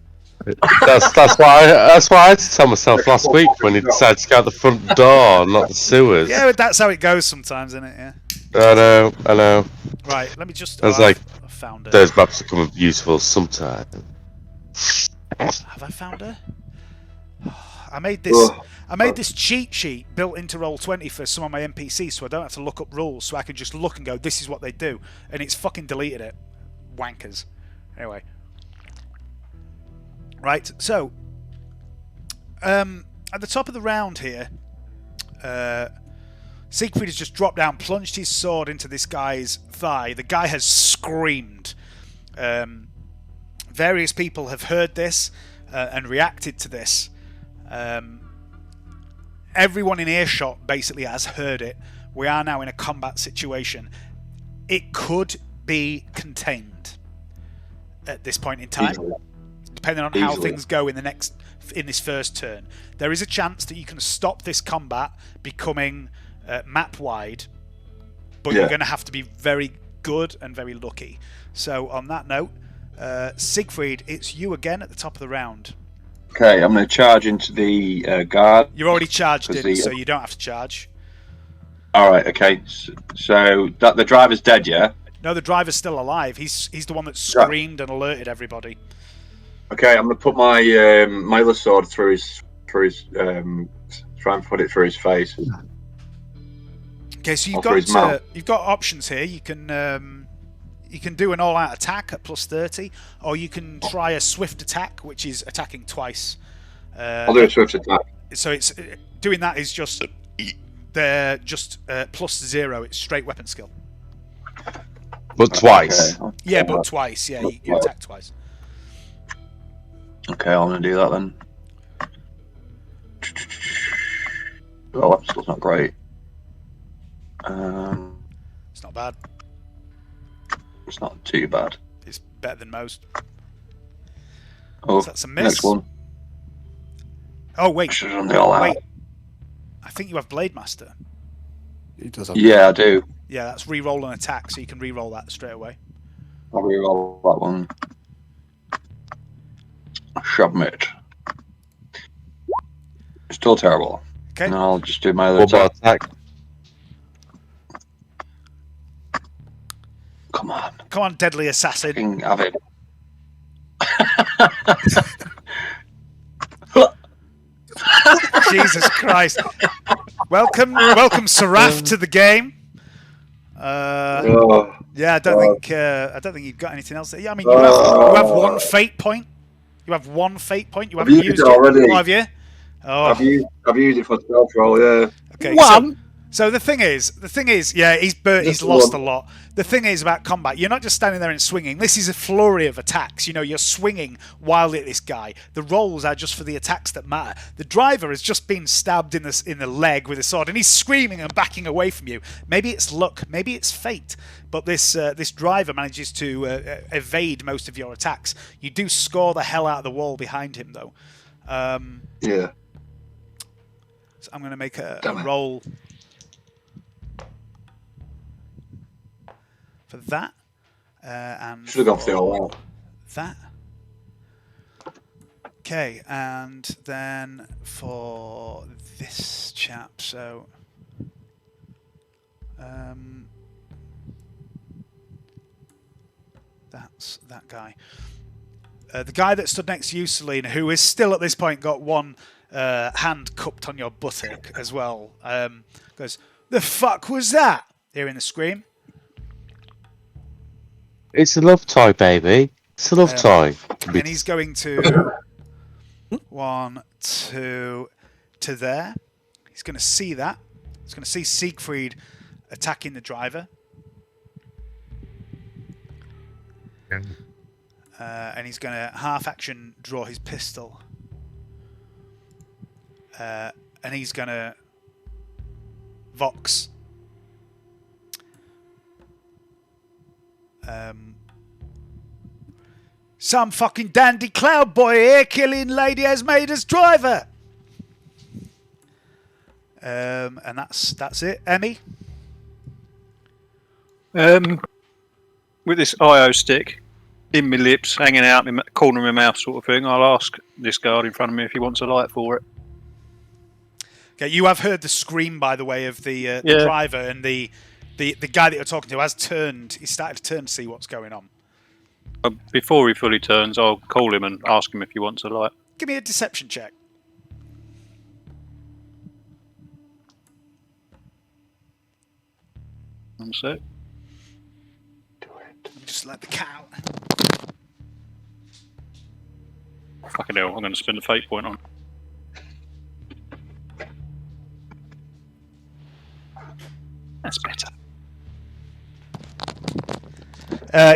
That's why I had to tell myself last week when he decided to go out the front door, not the sewers. Yeah, but that's how it goes sometimes, isn't it? Yeah. I know. Right, let me just. I was like, I found her. those maps become useful sometime. Have I found her? I made this cheat sheet built into Roll20 for some of my NPCs, so I don't have to look up rules. So I can just look and go, "This is what they do," and it's fucking deleted it. Wankers. Anyway. Right, so At the top of the round here, Siegfried has just dropped down, plunged his sword into this guy's thigh. The guy has screamed. Various people have heard this and reacted to this. Everyone in earshot basically has heard it. We are now in a combat situation. It could be contained at this point in time, depending on how things go in this first turn. There is a chance that you can stop this combat becoming map wide, but you're going to have to be very good and very lucky. So on that note, Siegfried, it's you again at the top of the round. Okay, I'm going to charge into the guard. You're already charged in, so you don't have to charge. All right, okay. So that the driver's dead, yeah? No, the driver's still alive. He's the one that screamed and alerted everybody. Okay, I'm going to put my my other sword through his try and put it through his face. Okay, so you've got options here. You can do an all-out attack at +30, or you can try a swift attack, which is attacking twice. I'll do a swift attack. So it's doing that is just +0. It's straight weapon skill. But twice. Okay. Yeah, but twice. Yeah, you attack twice. Okay, I'm going to do that then. Well, that's still not great. It's not bad. It's not too bad. It's better than most. Oh, so that's a miss. Next one. Oh wait, Should have done the all out. wait. I think you have Blade Master. He does have Yeah, I do. Yeah, that's re-roll an attack, so you can re-roll that straight away. I'll re-roll that one. Submit. Still terrible. Okay. And I'll just do my other attack. Come on, deadly assassin. fucking have it. Jesus Christ. Welcome, Seraph, to the game. Yeah, I don't think you've got anything else. Yeah, I mean, you have one fate point. You have one fate point. You haven't used it already. Oh, have you? Oh. I've used it for stealth roll. Yeah. Okay. One. So the thing is, yeah, he's lost a lot. The thing is about combat, you're not just standing there and swinging. This is a flurry of attacks. You know, you're swinging wildly at this guy. The rolls are just for the attacks that matter. The driver has just been stabbed in the leg with a sword, and he's screaming and backing away from you. Maybe it's luck, maybe it's fate, but this driver manages to evade most of your attacks. You do score the hell out of the wall behind him, though. Yeah. So I'm going to make a roll for that, and should have gone for the all out. That. Okay, and then for this chap, so that's that guy. The guy that stood next to you, Selina, who is still at this point got one hand cupped on your buttock as well, goes, "The fuck was that?" Hearing the scream. It's a love toy, baby. It's a love toy. And he's going to 1, 2 to there. He's going to see that. He's going to see Siegfried attacking the driver. And he's going to half action draw his pistol. And he's going to Vox. Some fucking dandy cloud boy here killing Lady Esmeirda's driver. And that's it. Emi? With this IO stick in my lips, hanging out in the corner of my mouth sort of thing, I'll ask this guard in front of me if he wants a light for it. Okay, you have heard the scream, by the way, of the driver, and the guy that you're talking to has turned. He started to turn to see what's going on. Before he fully turns, I'll call him and ask him if he wants a light. Give me a deception check. One sec. Do it. Just let the cat out. Fucking hell, I'm going to spend a fate point on.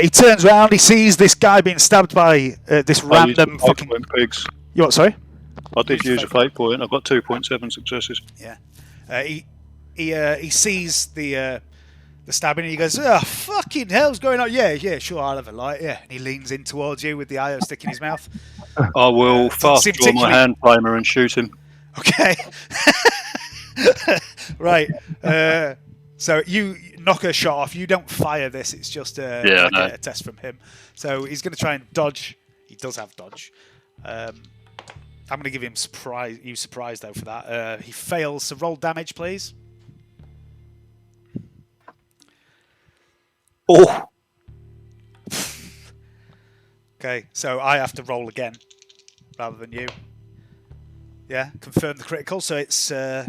He turns around. He sees this guy being stabbed by this random fucking. Pigs. You what? Sorry. I did use a fate point. I've got 2.7 successes. Yeah. He sees the stabbing and he goes, "Oh, fucking hell's going on?" Yeah, sure, I'll have a light. Yeah. And he leans in towards you with the IO stick in his mouth. I will fast draw my hand flamer and shoot him. Okay. Right. So you knock a shot off. You don't fire this. It's just a test from him. So he's going to try and dodge. He does have dodge. I'm going to give him surprise though for that. He fails. So roll damage, please. Oh. Okay. So I have to roll again rather than you. Yeah. Confirm the critical. So it's yeah.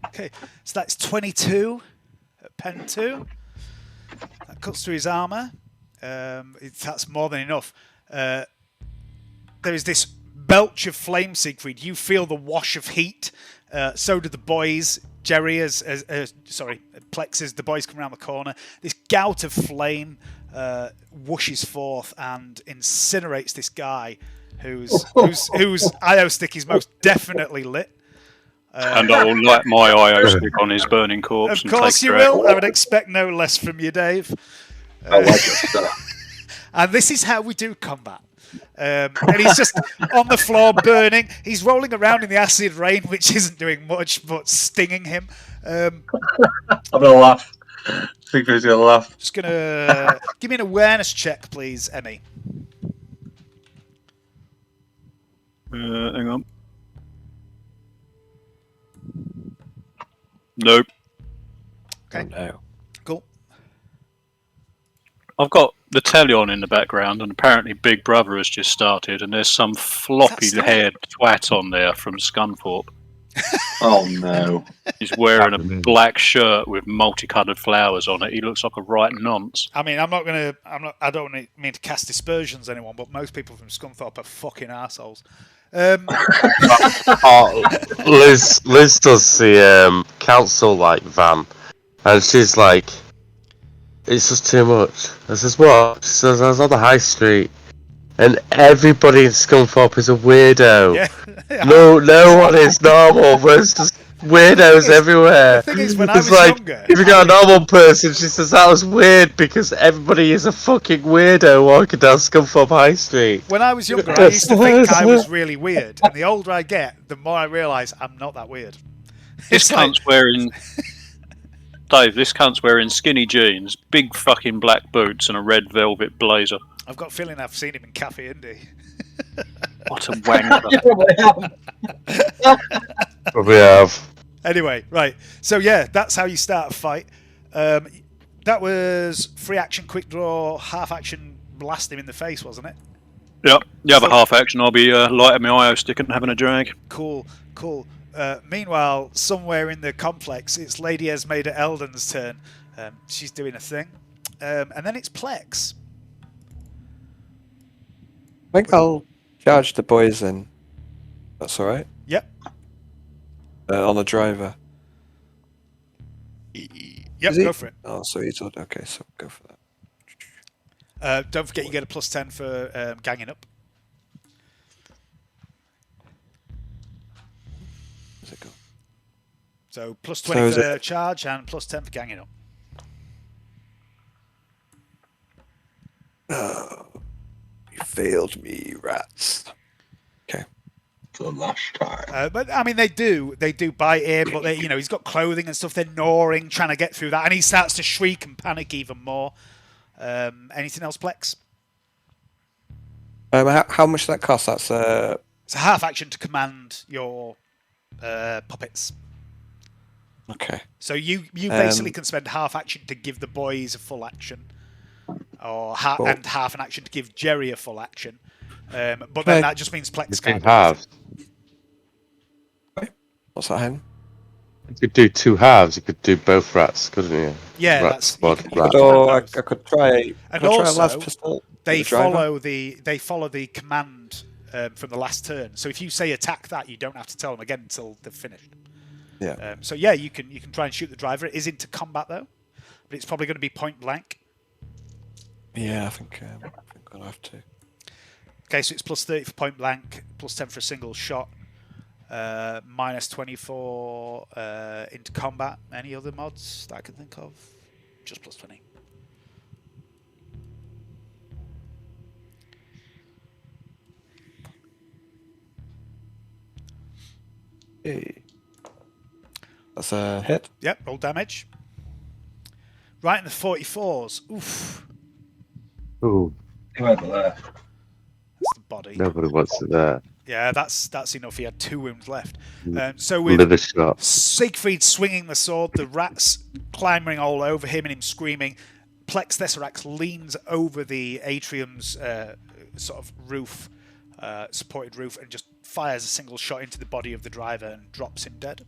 Okay, so that's 22 at pen 2. That cuts through his armour. That's more than enough. There is this belch of flame, Siegfried. You feel the wash of heat. So do the boys. Jerry, Plex, as the boys come around the corner. This gout of flame whooshes forth and incinerates this guy whose IO stick is most definitely lit. And I will light my IO stick on his burning corpse. Of course you will. I would expect no less from you, Dave. I like it. And this is how we do combat. And he's just on the floor burning. He's rolling around in the acid rain, which isn't doing much but stinging him. I'm going to laugh. Siegfried's going to laugh. Just going to give me an awareness check, please, Emi. Hang on. Nope. Okay. Oh, no. Cool. I've got the telly on in the background, and apparently Big Brother has just started, and there's some floppy-haired twat on there from Scunthorpe. Oh no! He's wearing a black shirt with multicoloured flowers on it. He looks like a right nonce. I mean, I don't mean to cast aspersions on anyone, but most people from Scunthorpe are fucking assholes. Liz does the council van, and she's like, "It's just too much." I says, "What?" She says, "I was on the high street, and everybody in Scunthorpe is a weirdo. Yeah. No one is normal. There's just weirdos everywhere." The thing is, when I was like, younger, if you got a normal person, she says that was weird because everybody is a fucking weirdo walking down Scunthorpe High Street. When I was younger, I used to think I was really weird, and the older I get, the more I realise I'm not that weird. This cunt's wearing... Dave, this cunt's wearing skinny jeans, big fucking black boots, and a red velvet blazer. I've got a feeling I've seen him in Cafe Indie. What a wanker. Probably have. Anyway, right. So yeah, that's how you start a fight. That was free action, quick draw, half action, blast him in the face, wasn't it? Yep. The other half action, I'll be lighting my IO stick and having a drag. Cool. Meanwhile, somewhere in the complex, it's Lady Esmeirda Elden's turn. She's doing a thing. And then it's Plex. I think I'll charge the boys in. That's alright? Yep. On the driver. Yep, go for it. Oh, so he's on. Okay, so go for that. Don't forget you get a +10 for ganging up. Where's it go? So +20 for charge and +10 for ganging up. Oh, you failed me, rats. Okay. The last time. But I mean, they do bite him, but they, he's got clothing and stuff. They're gnawing, trying to get through that, and he starts to shriek and panic even more. Anything else, Plex? How much does that cost? That's It's a half action to command your puppets. Okay. So you basically can spend half action to give the boys a full action, or and half an action to give Jerry a full action. But then that just means Plex can't do halves. What's that, Hen? You could do two halves. You could do both rats, couldn't you? Yeah, rats, I could try. And also, last pistol. They follow the command from the last turn. So if you say attack that, you don't have to tell them again until they've finished. Yeah. So yeah, you can try and shoot the driver. It is into combat though. but it's probably going to be point blank. Yeah, I think I'll have to. Okay, so it's plus 30 for point blank, plus 10 for a single shot, minus 24 into combat. Any other mods that I can think of? Just plus 20. Hey. That's a hit. Yep, roll damage. Right in the 44s. Oof. Ooh, Who over there? That's the body. nobody wants it there. Yeah, that's enough. He had 2 wounds left. Mm. So with Liver shot. Siegfried swinging the sword, the rats clambering all over him and him screaming, Plex Tesseract leans over the atrium's sort of roof, supported roof, and just fires a single shot into the body of the driver and drops him dead.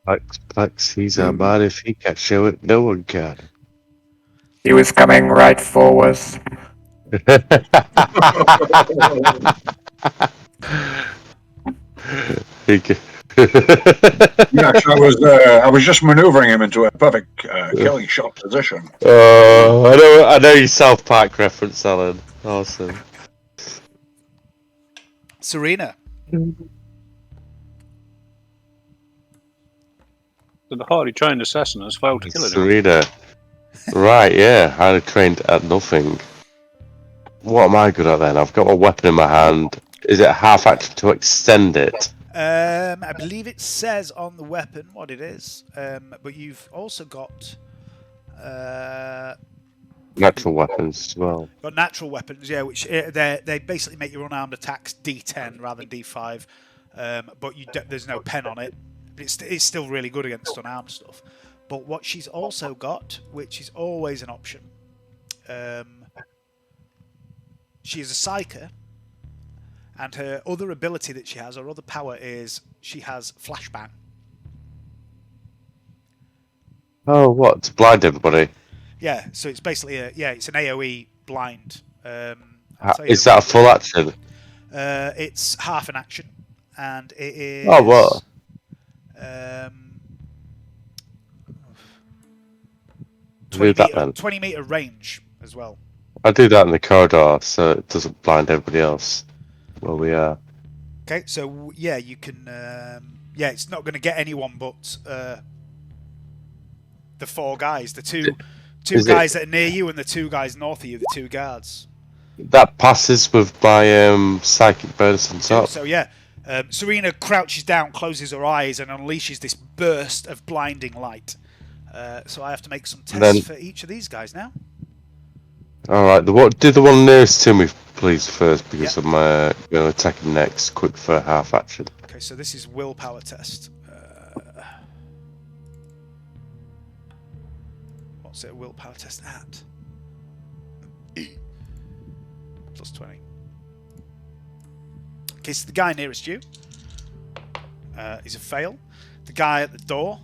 Plex, he's our man. If he can't show it, no one can. He was coming right for us. He can- Yes, I was just manoeuvring him into a perfect killing shot position. Oh, I know your South Park reference, Alan. Awesome. Serina. So the highly trained assassin has failed to kill anyone. Serina. Right, yeah. I trained at nothing. What am I good at then? I've got a weapon in my hand. Is it half action to extend it? I believe it says on the weapon what it is, but you've also got Natural weapons as well. got natural weapons, yeah, which they basically make your unarmed attacks D10 rather than D5, but there's no pen on it. It's still really good against unarmed stuff. But what she's also got, which is always an option, she is a psyker, and her other ability that she has, or other power, is she has flashbang. Oh, what? To blind everybody? Yeah, so it's basically it's an AOE blind. Is that a full action? It's half an action, and it is. Oh, what? 20 meter range as well. I do that in the corridor, so it doesn't blind everybody else where we are. Okay, so yeah, you can. It's not going to get anyone but the 4 guys, the two guys that are near you, and the 2 guys north of you, the 2 guards. That passes with my psychic bonus on top. So yeah, Serina crouches down, closes her eyes, and unleashes this burst of blinding light. So I have to make some tests for each of these guys now. All right, do the one nearest to me, please, first, because I'm going to attack him next. Quick for half action. Okay, so this is willpower test. What's it a willpower test at? Plus 20. Okay, so the guy nearest you is a fail. The guy at the door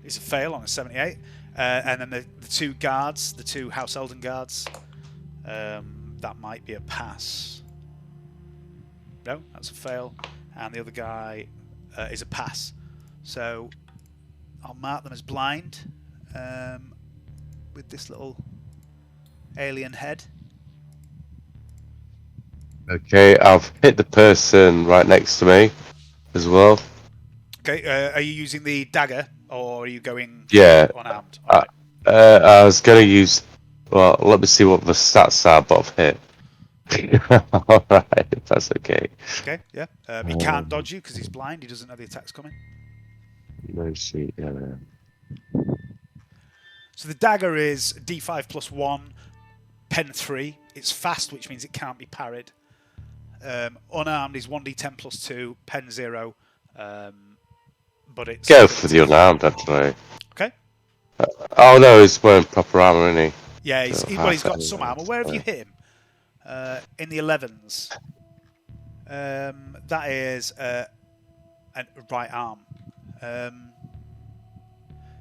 is a fail on a 78. And then the 2 guards, the 2 House Elden guards, that might be a pass. No, that's a fail. And the other guy is a pass. So I'll mark them as blind with this little alien head. Okay, I've hit the person right next to me as well. Okay, are you using the dagger, or are you going unarmed? Right. I was going to use... Well, let me see what the stats are, but I've hit. Alright, if that's okay. Okay, yeah. He can't dodge you because he's blind. He doesn't know the attack's coming. No sheet, yeah. So the dagger is D5 plus 1, pen 3. It's fast, which means it can't be parried. Unarmed is 1d10 plus 2, pen 0. But it's... Go for the unarmed, actually. Okay. Oh no, he's wearing proper armour, isn't he? Yeah, he's got some armour. Where have you hit him? In the 11s. That is a right arm.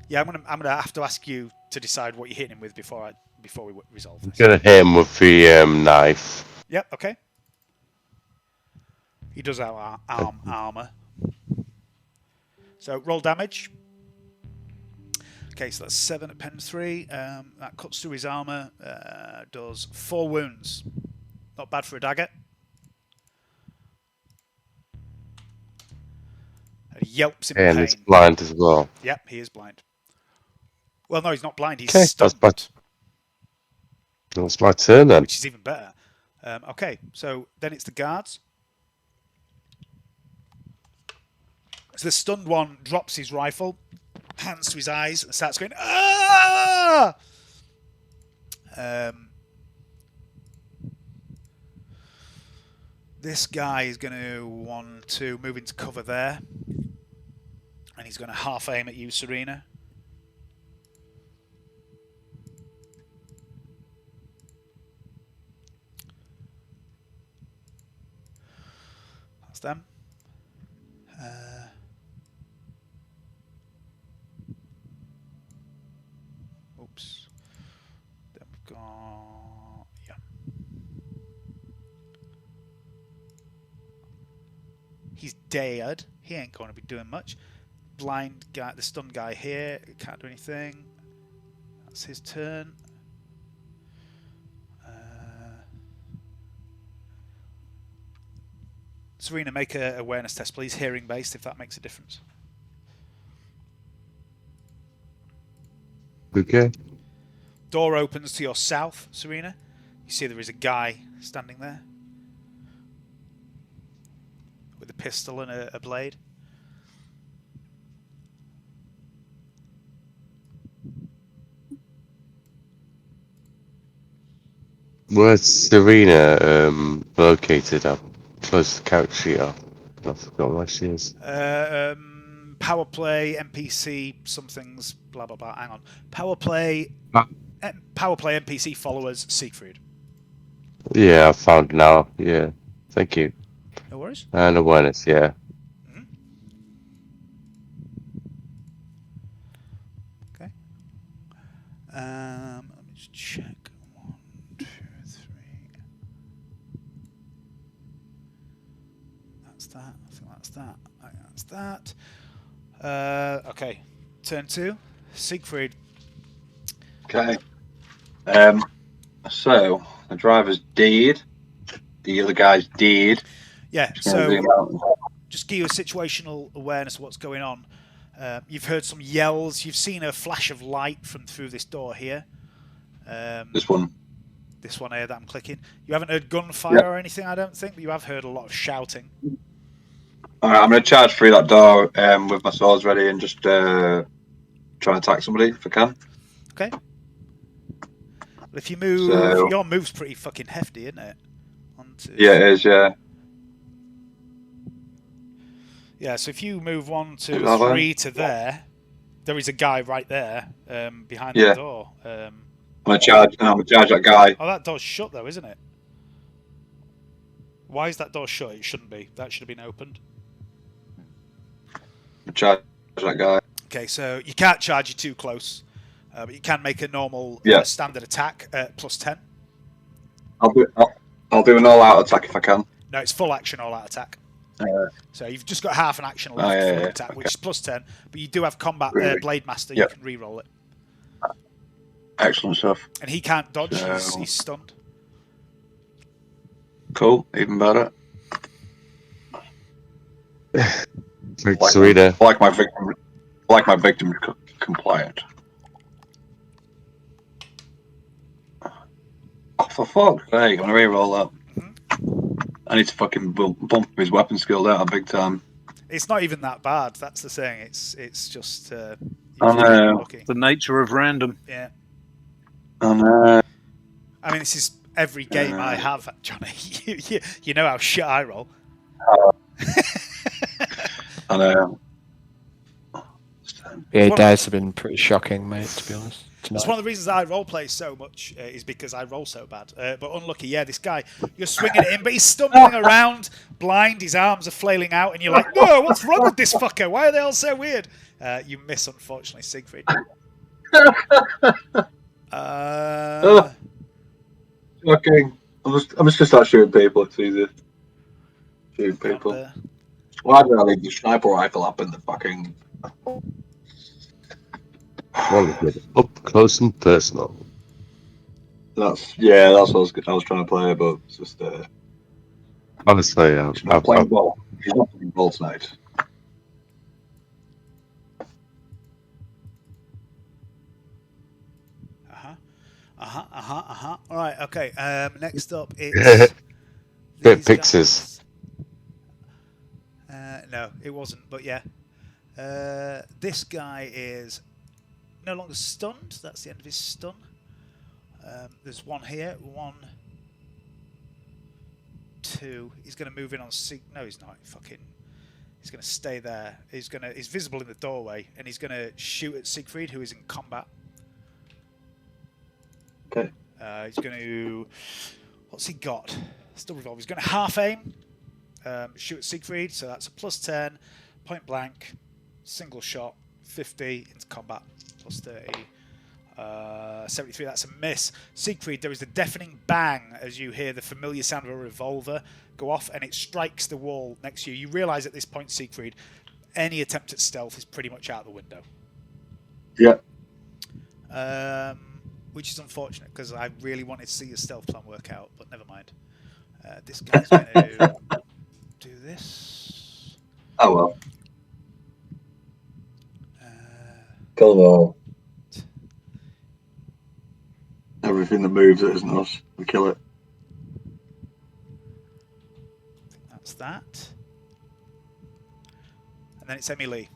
Yeah, I'm gonna have to ask you to decide what you're hitting him with before we resolve this. I'm gonna hit him with the knife. Yep. Okay. He does have armour. So roll damage. Okay, so that's 7 at pen 3. That cuts through his armour, does 4 wounds. Not bad for a dagger. And he yelps in And pain. it's blind as well. Yep, he is blind. Well, no, he's not blind. He's Okay, stunned. That's my turn then. Which is even better. Okay, so then it's the guards. So the stunned one drops his rifle, hands to his eyes, and starts going, "Ah!" This guy is going to want to move into cover there. And he's going to half aim at you, Serina. That's them. Oops. Then we've got... Yeah. He's dead. He ain't going to be doing much. Blind guy, the stunned guy here, can't do anything. That's his turn. Serina, make a awareness test, please. Hearing based, if that makes a difference. Okay. Door opens to your south, Serina. You see there is a guy standing there with a pistol and a blade. Where's Serina located? Up close to the couch sheet. I forgot where she is. Power play, NPC, something's blah blah blah. Hang on. Power play, NPC followers, Siegfried. Yeah, I found now. Yeah, thank you. No worries. And awareness, yeah. Okay. Let me just check. 1, 2, 3. That's that. I think that's that. I think that's that. Okay. Turn 2. Siegfried. Okay. So the driver's dead. The other guy's dead. Yeah. So just give you a situational awareness of what's going on. You've heard some yells. You've seen a flash of light from through this door here. This one. This one here that I'm clicking. You haven't heard gunfire or anything, I don't think, but you have heard a lot of shouting. Alright, I'm going to charge through that door with my swords ready and just try and attack somebody if I can. Okay. Well, if you move, your move's pretty fucking hefty, isn't it? Yeah, it is, yeah. Yeah, so if you move 1, 2, 3 to there, there is a guy right there behind the door. I'm going to charge that guy. Oh, that door's shut though, isn't it? Why is that door shut? It shouldn't be. That should have been opened. Charge that guy. Okay, so you can't charge you too close, but you can make a normal standard attack at +10. I'll do an all-out attack if I can. No, it's full action all-out attack. So you've just got half an action left for the attack, which is +10. But you do have combat Blade Master. You can re-roll it. Excellent stuff. And he can't dodge. He's stunned. Cool. Even better. Serina. Like my victim compliant. Oh, for fuck's sake, I'm gonna re-roll that. I need to fucking bump his weapon skill down big time. It's not even that bad. That's the thing. It's just. I know. The nature of random. Yeah. I know. I mean, this is every game I have, Johnny. you know how shit I roll. I know. Yeah, dice have been pretty shocking, mate, to be honest. That's one of the reasons I roleplay so much, is because I roll so bad. But unlucky, yeah, this guy, you're swinging at him, but he's stumbling around, blind, his arms are flailing out, and you're like, whoa, what's wrong with this fucker? Why are they all so weird? You miss, unfortunately, Siegfried. Fucking, I'm just gonna start shooting people. It's easy. Shooting people. Why did I leave the sniper rifle up in the fucking... Want to get up close and personal. That's what I was trying to play, but it's just Honestly, she's not playing ball. She's not playing ball tonight. All right, okay. Next up, it's Bit these Pixies. guys. No, it wasn't, but yeah. This guy is no longer stunned. That's the end of his stun. There's one here. 1, 2. He's going to move in on No, he's not. He's going to stay there. He's visible in the doorway, and he's going to shoot at Siegfried, who is in combat. Okay. He's going to... What's he got? Still revolver. He's going to half aim. Shoot at Siegfried, so that's a +10. Point blank. Single shot. 50 into combat. +30. 73, that's a miss. Siegfried, there is a deafening bang as you hear the familiar sound of a revolver go off, and it strikes the wall next to you. You realise at this point, Siegfried, any attempt at stealth is pretty much out the window. Yeah. Which is unfortunate, because I really wanted to see your stealth plan work out, but never mind. This guy's going to do this. Oh well. Kill them all. Everything that moves that isn't us, we kill it. That's that. And then it's Emi Lee.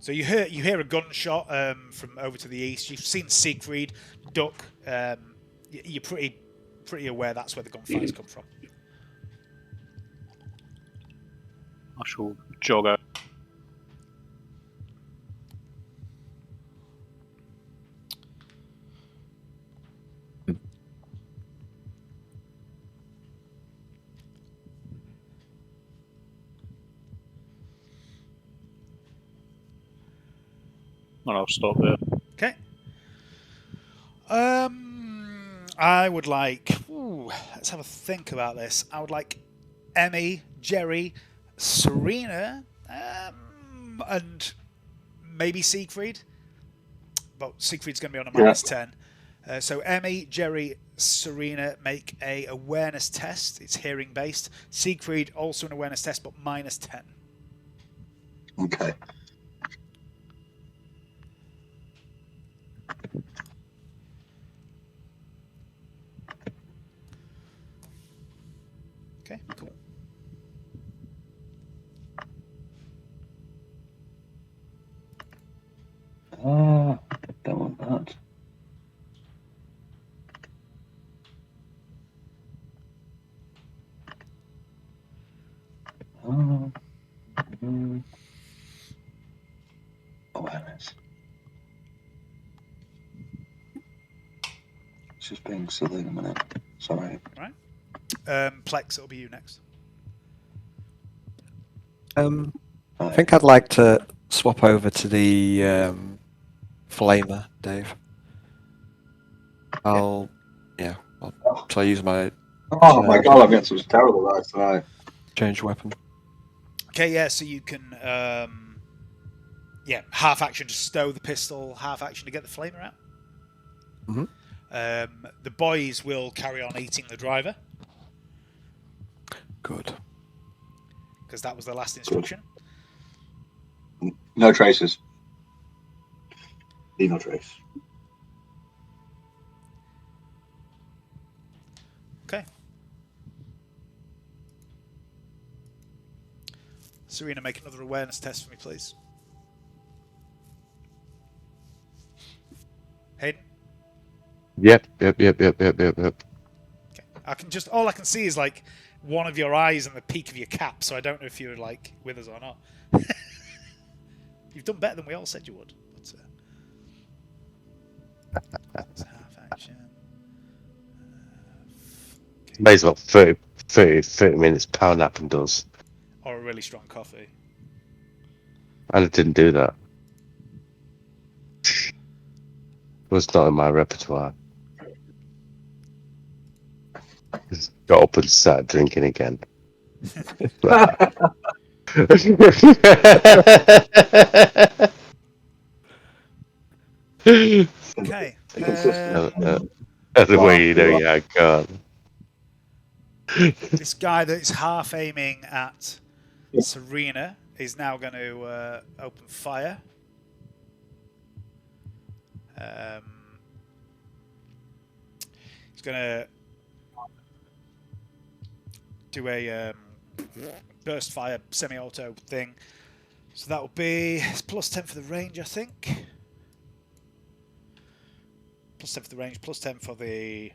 So you hear a gunshot from over to the east. You've seen Siegfried duck. You're pretty aware that's where the gunfire's come from. I shall jog out. And I'll stop there. Okay. I would like... let's have a think about this. I would like Emi, Jerry, Serina, and maybe Siegfried. But Siegfried's going to be on a -10. So Emi, Jerry, Serina make a awareness test. It's hearing based. Siegfried also an awareness test, but -10. Okay. Okay, cool. Don't want that. Awareness. It's just being silly in a minute. Sorry. Right. Plex, it'll be you next. I think I'd like to swap over to the flamer, Dave. I'll so I use my Oh my god, I'm getting some terrible dice tonight. change weapon. Okay, yeah, so you can half action to stow the pistol, half action to get the flamer out. Mm-hmm. The boys will carry on eating the driver. Good. Because that was the last instruction. No traces. Leave no trace. Okay. Serina, make another awareness test for me, please. Hayden? Yep. Okay. All I can see is like one of your eyes and the peak of your cap, so I don't know if you're like with us or not. You've done better than we all said you would. But, it's half action. Okay. May as well 30 minutes power nap and does. Or a really strong coffee. And it didn't do that. It was not in my repertoire. Just got up and started drinking again. Okay. That's the way you know you had gone. This guy that's half aiming at Serina is now going to open fire. He's going to do a burst fire semi-auto thing. So that will be plus 10 for the range, I think. Plus 10 for the range, plus 10 for the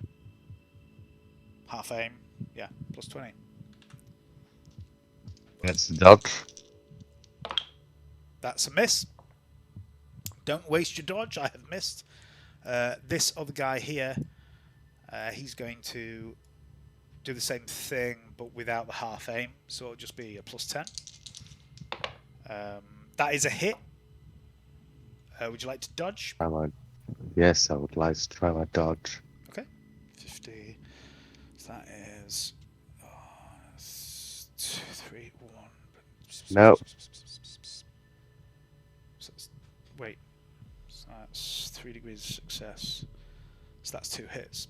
half aim. Yeah, plus 20. That's the dodge. That's a miss. Don't waste your dodge. I have missed. This other guy here, he's going to do the same thing, but without the half aim. So it'll just be a plus 10. That is a hit. Would you like to dodge? Yes, I would like to try my dodge. Okay. 50. So that is 2, 3, 1. No. Wait. So that's 3 degrees of success. So that's 2 hits.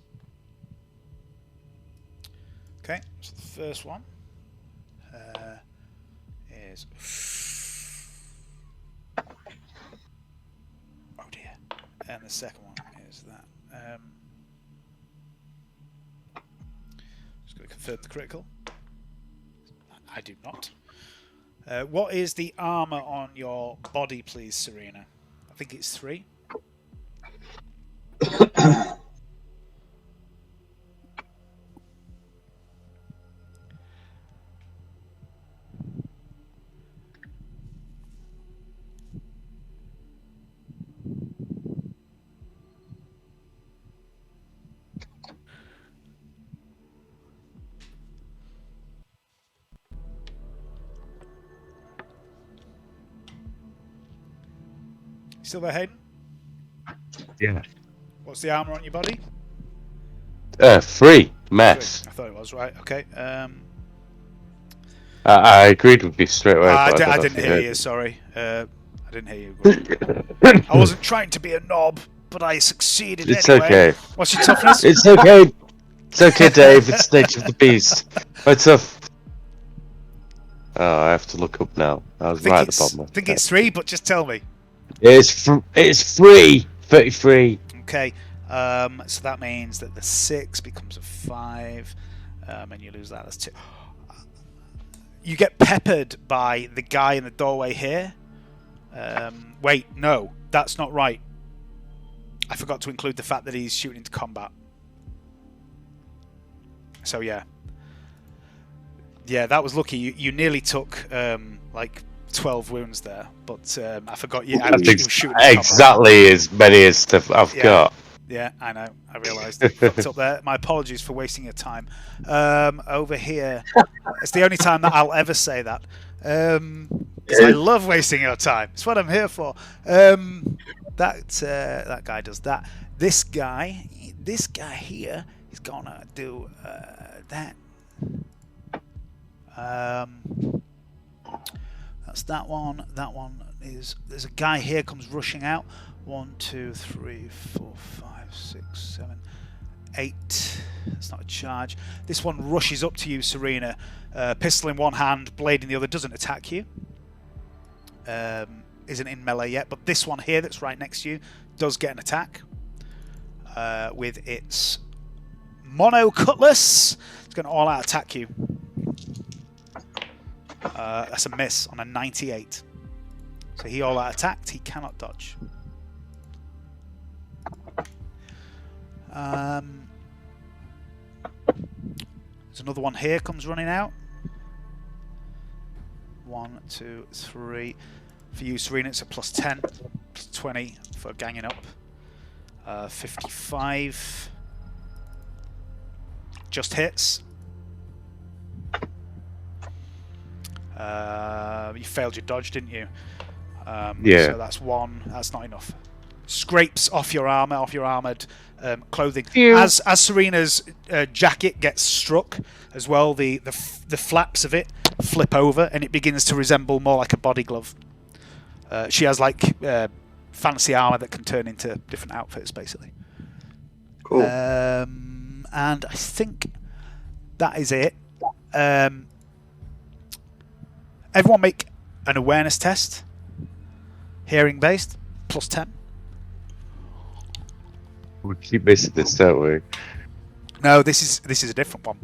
Okay. So the first one is. Oh dear. And the second one is that. Just going to confirm the critical. I do not. What is the armor on your body, please, Serina? I think it's 3. Still there, Hayden? Yeah. What's the armor on your body? 3. Mess. 3. I thought it was, right. Okay. I agreed with you straight away. I didn't hear you, sorry. I didn't hear you. I wasn't trying to be a knob, but I succeeded It's anyway. okay. What's your toughness? It's okay. It's okay, Dave. It's the nature of the beast. It's tough. Oh, I have to look up now. I was right at the bottom. I think it's 3, but just tell me. It's 3. 33. Okay. So that means that the 6 becomes a 5, and you lose that. That's 2. You get peppered by the guy in the doorway here. Wait, no, that's not right. I forgot to include the fact that he's shooting into combat. So yeah, that was lucky. You nearly took like 12 wounds there, but I forgot you. That's was shooting exactly as many as I've got. Yeah, I know. I realised. Fucked up there. My apologies for wasting your time. Over here, it's the only time that I'll ever say that. Because I love wasting your time. It's what I'm here for. That guy does that. This guy here is gonna do that. That's that one. That one is. There's a guy here comes rushing out. 1, 2, 3, 4, 5, 6, 7, 8. That's not a charge. This one rushes up to you, Serina. Pistol in one hand, blade in the other. Doesn't attack you. Isn't in melee yet. But this one here that's right next to you does get an attack. With its mono cutlass. It's going to all out attack you. That's a miss on a 98. So he all out attacked. He cannot dodge. There's another one here comes running out. 1, 2, 3. For you, Serina, it's a plus 10, plus 20 for ganging up. 55. Just hits. You failed your dodge, didn't you? Yeah. So that's 1. That's not enough. scrapes off your armor, off your armored clothing. Ew. As Serina's jacket gets struck as well, the flaps of it flip over and it begins to resemble more like a body glove. She has like fancy armor that can turn into different outfits, basically. Cool. And I think that is it. Everyone make an awareness test. Hearing based, +10. We keep missing this, don't we? No, this is a different one.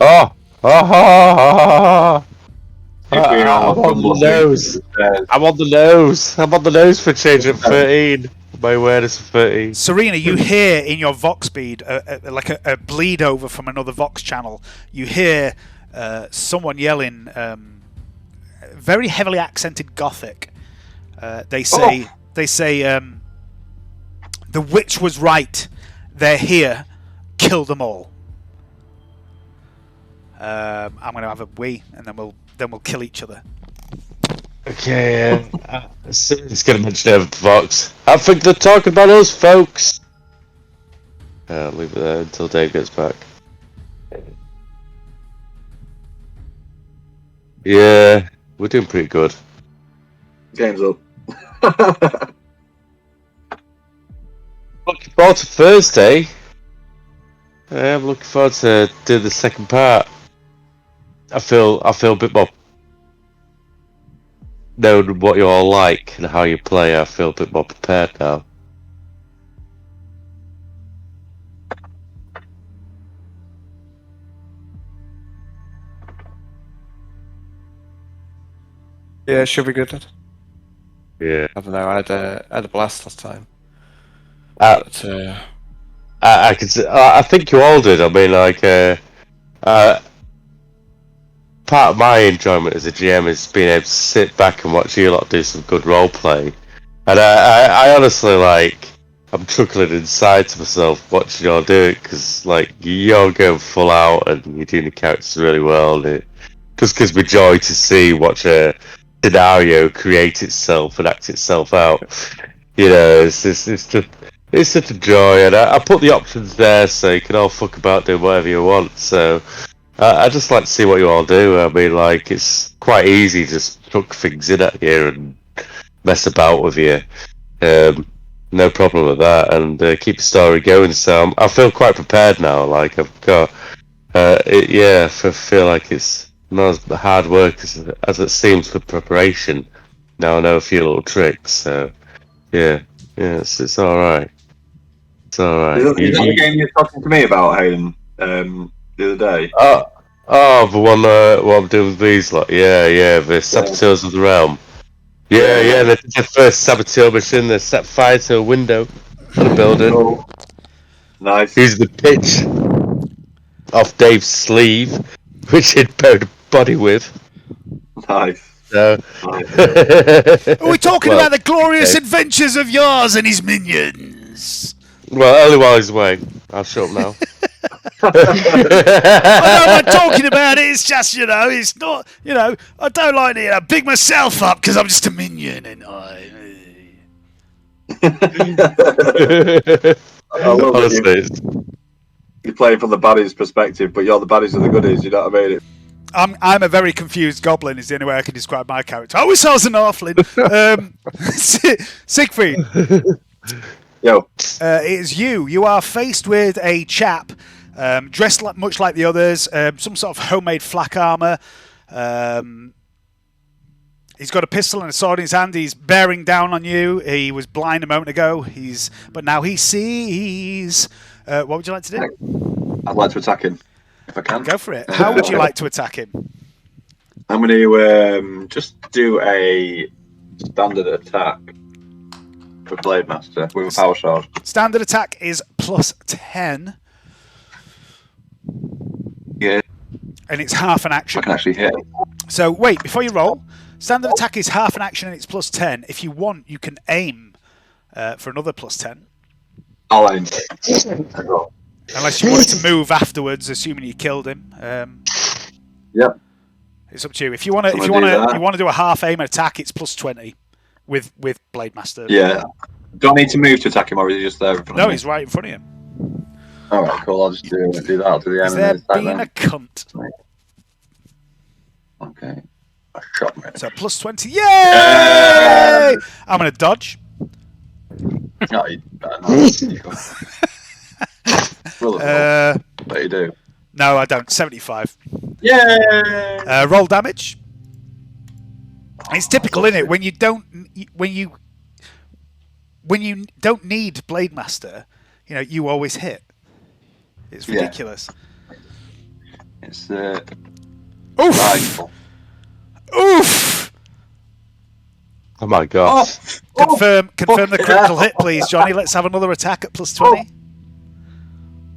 Oh! If we are I'm on the nose. I'm on the nose. I'm on the nose for a change at 13. My awareness of 13. Serina, you hear in your Vox bead like a bleed over from another Vox channel. You hear someone yelling, very heavily accented Gothic. They say, the witch was right. They're here. Kill them all. I'm going to have a wee, and then we'll kill each other. Okay, it's going to mention over the Vox. I think they're talking about us, folks. Leave it there until Dave gets back. Yeah, we're doing pretty good. Game's up. Looking forward to Thursday. I'm looking forward to do the second part. I feel a bit more knowing what you all like and how you play. I feel a bit more prepared now. Yeah, should be good. Yeah. I don't know. I had a blast last time. I think you all did. I mean, like, part of my enjoyment as a GM is being able to sit back and watch you lot do some good role play. And I honestly, like, I'm chuckling inside to myself watching you all do it because, like, you're going full out and you're doing the characters really well. And it just gives me joy to watch a scenario create itself and act itself out. You know, it's such a joy, and I put the options there so you can all fuck about doing whatever you want. So I just like to see what you all do. I mean, like, it's quite easy to just chuck things in at you and mess about with you. No problem with that, and keep the story going. So I feel quite prepared now. Like, I've got, I feel like it's not as hard work as it seems for preparation. Now I know a few little tricks, so yeah, it's all right. It's all right. Is that the game you're talking to me about, Hayden, the other day? Oh, the one what I'm doing with these lot. Yeah, the Saboteurs of the Realm. Yeah, they did their first saboteur mission. They set fire to a window in a building. Oh, nice. Using the pitch off Dave's sleeve, which he'd bowed a body with. Nice. So, Are we talking about the glorious adventures of yours and his minions? Well, only while he's away. I'll shut up now. I'm not talking about it. It's just, it's not, I don't like to big myself up because I'm just a minion and Honestly, you're playing from the baddies' perspective, but you're the baddies of the goodies. You know what I mean? I'm a very confused goblin. Is the only way I can describe my character. I wish I was an Orphan. Siegfried. Yo. It is you. You are faced with a chap dressed much like the others, some sort of homemade flak armor. He's got a pistol and a sword in his hand. He's bearing down on you. He was blind a moment ago. But now he sees. What would you like to do? I'd like to attack him if I can. Go for it. How would you like to attack him? I'm going to just do a standard attack with Blade Master with a power sword. Standard attack is +10. Yeah. And it's half an action. I can actually hit. So wait, before you roll, standard attack is half an action and it's +10. If you want, you can aim for another +10. I'll aim. Unless you want to move afterwards, assuming you killed him. Yep. It's up to you. If you want to do a half aim attack, it's +20 with Blade Master. Yeah. Do I need to move to attack him, or is he just there in front of me? No, he's right in front of you. Alright, cool. I'll just do that. I'll do the Is enemy there attack being then. a cunt? Okay. I shot me. So plus 20. Yay! I'm going to dodge. No, you but you do. No, I don't. 75. Yay! Roll damage. It's typical, isn't it? When you don't need Blade Master, you always hit. It's ridiculous. It's Oof! rifle. Oof! Oh my god. Confirm the critical hit, please, Johnny. Let's have another attack at plus 20.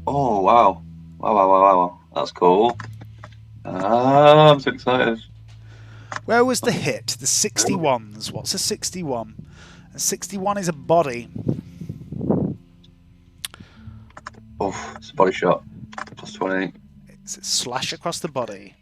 Oh wow. Wow. That's cool. I'm so excited. Where was the hit? The 61s. What's a 61? A 61 is a body. Oh, it's a body shot. Plus 20. It's a slash across the body.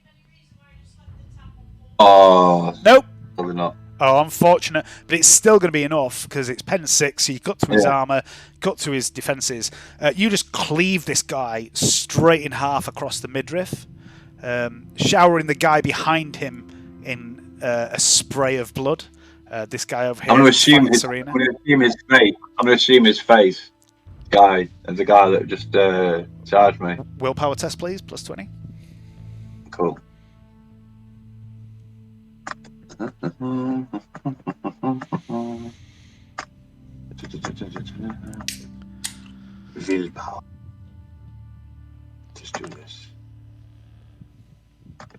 Oh. Nope. Probably not. Oh, unfortunate. But it's still going to be enough because it's pen 6, so you cut through his armour, cut through his defences. You just cleave this guy straight in half across the midriff, showering the guy behind him in a spray of blood. This guy over here. I'm going to assume his face. I'm going to assume his face. Guy, and the guy that just charged me. Willpower test, please. Plus 20. Cool. Willpower. Just do this.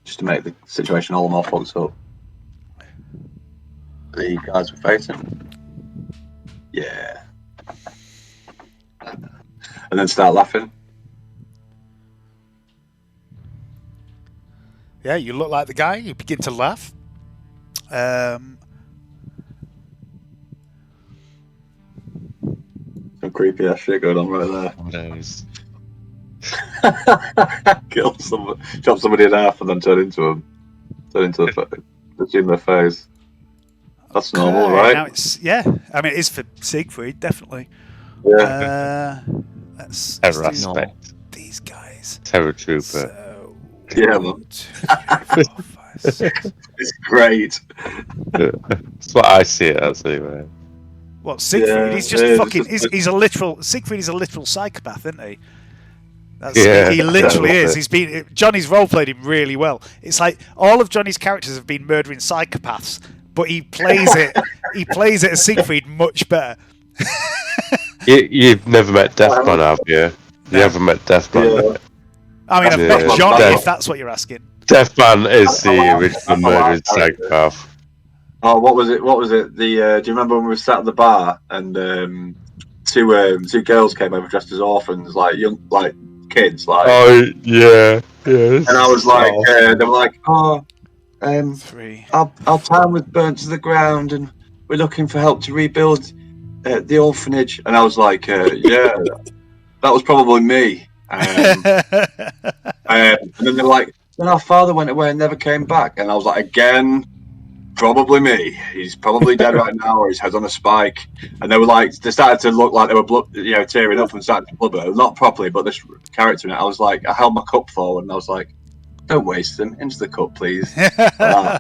Just to make the situation all the more fucked up. The guys we're facing. Yeah. And then start laughing. Yeah, you look like the guy. You begin to laugh. Some creepy ass shit going on right there. Kill somebody, chop somebody in half, and then turn into their face. That's normal, right? Now I mean, it is for Siegfried, definitely. Yeah. Let's Terror do aspect. these guys. Terror Trooper. So, Yeah, man. 2, 4, 5, 6. It's great. That's what I see it as anyway. What, Siegfried? Yeah, He's just yeah, fucking. it's just- He's a literal. Siegfried is a literal psychopath, isn't he? Yeah, he literally a little is. bit. He's been. Johnny's role played him really well. It's like all of Johnny's characters have been murdering psychopaths, but he plays it. He plays it as Siegfried much better. You've never met Deathman, have you? You haven't met Deathman. Yeah. I mean, I've Yeah. met Johnny, Death- if that's what you're asking. Deathman is the original murdering psychopath. Oh, what was it? Do you remember when we were sat at the bar and two girls came over dressed as orphans, like kids, like. Oh yeah. And I was like, they were like, 3. our town was burnt to the ground, and we're looking for help to rebuild the orphanage. And I was like, yeah, that was probably me. And then they were like, then our father went away and never came back. And I was like, again, probably me. He's probably dead right now, or his head's on a spike. And they were like, they started to look like they were tearing up and started to blubber. Not properly, but this character in it. I was like, I held my cup forward and I was like, don't waste them. Into the cup, please. I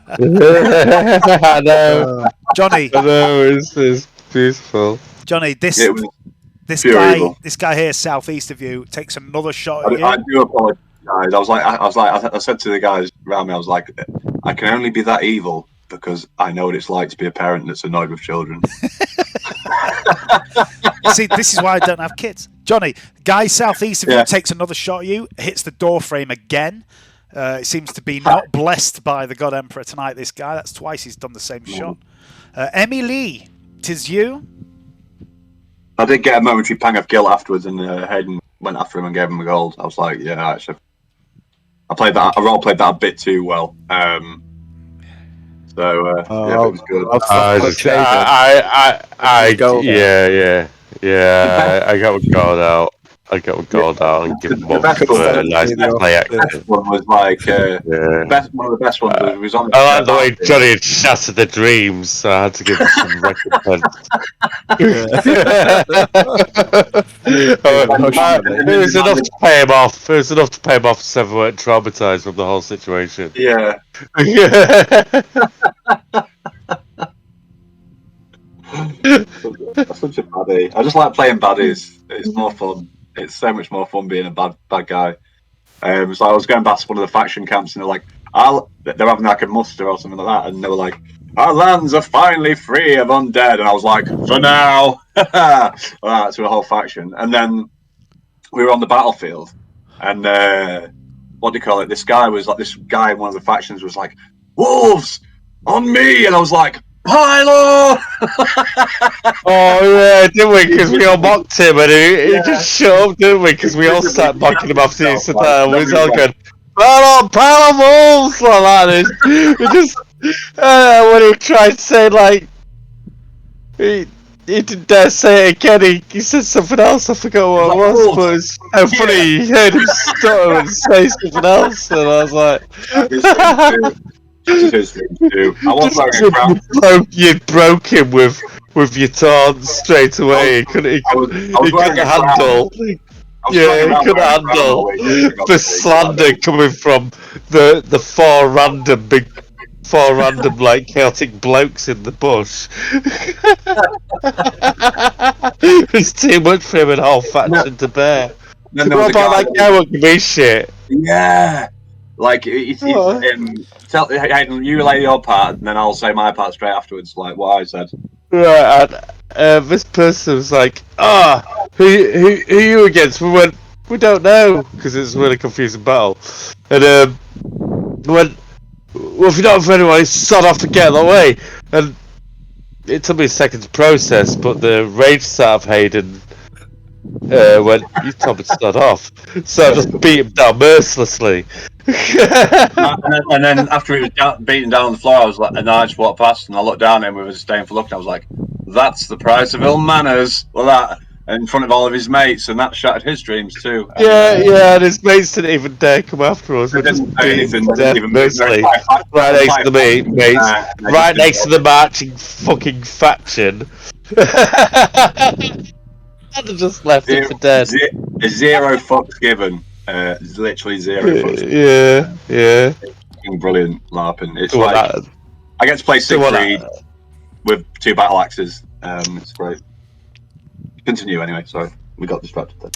know. Johnny, I know. It's beautiful. Johnny, this pure guy, evil. this guy here, southeast of you, takes another shot at you. I do apologize. I said to the guys around me, I was like, I can only be that evil because I know what it's like to be a parent that's annoyed with children. See, this is why I don't have kids. Johnny, guy southeast of you takes another shot at you, hits the door frame again. It seems to be not blessed by the God Emperor tonight, this guy. That's twice he's done the same shot. Emi Lee, 'tis you. I did get a momentary pang of guilt afterwards, and Hayden went after him and gave him a gold. I was like, yeah, actually, I role played that a bit too well. Yeah, it was good. I got my guard out. I get my gold out and give them The one best for a one, nice the play the best action. one was like Yeah. one of the best ones was on. I like the way Johnny had shattered the dreams, so I had to give him some recompense. It was enough to pay him off. It was enough to pay him off so we weren't traumatized from the whole situation. Yeah. That's such a baddie. I just like playing baddies. It's more fun. It's so much more fun being a bad guy. So I was going past one of the faction camps, and they're like, they're having like a muster or something like that, and they were like, "Our lands are finally free of undead," and I was like, "For now," to a whole faction. And then we were on the battlefield, and what do you call it? This guy in one of the factions was like, "Wolves on me," and I was like, "Pilo!" Oh yeah, didn't we? Because we all mocked him and he just shut up, didn't we? Because we all started mocking him after he said that. We was all going, pile of wolves like that. It just when he tried to say like he didn't dare say it again. He said something else. I forgot what it was, but it was so funny. He heard him stutter and say something else, and I was like. You broke him with your taunts straight away. He couldn't handle. He couldn't handle the slander coming from the four random like chaotic blokes in the bush. It's too much for him and whole faction to bear. What about that guy won't give me shit? Yeah. Like, tell Hayden, you relay your part, and then I'll say my part straight afterwards, like what I said. Right, and this person was like, who are you against? We went, we don't know, because it's a really confusing battle. And we went, well, if you don't have anyone, sod off and get out of the way. And it took me a second to process, but the rage side of Hayden went, you told me to start off. So I just beat him down mercilessly. and then after he was beaten down on the floor, I was like, and I just walked past and I looked down at him with a disdainful look, and I was like, that's the price of ill manners. Well, that in front of all of his mates, and that shattered his dreams too. And his mates didn't even dare come after us. We just beat him to death mercilessly. Right next to the mates, right next to the marching fucking faction. I'd have just left him for dead. Zero fucks given. Literally zero fucks. Yeah. Brilliant LARPing. It's like I get to play Siegfried with 2 battle axes. It's great. Continue anyway. Sorry, we got distracted there.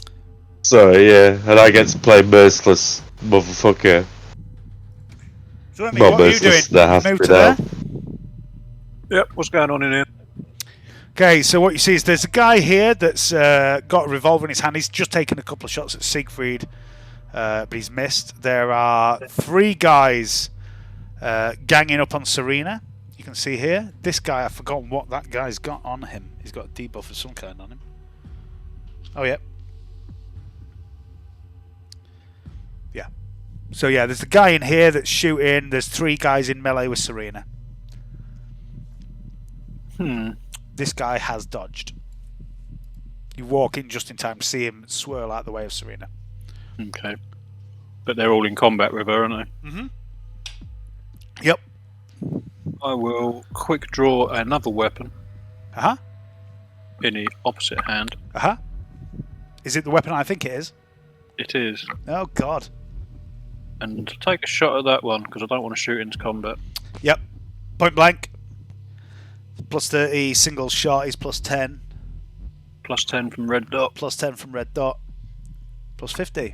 Sorry, and I get to play merciless motherfucker. So what are you doing? You move to there? Yep. What's going on in here? Okay, so what you see is there's a guy here that's got a revolver in his hand. He's just taken a couple of shots at Siegfried, but he's missed. There are 3 guys ganging up on Serina. You can see here. This guy, I've forgotten what that guy's got on him. He's got a debuff of some kind on him. Oh, yeah. Yeah. So, yeah, there's a guy in here that's shooting. There's 3 guys in melee with Serina. This guy has dodged. You walk in just in time to see him swirl out the way of Serina. Okay. But they're all in combat with her, aren't they? Mm-hmm. Yep. I will quick draw another weapon. Uh-huh. In the opposite hand. Uh-huh. Is it the weapon I think it is? It is. Oh, God. And take a shot at that one, because I don't want to shoot into combat. Yep. Point blank. Plus 30, single shot is plus 10. Plus 10 from red dot. Plus 10 from red dot. Plus 50.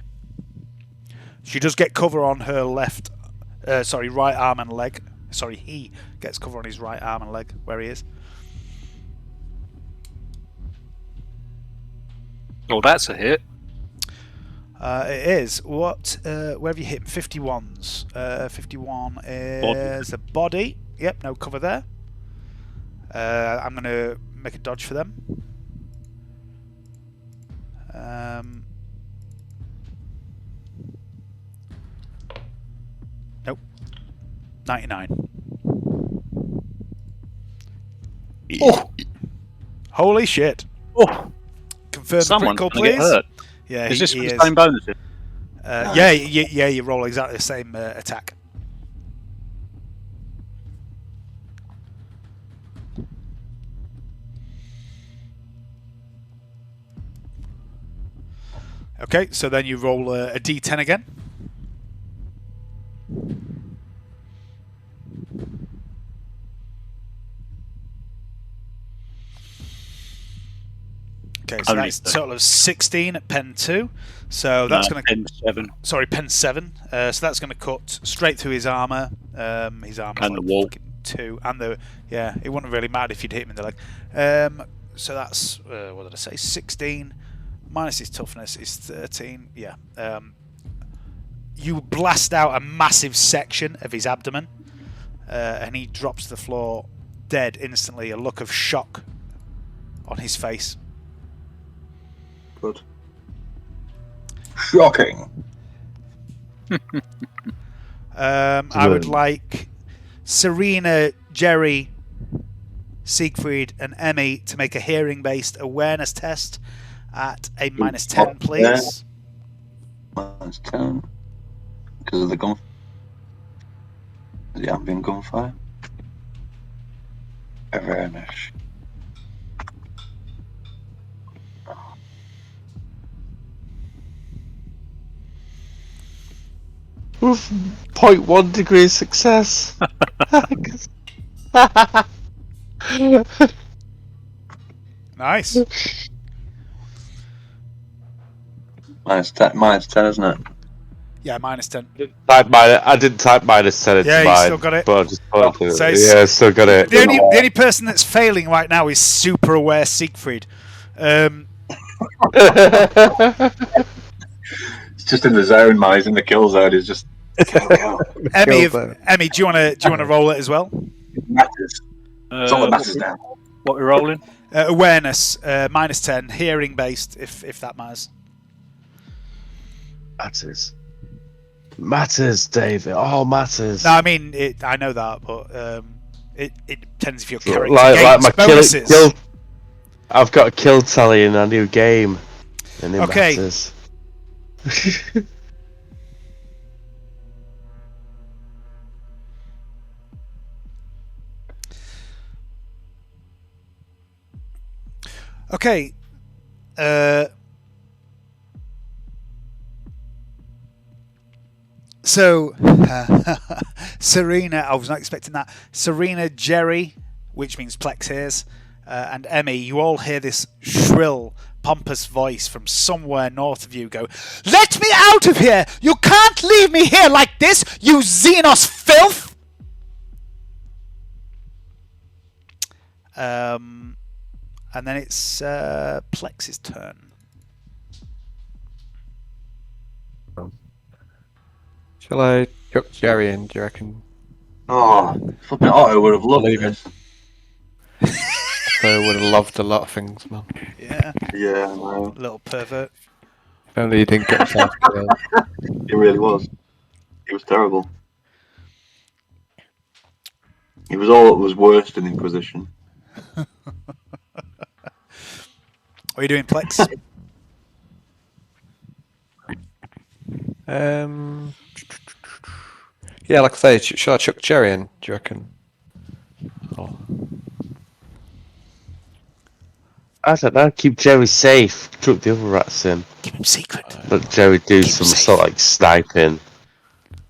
She does get cover on her left, right arm and leg. Sorry, he gets cover on his right arm and leg, where he is. Oh, that's a hit. It is. What? Where have you hit him? 51s. 51 is a body. Yep, no cover there. I'm going to make a dodge for them. Nope. 99. Oh! Holy shit. Oh! Confirm Someone's critical, gonna please. get hurt. Yeah, Is this he with the is. same bonuses? Yeah, you roll exactly the same attack. Okay, so then you roll a d10 again. Okay, so Only that's a total of 16 at pen 2. So No, that's going to... pen 7. Sorry, pen 7. So that's going to cut straight through his armour. His armour's And like the wall. fucking 2. And the... Yeah, it wouldn't really matter if you'd hit him in the leg. So that's... what did I say? 16 minus his toughness is 13. Yeah. You blast out a massive section of his abdomen. And he drops to the floor dead instantly. A look of shock on his face. Good. Shocking. I would like Serina, Jerry, Siegfried, and Emi to make a hearing-based awareness test at a minus 10, please. Minus 10. Because of the gun. The ambient gunfire. Awareness. With 0.1 degree success. Nice. Minus 10, isn't it? Yeah, minus 10. I didn't type minus 10 into Yeah, you mine. still got it. But I just thought to, So it's- yeah, still got it. The only person that's failing right now is super aware Siegfried. It's just in the zone, man. He's in the kill zone. He's just. Emi, do you want to roll it as well? It matters. It's all that matters now. What we're rolling? Awareness, minus 10, hearing based, if that matters. Matters, David. Oh, matters. No, I mean, I know that, but it depends if your character like gains my bonuses. kill. I've got a kill tally in a new game, and it Okay. matters. Okay. So, Serina, I was not expecting that. Serina, Jerry, which means Plex hears, and Emi, you all hear this shrill, pompous voice from somewhere north of you go, "Let me out of here! You can't leave me here like this, you Xenos filth!" And then it's Plex's turn. Shall I chuck Jerry in, do you reckon? Oh, flipping Otto would have loved Leave this. I would have loved a lot of things, man. Yeah, Yeah, no. little pervert. If only he didn't get himself killed. He really was. He was terrible. He was all that was worst in Inquisition. What are you doing, Plex? Yeah, like I say, shall I chuck Jerry in, do you reckon? Oh. I don't know. Keep Jerry safe. Chuck the other rats in. Keep him secret. Let Jerry do Keep some safe. sort of like sniping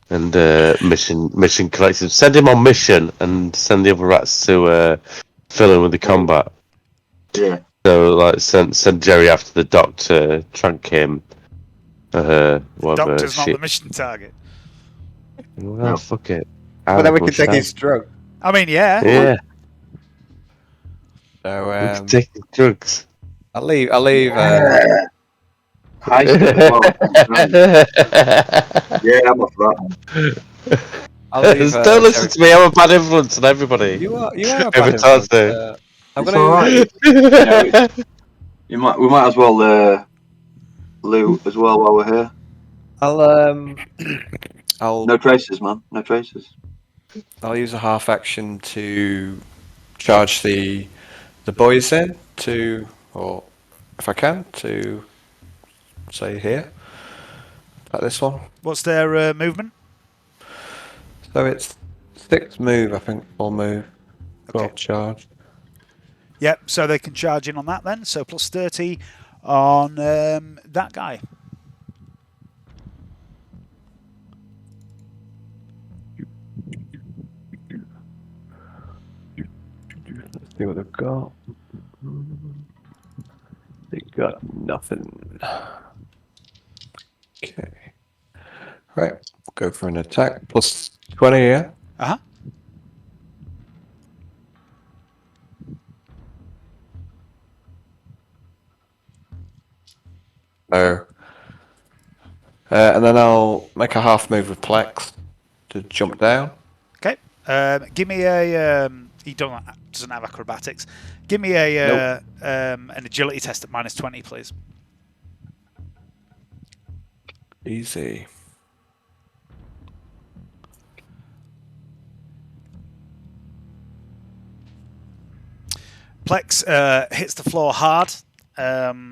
and mission collection. Send him on mission and send the other rats to fill in with the combat. Yeah. So like send Jerry after the doctor, trunk him. Whatever. Doctor's not shit. the mission target. Well, fuck it. But then we could take Shite. his drug. I mean, yeah. Yeah, So, we can take his drugs. I'll leave. High school. Yeah, I'm up for that. I'll leave. Don't listen to me. I'm a bad influence on everybody. You are. You are. a Every bad time, influence. I'm It's gonna. alright. We might as well loot as well while we're here. I'll No traces, man. No traces. I'll use a half action to charge the boys in or if I can to say here. Like this one. What's their movement? So it's 6 move, I think, 4 move, 12 Okay. charge. Yep, so they can charge in on that then. So plus 30 on that guy. Let's see what they've got. They got nothing. Okay. Right, go for an attack. Plus 20, yeah? Uh-huh. No. And then I'll make a half move with Plex to jump down. Okay. Give me a... he doesn't have acrobatics. Give me a an agility test at minus 20, please. Easy. Plex hits the floor hard.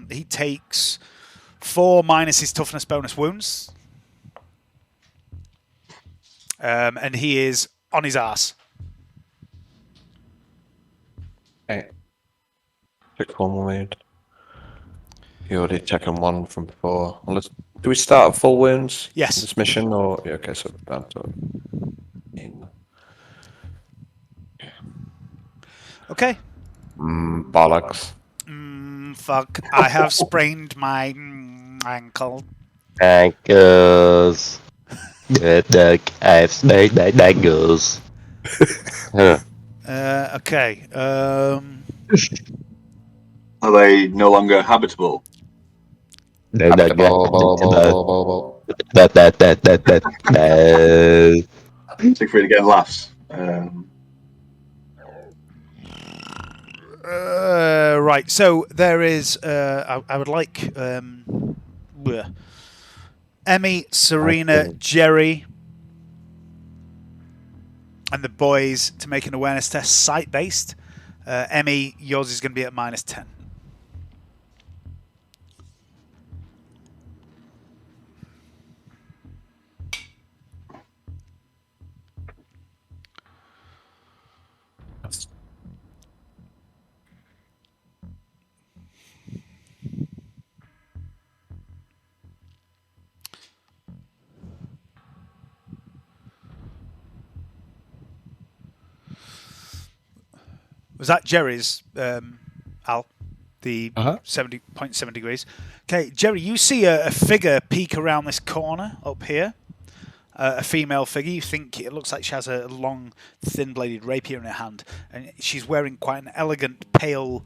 He takes 4 minus his toughness bonus wounds. And he is on his ass. Okay. Took 1 wound. You already taken 1 from before. Well, do we start at full wounds? Yes. In this mission, or yeah, okay, so down to Okay. Bollocks. Fuck. I have sprained my ankle. Ankles. I've made my ankles. Okay. Are they no longer habitable? No. Siegfried again laughs. Right. So there is. I would like Emi, Serina, Jerry, and the boys to make an awareness test, sight-based. Emi, yours is going to be at minus 10. Was that Jerry's, Al? The 70.7 degrees. Okay, Jerry, you see a figure peek around this corner up here. A female figure. You think it looks like she has a long, thin-bladed rapier in her hand. And she's wearing quite an elegant, pale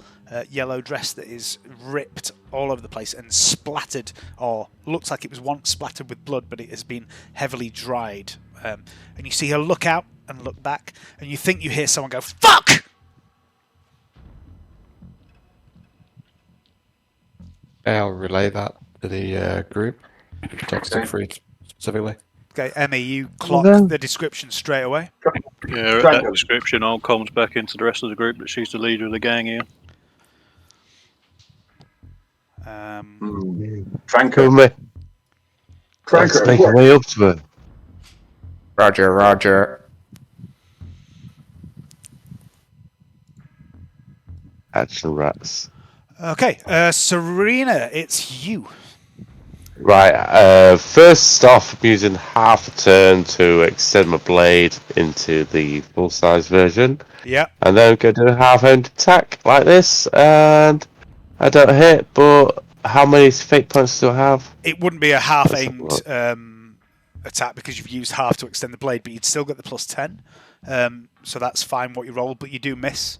yellow dress that is ripped all over the place and splattered, or looks like it was once splattered with blood, but it has been heavily dried. And you see her look out and look back, and you think you hear someone go, "Fuck!" I'll relay that to the group. Talk Siegfried specifically. Okay, Emi, you clock the description straight away. Yeah, at that description, I'll comms back into the rest of the group that she's the leader of the gang here. Tranker. Let's make our way up to her. Roger. Action rats. Okay, Serina, it's you. Right, first off, I'm using half a turn to extend my blade into the full-size version. Yeah. And then I'm going to do a half-hand attack like this, and I don't hit, but how many fate points do I have? It wouldn't be a half-aimed attack because you've used half to extend the blade, but you'd still get the plus 10. So that's fine what you roll, but you do miss.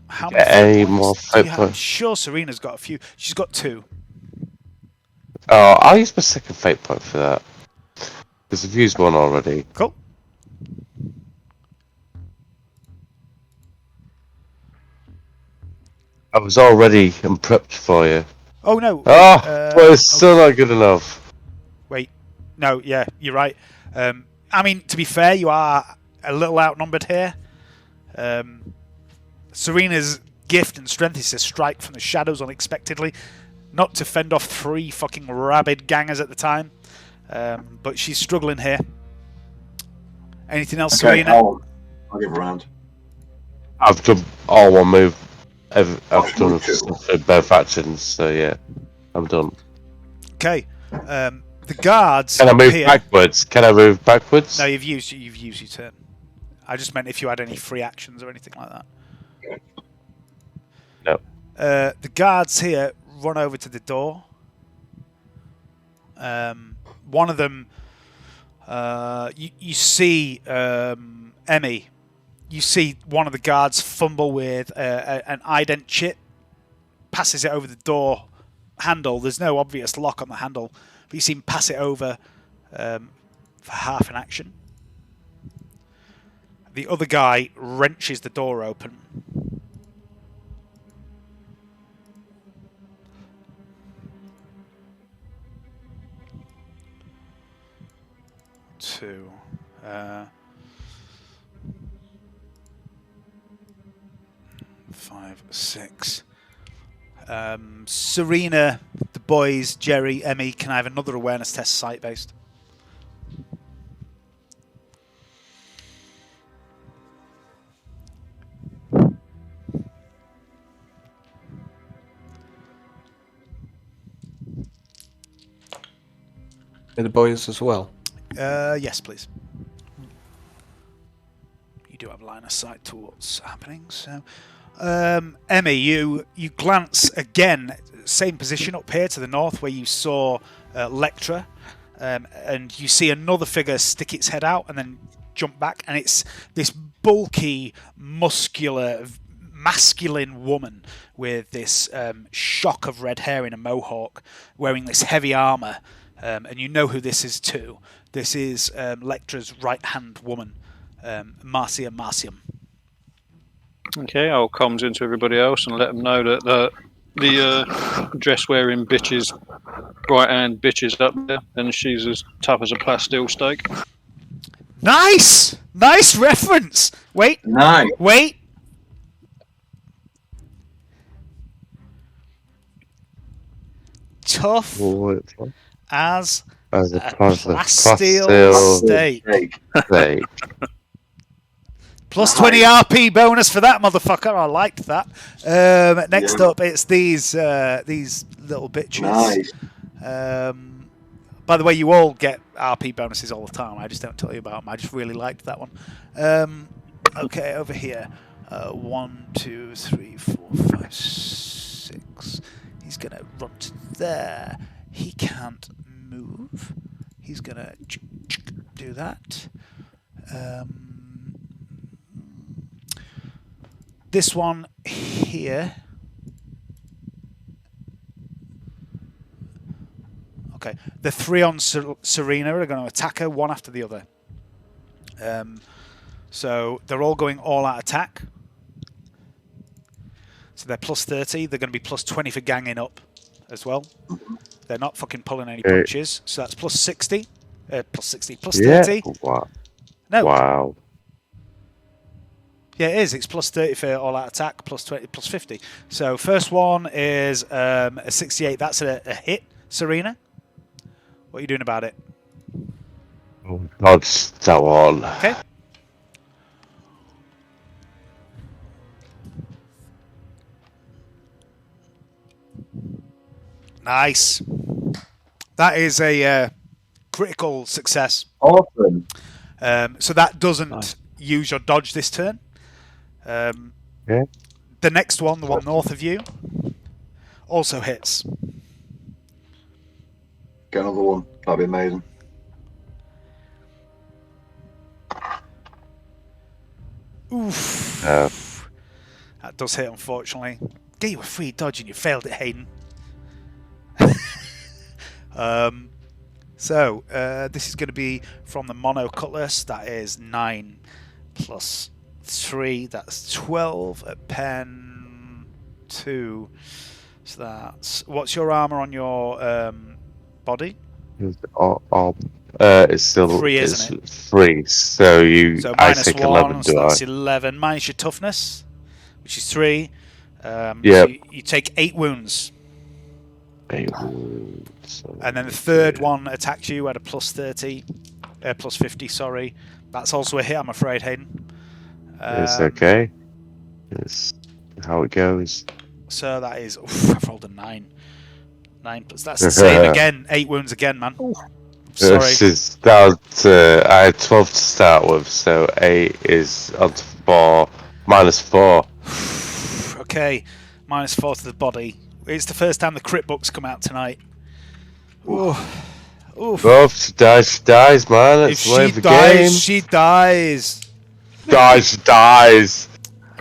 How many Any fate more points do fate you have? points? I'm sure Serena's got a few. She's got 2. Oh, I'll use my second fate point for that. Because I've used one already. Cool. I was already prepped for you. Oh, no. Oh, but it's still not good enough. Wait. No, yeah, you're right. I mean, to be fair, you are a little outnumbered here. Serena's gift and strength is to strike from the shadows unexpectedly. not to fend off 3 fucking rabid gangers at the time. But she's struggling here. Anything else, Okay, Serina? I'll give a round. I've done all one move. I've done move two. stuff for both actions, so yeah, I'm done. Okay. The guards. Can I move here... backwards? Can I move backwards? No, you've used your turn. I just meant if you had any free actions or anything like that. No. The guards here run over to the door. One of them, you see Emi. You see one of the guards fumble with an ident chip, passes it over the door handle. There's no obvious lock on the handle, but you see him pass it over for half an action. The other guy wrenches the door open. Two. 5, 6. Serina, the boys, Jerry, Emi, can I have another awareness test site-based? Are the boys as well? Yes, please. You do have line of sight to what's happening. So, Emi, you glance again, same position up here to the north where you saw Lectra, and you see another figure stick its head out and then jump back, and it's this bulky, muscular, masculine woman with this shock of red hair in a mohawk, wearing this heavy armour. And you know who this is too. This is Lectra's right-hand woman, Marcia Marcium. Okay, I'll comms into everybody else and let them know that the dress-wearing bitch's right-hand bitch is up there, and she's as tough as a plasteel steak. Nice! Nice reference! Wait. Nice. Wait. Tough as a plasteel steak. Plus 20 RP bonus for that motherfucker. I liked that. Next up, it's these little bitches. Nice. By the way, you all get RP bonuses all the time. I just don't tell you about them. I just really liked that one. Okay, over here. 1, 2, 3, 4, 5, 6. He's going to run to there. He can't move. He's going to do that. This one here. Okay, the 3 on Serina are going to attack her one after the other. So they're all going all-out attack. So they're plus 30. They're going to be plus 20 for ganging up as well. They're not fucking pulling any punches. So that's plus 60. Plus 60. Plus 30. Wow. No. Wow. Yeah, it is. It's plus 30 for all-out attack, plus 20, plus 50. So first one is a 68. That's a hit, Serina. What are you doing about it? Dodge that one. Okay. Nice. That is a critical success. Awesome. So that doesn't use your dodge this turn. Yeah. The next one, the one north of you, also hits. Get another one. That'd be amazing. Oof. That does hit, unfortunately. Get you a free dodge and you failed it, Hayden. So this is going to be from the Mono Cutlass. That is 9 plus 3. That's 12 at pen 2. So that's... What's your armor on your body? It's still 3, isn't it? 3. So I minus take 1, 11. so Do that's I? 11. Minus your toughness, which is 3. Yeah. So you take 8 wounds. 8 wounds. And then the third one attacks you at a plus 30, plus 50, sorry. That's also a hit, I'm afraid, Hayden. It's okay. It's how it goes. So that is... Oof, I've rolled a 9. 9 plus... That's the same again. 8 wounds again, man. Sorry. I had 12 to start with, so 8 is on to 4. -4. Okay. -4 to the body. It's the first time the crit books come out tonight. Oof. Oof. Oh, she dies, man. It's If the way she of the dies, game. she dies. She dies.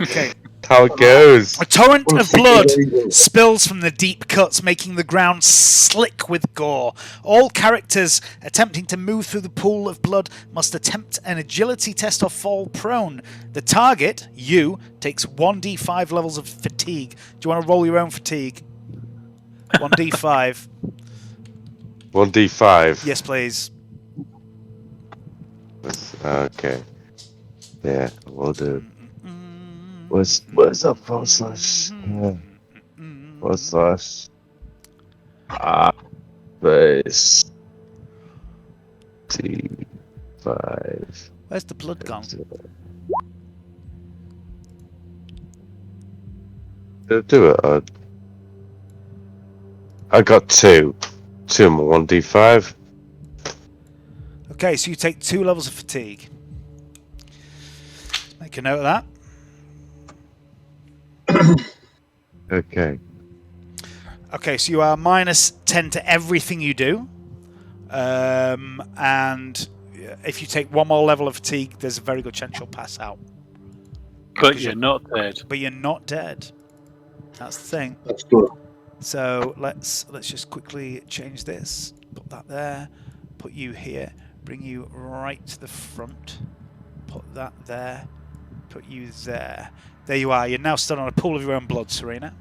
Okay. How it goes. A torrent of blood spills from the deep cuts, making the ground slick with gore. All characters attempting to move through the pool of blood must attempt an agility test or fall prone. The target, you, takes 1d5 levels of fatigue. Do you want to roll your own fatigue? 1d5. 1d5. Yes, please. Okay. Yeah, we'll do. Where's that forward slash? Yeah. Forward slash. Base. D5. Where's the blood gone? Do it. I got 2. 2 more 1d5. Okay, so you take 2 levels of fatigue. Make a note of that. Okay. Okay, so you are -10 to everything you do. And if you take 1 more level of fatigue, there's a very good chance you'll pass out. But you're not dead. But you're not dead. That's the thing. That's good. So let's just quickly change this. Put that there. Put you here. Bring you right to the front. Put that there. Put you there. There you are. You're now stood on a pool of your own blood, Serina.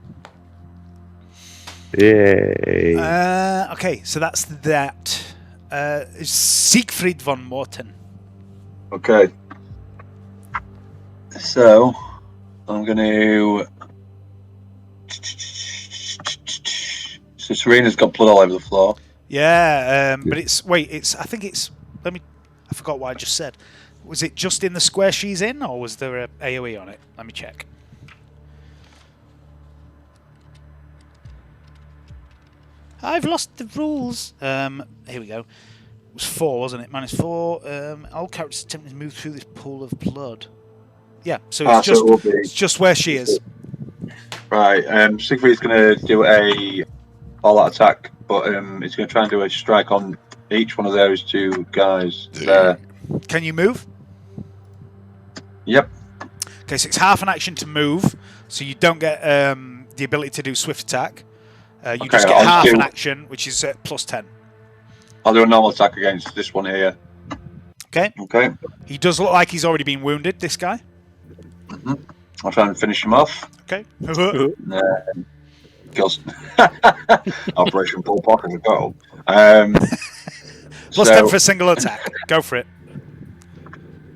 Yay. Okay, so that's that. Siegfried von Morten. Okay. So, I'm going to... So Serina's got blood all over the floor. Yeah, but it's... Wait, it's... I think it's... I forgot what I just said. Was it just in the square she's in, or was there a AoE on it? Let me check. I've lost the rules. Here we go. It was 4, wasn't it? -4. All characters attempting to move through this pool of blood. Yeah, so it's just where she is. Right. Siegfried's going to do a all-out attack, but he's going to try and do a strike on each one of those 2 guys there. Can you move? Yep. Okay, so it's half an action to move, so you don't get the ability to do swift attack. You just get half an action, which is +10. I'll do a normal attack against this one here. Okay. Okay. He does look like he's already been wounded, this guy. I'll try and finish him off. Okay. Kills. Operation Pull Pocket to go. +10 for a single attack. Go for it.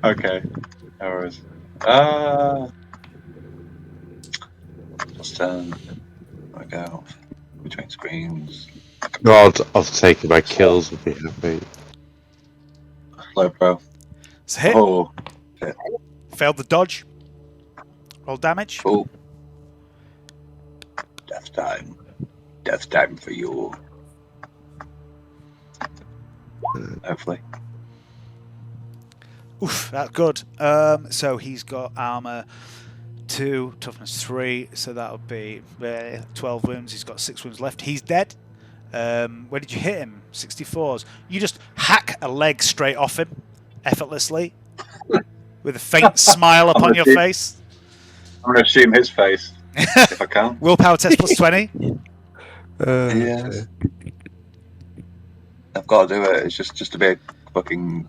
Okay. No worries. +10. I go between screens. God, I've taken my kills would be happy. Low pro. It's a hit. Oh. Hit. Failed the dodge. Roll damage. Oh. Death time. Death time for you. Hopefully. Oof, that's good. So he's got armor 2, toughness 3, so that'll be 12 wounds. He's got 6 wounds left. He's dead. Where did you hit him? 64s. You just hack a leg straight off him, effortlessly, with a faint smile upon your face. I'm going to assume his face, if I can. Willpower test +20. Yeah. I've got to do it. It's just to be a fucking...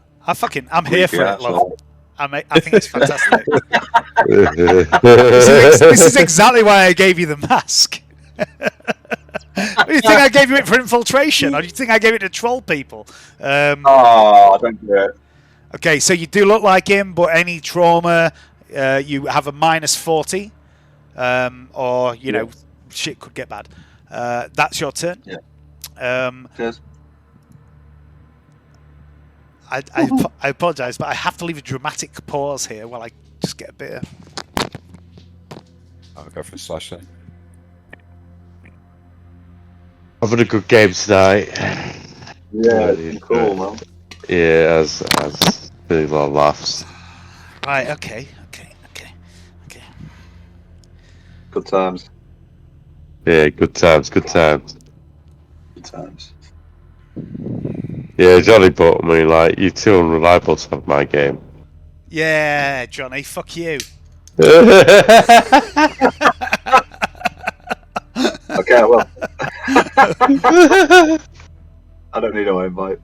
I'm here for it, love. I think it's fantastic. This is exactly why I gave you the mask. Do you think I gave you it for infiltration, or do you think I gave it to troll people? Don't do it. Okay, so you do look like him, but any trauma, you have a -40, or shit could get bad. That's your turn. Yeah. Cheers. I apologise, but I have to leave a dramatic pause here while I just get a beer. I'll go for a slash then. Having a good game tonight. Yeah, it's cool, man. Yeah, as really a lot of laughs. Right, okay. Good times. Yeah, good times. Good times. Yeah, Johnny, but I mean, like, you're too unreliable to have my game. Yeah, Johnny, fuck you. Okay, well. I don't need no invite.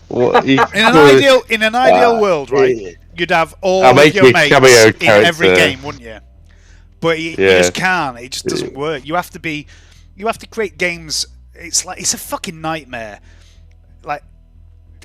What, in an ideal world, right? You'd have all of your mates in every game, wouldn't you? But you just can't. It just doesn't work. You have to create games. It's a fucking nightmare. Like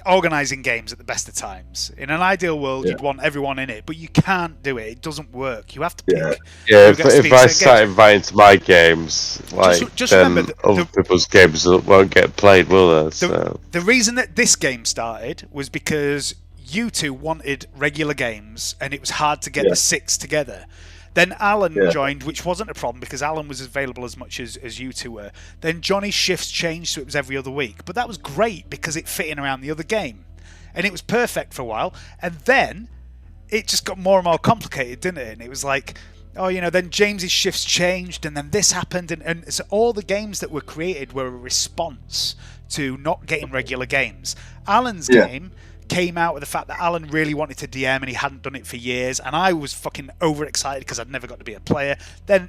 organising games at the best of times. In an ideal world, you'd want everyone in it, but you can't do it. It doesn't work. You have to pick. Yeah, if I start inviting to my games, like, just then remember other people's games won't get played, will they? The reason that this game started was because you two wanted regular games, and it was hard to get the 6 together. Then Alan joined, which wasn't a problem because Alan was available as much as you two were. Then Johnny's shifts changed, so it was every other week. But that was great because it fit in around the other game. And it was perfect for a while. And then it just got more and more complicated, didn't it? And it was like, then James's shifts changed, and then this happened. And so all the games that were created were a response to not getting regular games. Alan's game came out with the fact that Alan really wanted to DM and he hadn't done it for years, and I was fucking overexcited because I'd never got to be a player. Then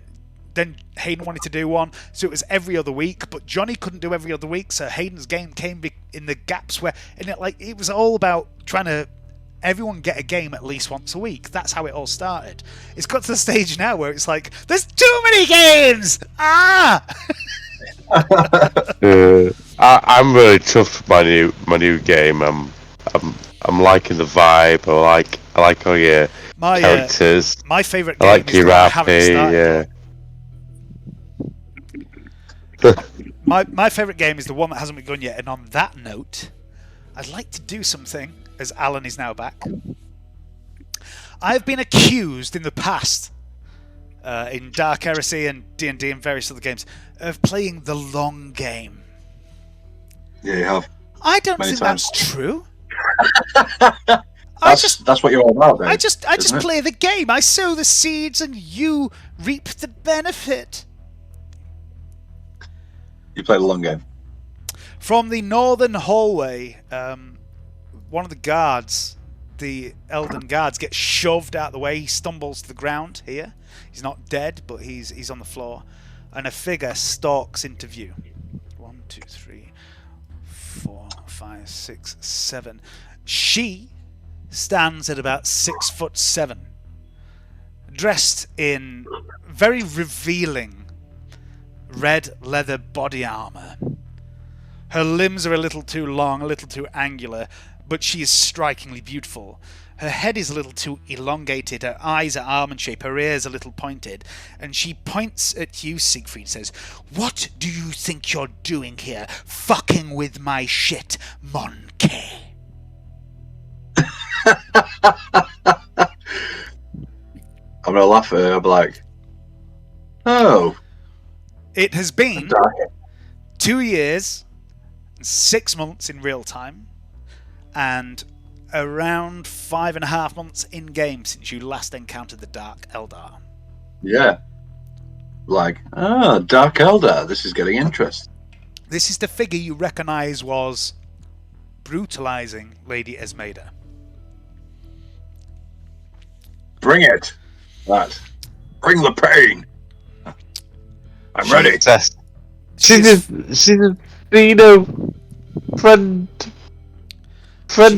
Hayden wanted to do one, so it was every other week, but Johnny couldn't do every other week, so Hayden's game came in the gaps where, and it was all about trying to everyone get a game at least once a week. That's how it all started. It's got to the stage now where it's like, there's too many games! I'm really chuffed with my new game. I'm liking the vibe. I like all your characters. My favourite game is the one I haven't started. My favourite game is the one that hasn't begun yet. And on that note, I'd like to do something, as Alan is now back. I've been accused in the past, in Dark Heresy and D&D and various other games, of playing the long game. Yeah, you have. I don't think that's true. That's what you're all about, Dave, I just play the game. I sow the seeds and you reap the benefit. You play the long game. From the northern hallway, one of the guards, the Elden guards, gets shoved out of the way. He stumbles to the ground here. He's not dead, but he's on the floor. And a figure stalks into view. 1, 2, 3, 4, 5, 6, 7. She stands at about 6'7", dressed in very revealing red leather body armor. Her limbs are a little too long, a little too angular, but she is strikingly beautiful. Her head is a little too elongated, her eyes are almond shaped, her ears a little pointed, and she points at you, Siegfried, says, "What do you think you're doing here, fucking with my shit, Monkey?" I'm gonna laugh at her. I'll be like, "Oh." It has been 2 years, 6 months in real time, and around 5.5 months in game since you last encountered the Dark Eldar. Yeah. Like, Dark Eldar. This is getting interesting. This is the figure you recognise was brutalising Lady Esmeirda. Bring it. Bring the pain. I'm ready. She's a friend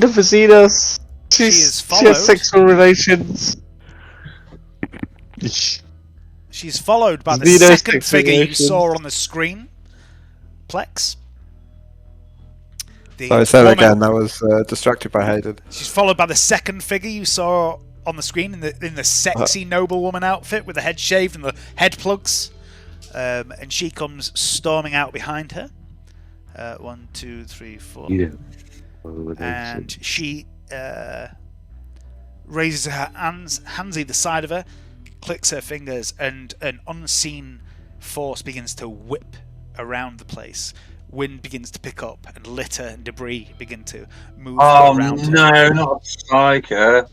of Vecino's. She has sexual relations. She's followed by the second figure you saw on the screen, Plex. Sorry, say that again. I was distracted by Hayden. She's followed by the second figure you saw on the screen in the sexy noblewoman outfit with the head shaved and the head plugs. And she comes storming out behind her. 1, 2, 3, 4. Yeah. And she raises her hands either side of her, clicks her fingers, and an unseen force begins to whip around the place. Wind begins to pick up, and litter and debris begin to move around her. No, not Psyker.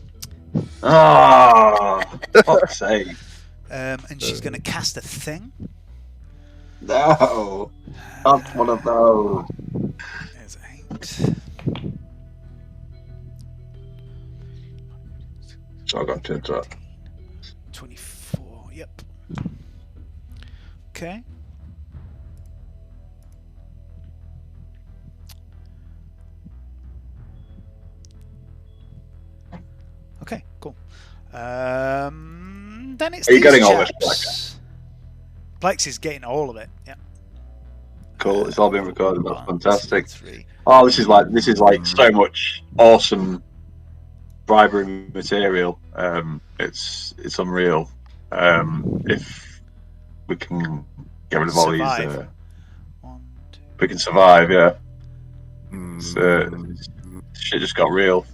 Oh, fuck's sake. And she's going to cast a thing. No, not one of those. There's 8. So I got to that. 24, yep. Okay. Okay, cool. Then it's Are you these getting all this, chaps. Plex is getting all of it, yeah. Cool, it's all been recorded. That's 1, fantastic. 2, 3. Oh, this is like so much awesome bribery material. It's unreal. If we can get rid of all these, 1, 2. we can survive. Yeah. Shit just got real.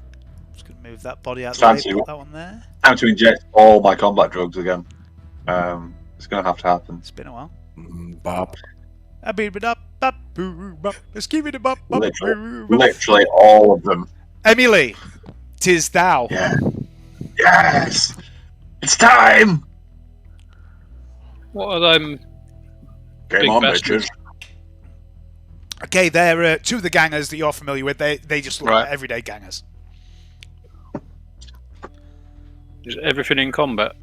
Just gonna move that body out of Fancy. the way. Put that one there. Time to inject all my combat drugs again. It's gonna have to happen. It's been a while. Bob. Literally all of them. Emi Lee, 'tis thou. Yeah. Yes. It's time. What are them? Game Big on, bastards. bitches. Okay, they're two of the gangers that you're familiar with. They just look Right. like everyday gangers. Is everything in combat?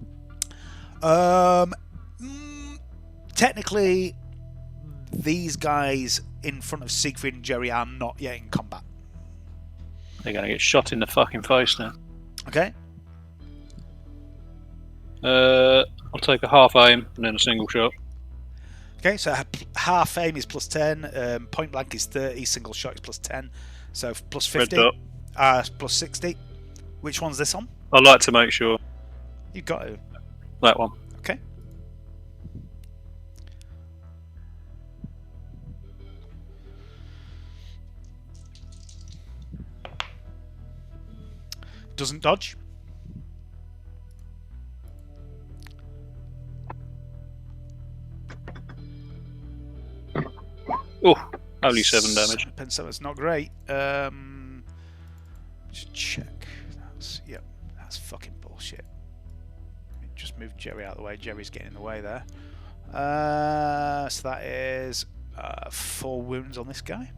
Technically, these guys in front of Siegfried and Jerry are not yet in combat. They're going to get shot in the fucking face now. Okay. I'll take a half aim and then a single shot. Okay, so half aim is plus 10, point blank is 30, single shot is plus 10, so plus 50, Red dot. plus 60. Which one's this on? I'd like to make sure. You've got to. That one. Okay. Doesn't dodge. Oh, only 7 damage. Pensella's not great. Just check. That's fucking bullshit. Just move Jerry out of the way. Jerry's getting in the way there. So that is 4 wounds on this guy.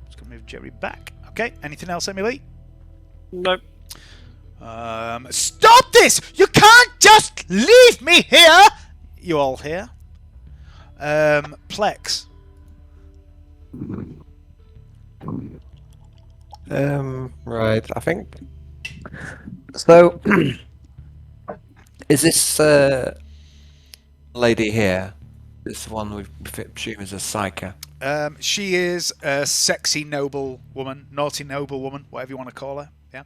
Just gonna move Jerry back. Okay. Anything else, Emi Lee? Nope. Stop this! You can't just leave me here. You all here? Plex. Right, I think. So, is this lady here? This one we assume is a psyker. She is a sexy noble woman, naughty noble woman, whatever you want to call her. Yeah.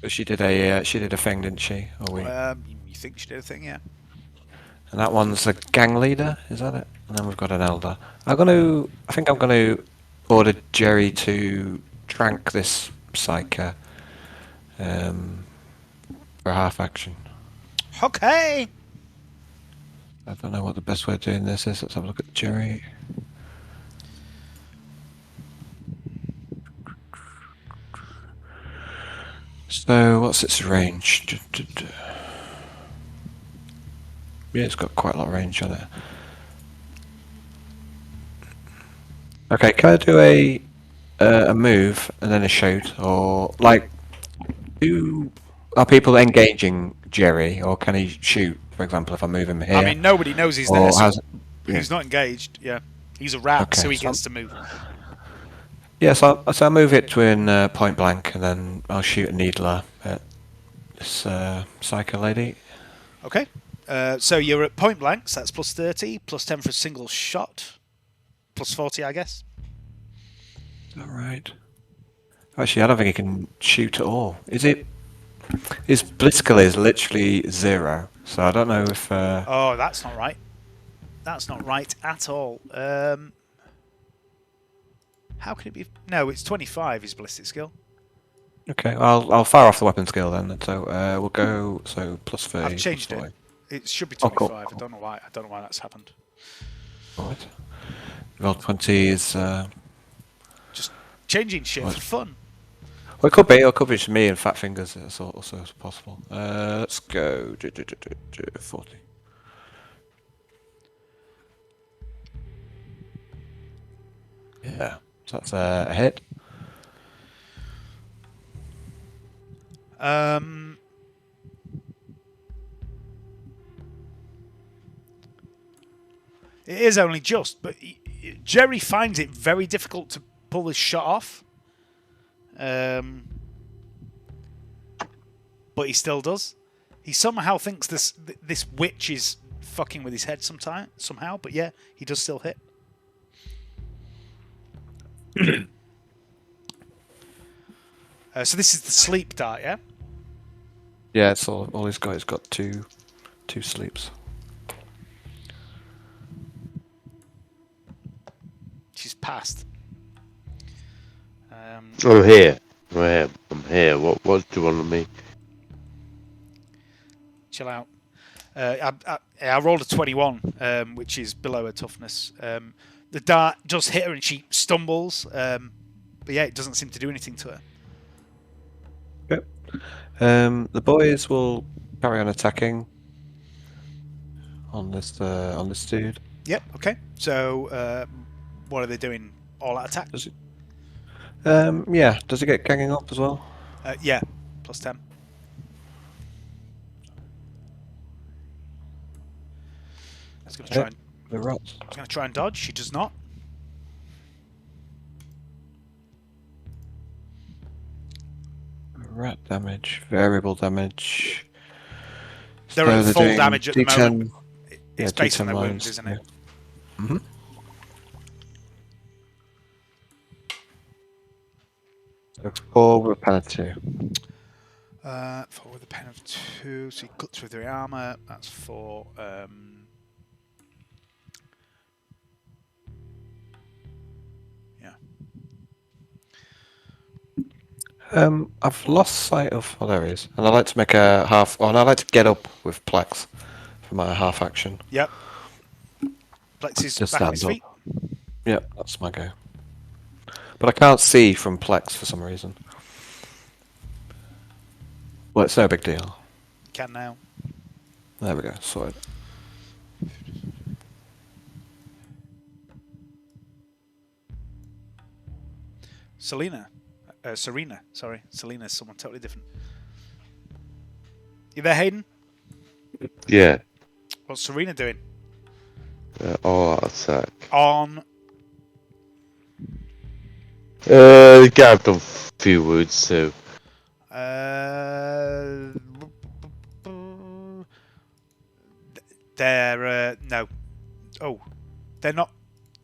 But she did a thing, didn't she? Or we? You think she did a thing? Yeah. And that one's a gang leader, is that it? And then we've got an elder. I think I'm gonna order Jerry to trank this psyker for a half action. Okay. I don't know what the best way of doing this is. Let's have a look at Jerry. So, what's its range? Yeah, it's got quite a lot of range on it. Okay, can I do a move and then a shout, or like, are people engaging Jerry, or can he shoot? For example, if I move him here. I mean, nobody knows he's or there. So how's it- he's not engaged. Yeah. He's a rat, Okay, so he so gets to move. Yeah, so I'll move it to in point blank, and then I'll shoot a needler at this psycho lady. Okay. So you're at point blank, so that's plus 30, plus 10 for a single shot, plus 40, I guess. All right. Actually, I don't think he can shoot at all. His blitzkill is literally 0. So I don't know if. Oh, that's not right. That's not right at all. How can it be? No, it's 25. His ballistic skill. Okay, I'll fire off the weapon skill then. So we'll go plus 30. I've changed plus it. It should be Oh, 25. cool. I don't know why. I don't know why that's happened. Right. Roll 20 is. Just changing shit for fun. Well, it could be. Or it could be just me and fat fingers. It's also possible. Let's go 40. Yeah, so that's a hit. It is only just, but Jerry finds it very difficult to pull this shot off. But he still does. He somehow thinks this witch is fucking with his head somehow, but yeah, he does still hit. So this is the sleep dart, yeah? Yeah, it's all he's got. He's got two sleeps. She's passed. I'm here. I'm here. What do you want of me? Chill out. I rolled a 21, which is below her toughness. The dart does hit her and she stumbles, but yeah, it doesn't seem to do anything to her. Yep. The boys will carry on attacking on this dude. Yep. Okay. So, what are they doing? All out attack. Does it? Yeah. Does it get ganging up as well? Yeah. Plus 10. It's going to try and the rats. It's going to try and dodge. She does not. Rat damage, variable damage. They're at full doing damage at the D10, moment. It's yeah, based on D10 their wounds, lines, isn't it? Yeah. Mm-hmm. So 4 with a pen of 2. 4 with a pen of 2. So he cuts through the armor. That's 4. Yeah. I've lost sight of. Oh, there he is. And I like to make a half. Oh, and I like to get up with Plex for my half action. Yep. Plex is Just back on his stand feet. Yep, that's my go. But I can't see from Plex for some reason. Well, it's no big deal. Can now. There we go. Sorted. Serina. Sorry. Selina's someone totally different. You there, Hayden? Yeah. What's Serina doing? All out attack. On. The guy I've done a few wounds to. They're no. Oh, they're not.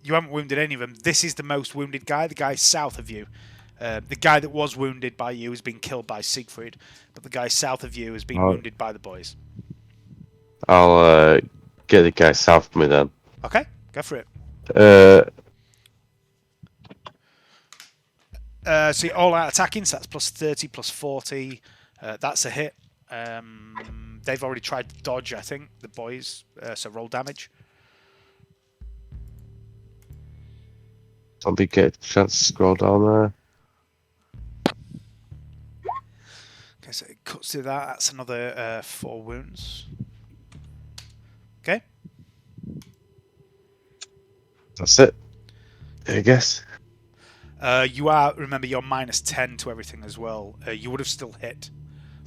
You haven't wounded any of them. This is the most wounded guy. The guy south of you. The guy that was wounded by you has been killed by Siegfried, but the guy south of you has been wounded by the boys. I'll get the guy south of me then. Okay, go for it. So you're all out attacking, so that's plus 30, plus 40. That's a hit. They've already tried to dodge, I think, the boys. So roll damage. I'll get a chance to scroll down there. Okay, so it cuts through that. That's another 4 wounds. Okay. That's it, I guess. Remember, you're minus 10 to everything as well. You would have still hit,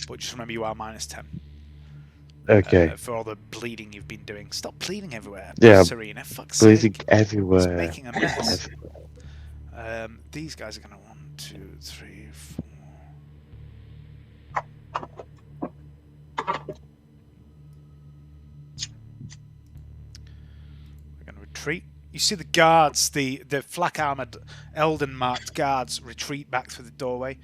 but just remember you are minus 10. Okay. For all the bleeding you've been doing. Stop bleeding everywhere, Yeah, Serina. Fuck's bleeding sake. everywhere. It's making a mess. Everywhere. These guys are going to 1, 2, 3, 4. We're going to retreat. You see the guards, the flak-armoured, Elden-marked guards retreat back through the doorway.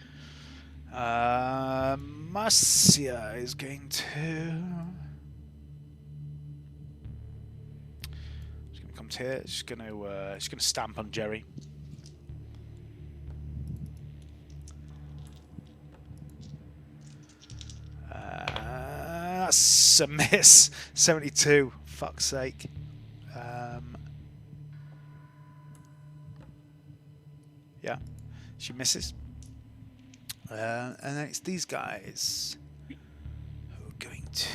Marcia is going to... around here. It's gonna stamp on Jerry. That's a miss. 72. Fuck's sake. Yeah, she misses. And then it's these guys who are going to.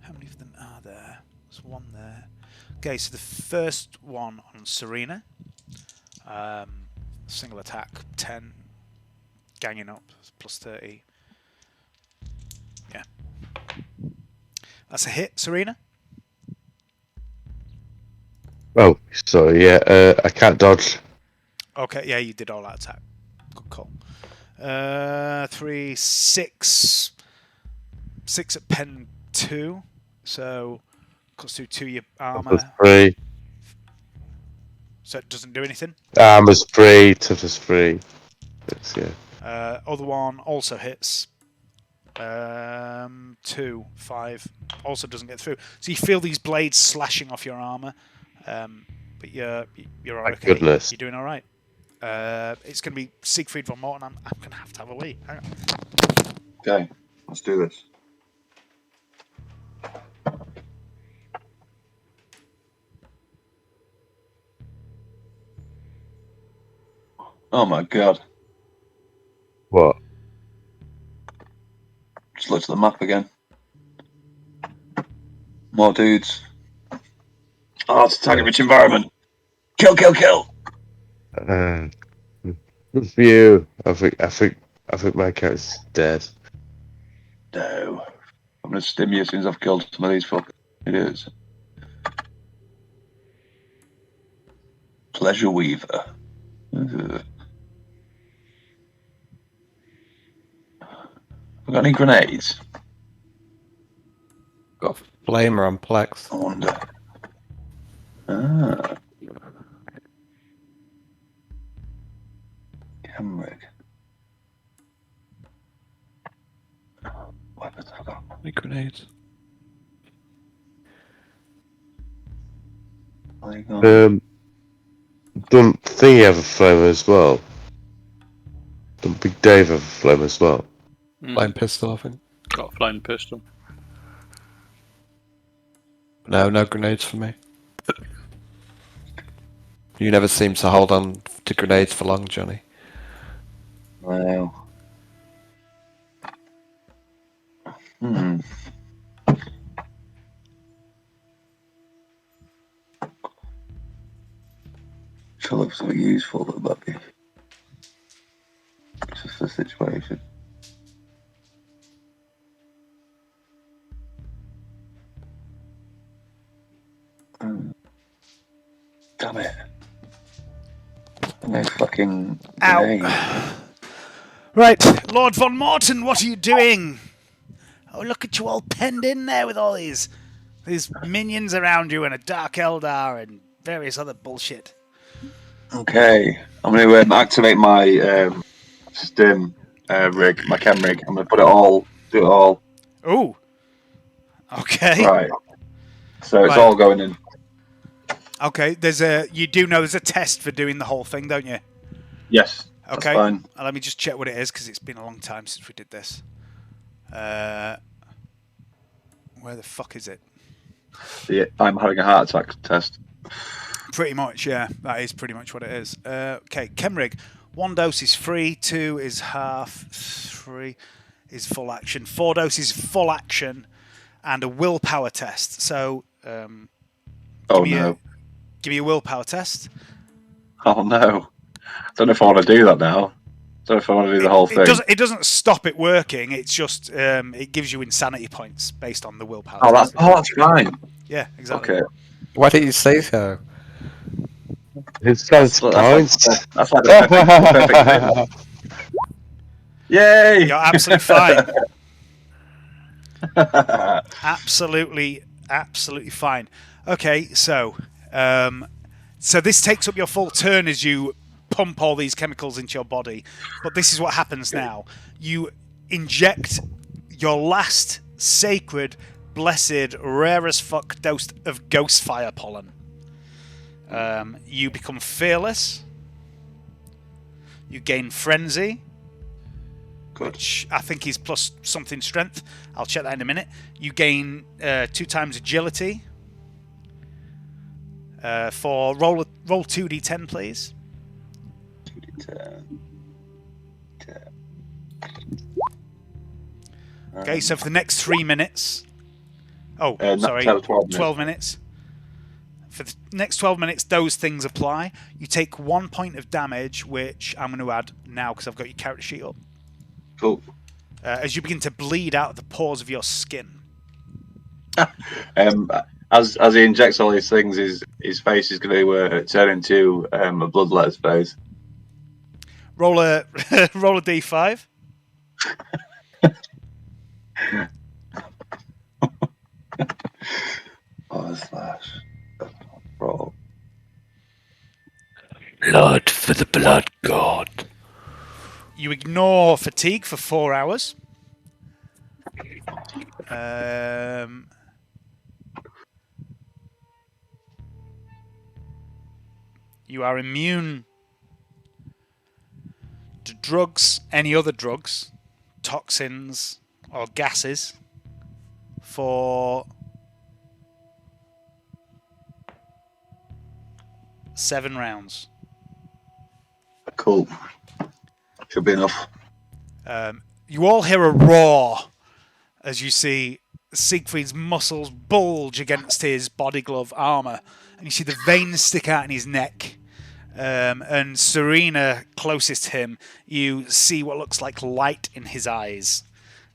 How many of them are there? There's one there. Okay, so the first one on Serina. Single attack, 10. Ganging up, plus 30. Yeah. That's a hit, Serina. Oh, sorry, yeah, I can't dodge. Okay, yeah, you did all that attack. Good call. 3, 6. 6 at pen 2. So, cuts through 2 your armor. Toughness 3. So it doesn't do anything. Armor's 3, toughness 3. Yes, yeah. Other one also hits. 2, 5. Also doesn't get through. So you feel these blades slashing off your armor. But you're Thank okay. goodness. You're doing all right. It's going to be Siegfried von Morten. I'm going to have a wee. Hang on. Okay, let's do this. Oh my god. What? Just looked at the map again. More dudes. Oh, it's a target-rich environment. Kill, kill, kill. Good for you. I think my character's dead. No. I'm going to stim you as soon as I've killed some of these fuckers. It is. Pleasure Weaver. Ugh. Have we got any grenades? Got a flamer on Plex. I wonder. Ah. Camrig. Weapons have I got? Any grenades? Don't Thingy have a flamer as well? Don't Big Dave have a flamer as well? Flame pistol, I think. Got a flame pistol. No grenades for me. You never seem to hold on to grenades for long, Johnny. Wow. Shall look for something useful that might be just the situation. Damn it. No fucking grenade. Ow. Right, Lord von Morten, what are you doing? Oh, look at you all penned in there with all these minions around you and a Dark Eldar and various other bullshit. Okay, I'm going to activate my stim rig, my chem rig. I'm going to do it all. Ooh. Okay. Right. So it's all going in. Okay, you do know there's a test for doing the whole thing, don't you? Yes. Okay. That's fine. Let me just check what it is because it's been a long time since we did this. Where the fuck is it? Yeah, I'm having a heart attack test. Pretty much, yeah. That is pretty much what it is. Okay, Chemrig. 1 dose is free, 2 is half, 3 is full action, 4 doses full action, and a willpower test. So, give me a willpower test. Oh no. Don't know if I want to do that now. Don't know if I want to do the whole thing. It doesn't stop it working. It's just it gives you insanity points based on the willpower. That's fine. Yeah, exactly. Okay. Why didn't you say so? It's points. That's like the perfect Yay! You're absolutely fine. absolutely fine. Okay, so this takes up your full turn as you pump all these chemicals into your body. But this is what happens now. You inject your last sacred blessed, rare as fuck dose of ghost fire pollen. You become fearless. You gain frenzy, which I think is plus something strength. I'll check that in a minute. You gain 2 times agility. For roll 2d10, please. 2d10. Okay, so for the next 3 minutes. Oh, sorry, 12 minutes. For the next 12 minutes, those things apply. You take 1 point of damage, which I'm going to add now because I've got your character sheet up. Cool. As you begin to bleed out of the pores of your skin. As he injects all these things, his face is going to turn into a bloodletter's face. Roll a roll a d5. Roll. Blood for the blood god. You ignore fatigue for 4 hours. You are immune to drugs, any other drugs, toxins, or gases for 7 rounds. Cool. Should be enough. You all hear a roar as you see Siegfried's muscles bulge against his body glove armor, and you see the veins stick out in his neck. And Serina, closest to him, you see what looks like light in his eyes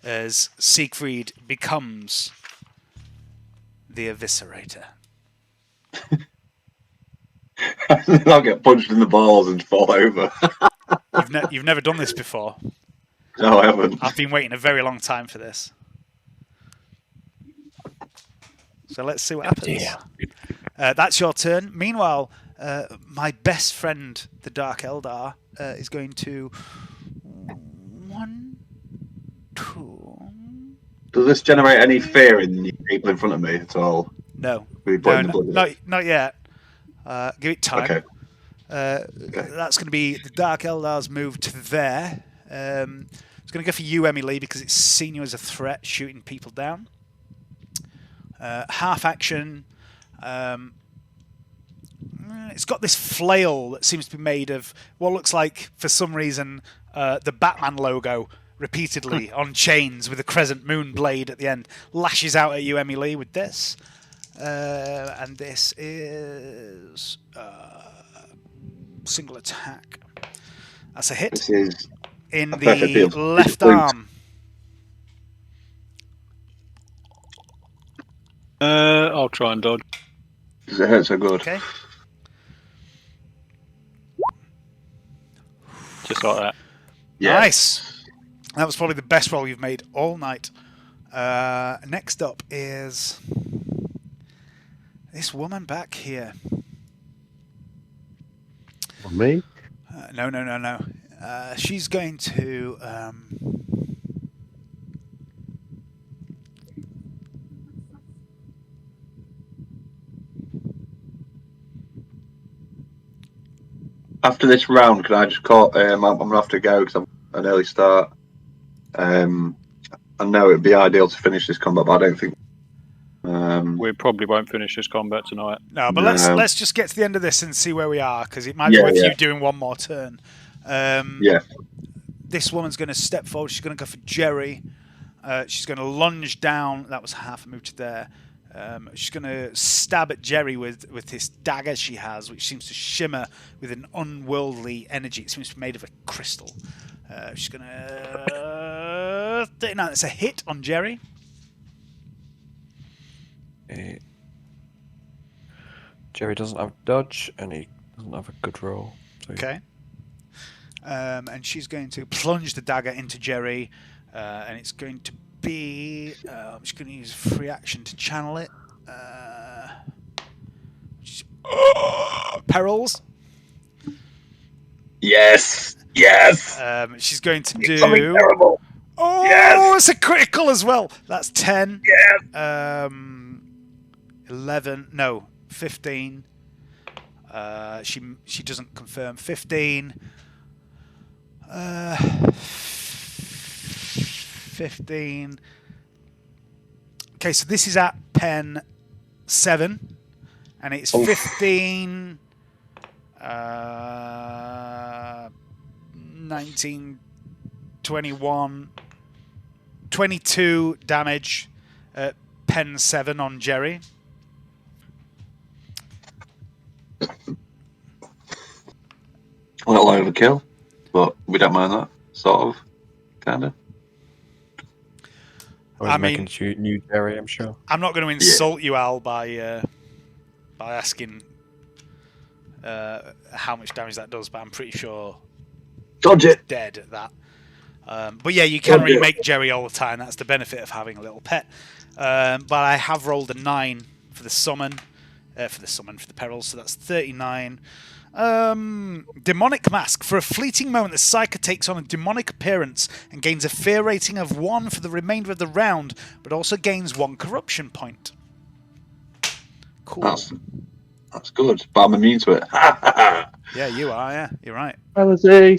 as Siegfried becomes the Eviscerator. I'll get punched in the balls and fall over. You've never done this before. No, I haven't. I've been waiting a very long time for this. So let's see what happens. That's your turn. Meanwhile, my best friend, the Dark Eldar, is going to 1, 2. Does this generate any fear in the people in front of me at all? No. Not yet. Give it time. Okay. That's going to be the Dark Eldar's move to there. It's going to go for you, Emi Lee, because it's seen you as a threat, shooting people down. Half action. It's got this flail that seems to be made of what looks like, for some reason, the Batman logo repeatedly on chains with a crescent moon blade at the end. Lashes out at you, Emi Lee, with this. And this is single attack. That's a hit. This is in the left arm. I'll try and dodge. Does it hurt so good? Okay. Just like that. Yes. Nice. That was probably the best roll you've made all night. Next up is this woman back here. Me? No. She's going to... After this round, can I just call? I'm gonna have to go because I'm an early start. I know it'd be ideal to finish this combat, but I don't think we probably won't finish this combat tonight. No, but let's just get to the end of this and see where we are, because it might be worth you doing one more turn. This woman's going to step forward. She's going to go for Jerry. She's going to lunge down. That was half a move to there. She's going to stab at Jerry with this dagger she has, which seems to shimmer with an unworldly energy. It seems to be made of a crystal. She's going to... 39. It's a hit on Jerry. Jerry doesn't have dodge, and he doesn't have a good roll. So okay. And she's going to plunge the dagger into Jerry, and it's going to be... I'm just going to use free action to channel it. Perils. Yes. She's going to do... Terrible. Oh, Yes! it's a critical as well. That's 10. Yes! 11. No, 15. She doesn't confirm. 15. 15. Okay, so this is at pen 7, and it's 15. 19, 21, 22 damage at pen 7 on Jerry. A little overkill, but we don't mind that. Sort of. Kind of. I was making new Jerry, I'm sure. I'm not going to insult you, Al, by asking how much damage that does, but I'm pretty sure Dodge it's it! dead at that. But yeah, you can remake Jerry all the time. That's the benefit of having a little pet. But I have rolled a 9 for the summon, for the perils, so that's 39. Demonic Mask. For a fleeting moment, the Psyker takes on a demonic appearance and gains a fear rating of 1 for the remainder of the round, but also gains 1 corruption point. Cool. That's good, but I'm immune to it. Yeah, you are, yeah. You're right. Heresy.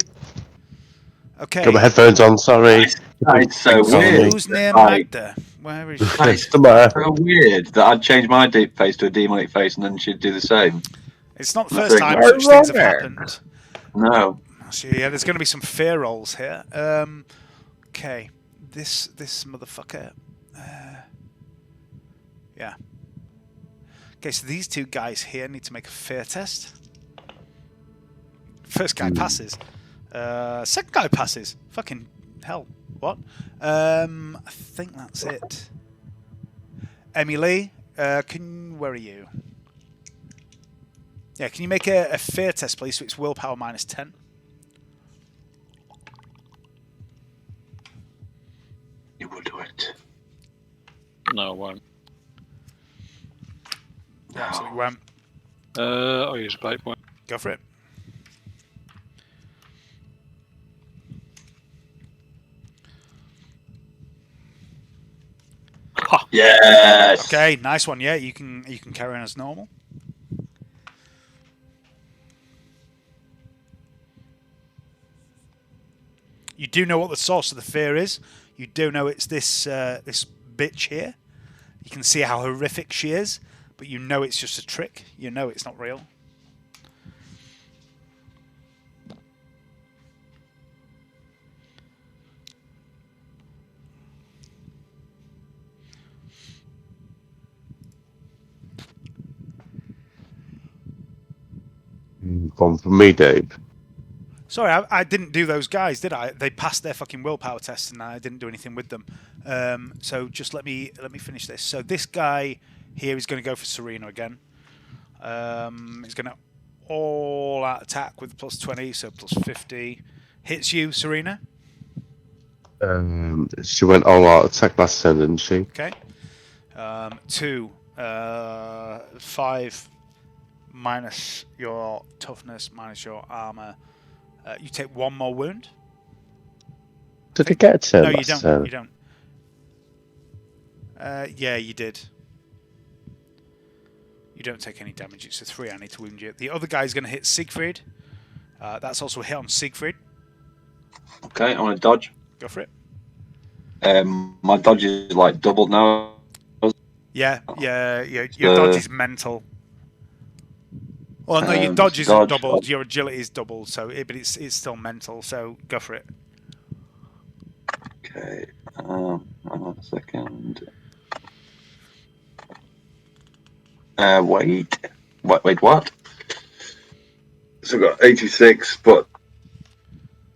Okay. Got my headphones on, sorry. That's so weird. Who's near Magda? Where is she? That's so weird that I'd change my deep face to a demonic face and then she'd do the same. It's not the first time such things have there. happened. No. So yeah, there's going to be some fear rolls here. Okay, this motherfucker. Yeah. Okay, so these two guys here need to make a fear test. First guy passes. Second guy passes. Fucking hell. What? I think that's it. Emi Lee, where are you? Yeah, can you make a fear test, please? So it's willpower minus 10. You will do it. No, I won't. You absolutely won't. I'll use a bait point. Go for it. Ha! Yes. Okay, nice one. Yeah, you can carry on as normal. You do know what the source of the fear is. You do know it's this this bitch here. You can see how horrific she is, but you know it's just a trick. You know it's not real. One from me, Dave. Sorry, I didn't do those guys, did I? They passed their fucking willpower test, and I didn't do anything with them. So just let me finish this. So this guy here is going to go for Serina again. He's going to all-out attack with plus 20, so plus 50. Hits you, Serina. She went all out attack last turn, didn't she? Okay. 2, 5 minus your toughness minus your armor. You take 1 more wound. Did I get a turn No, you last don't. turn? You don't. Yeah, you did. You don't take any damage. It's a 3. I need to wound you. The other guy's going to hit Siegfried. That's also a hit on Siegfried. Okay, I want to dodge. Go for it. My dodge is like doubled now. Yeah. Your dodge is mental. Well, no, your dodge isn't doubled. Your agility is doubled. So, but it's still mental. So go for it. Okay. Hang on a second. Wait, what? So I've got 86, but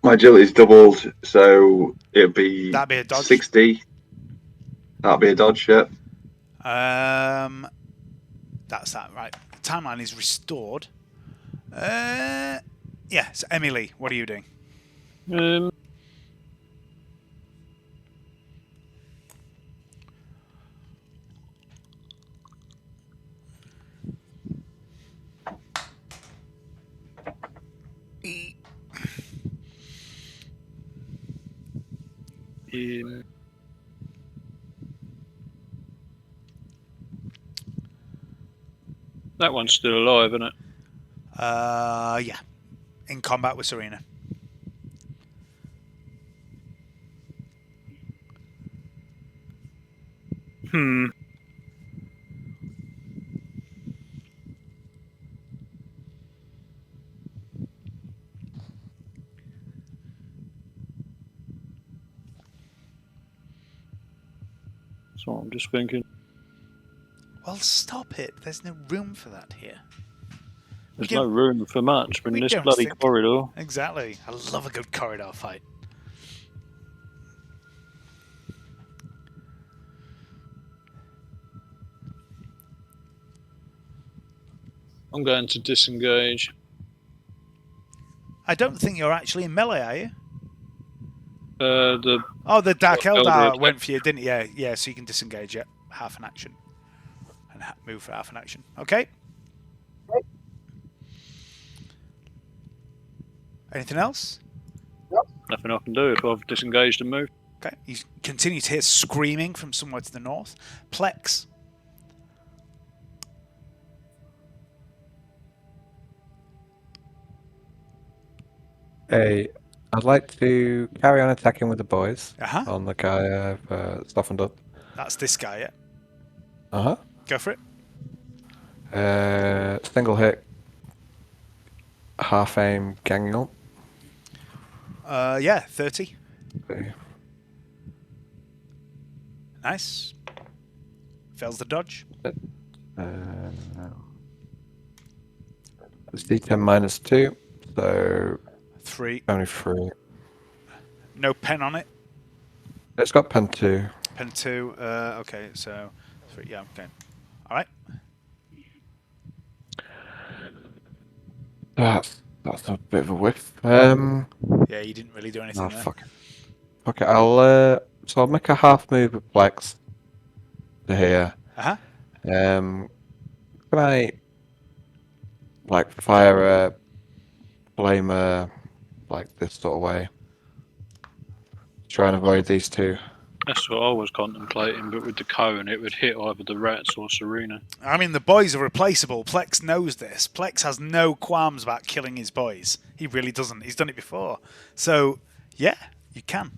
my agility is doubled, so it'd be That'd be a dodge. 60. That'd be a dodge, yeah. That's that, right. The timeline is restored. Yeah, so Emi Lee, what are you doing? That one's still alive, isn't it? Yeah. In combat with Serina. So I'm just thinking. Well, stop it. There's no room for that here. There's no room for much in this don't bloody think- corridor. Exactly. I love a good corridor fight. I'm going to disengage. I don't think you're actually in melee, are you? The The Dark Eldar Eldar went for you, didn't it? Yeah, yeah. So you can disengage it, half an action, and move for half an action. Okay. Anything else? nothing I can do if I've disengaged and moved. Okay. You continue to hear screaming from somewhere to the north. Plex. Hey, I'd like to carry on attacking with the boys Uh-huh. on the guy I've softened up. That's this guy, yeah. Uh Go for it. huh. Single hit, half aim, ganging up. Yeah, 30. Okay. Nice. Fails the dodge. It's D10 minus 2, so 3. only 3. No pen on it. It's got pen 2. Pen 2. Okay, so 3. Yeah, okay. All right. That's a bit of a whiff. Yeah, you didn't really do anything there. Fuck it. Okay, I'll make a half move with Plex to here. Uh-huh. Can I fire a flamer this sort of way? Try and avoid these two. That's what I was contemplating, but with the cone, it would hit either the rats or Serina. I mean, the boys are replaceable. Plex knows this. Plex has no qualms about killing his boys. He really doesn't. He's done it before. So, yeah, you can.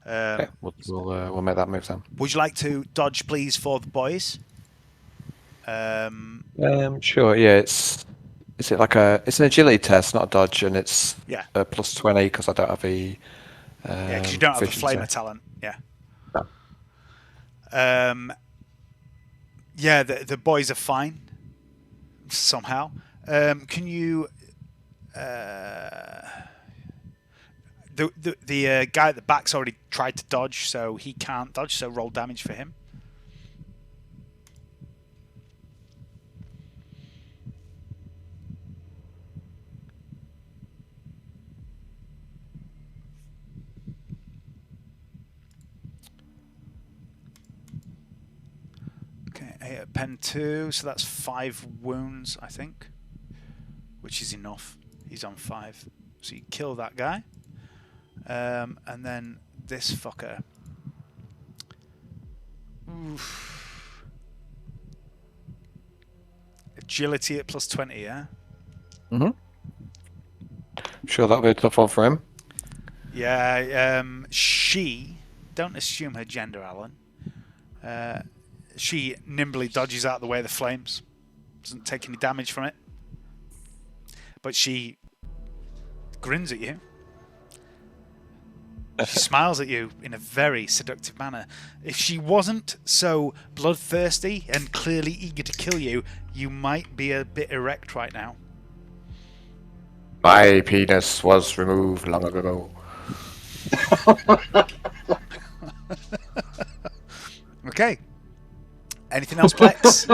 Okay, we'll make that move then. Would you like to dodge, please, for the boys? Sure. Yeah, it's an agility test, not a dodge, and it's Yeah. plus 20 because I don't have a. Yeah, because you don't have a efficiency. flamer talent. Yeah. No. Yeah, the boys are fine. Somehow. Can you... The guy at the back's already tried to dodge, so he can't dodge, so roll damage for him. Okay, pen 2, so that's 5 wounds, I think, which is enough. He's on 5. So you kill that guy. And then this fucker. Oof. Agility at plus 20, yeah? Sure, that'll be a tough one for him. Yeah, she, don't assume her gender, Alan. She nimbly dodges out of the way of the flames. Doesn't take any damage from it. But she grins at you. She smiles at you in a very seductive manner. If she wasn't so bloodthirsty and clearly eager to kill you, you might be a bit erect right now. My penis was removed long ago. Okay. Anything else, Plex?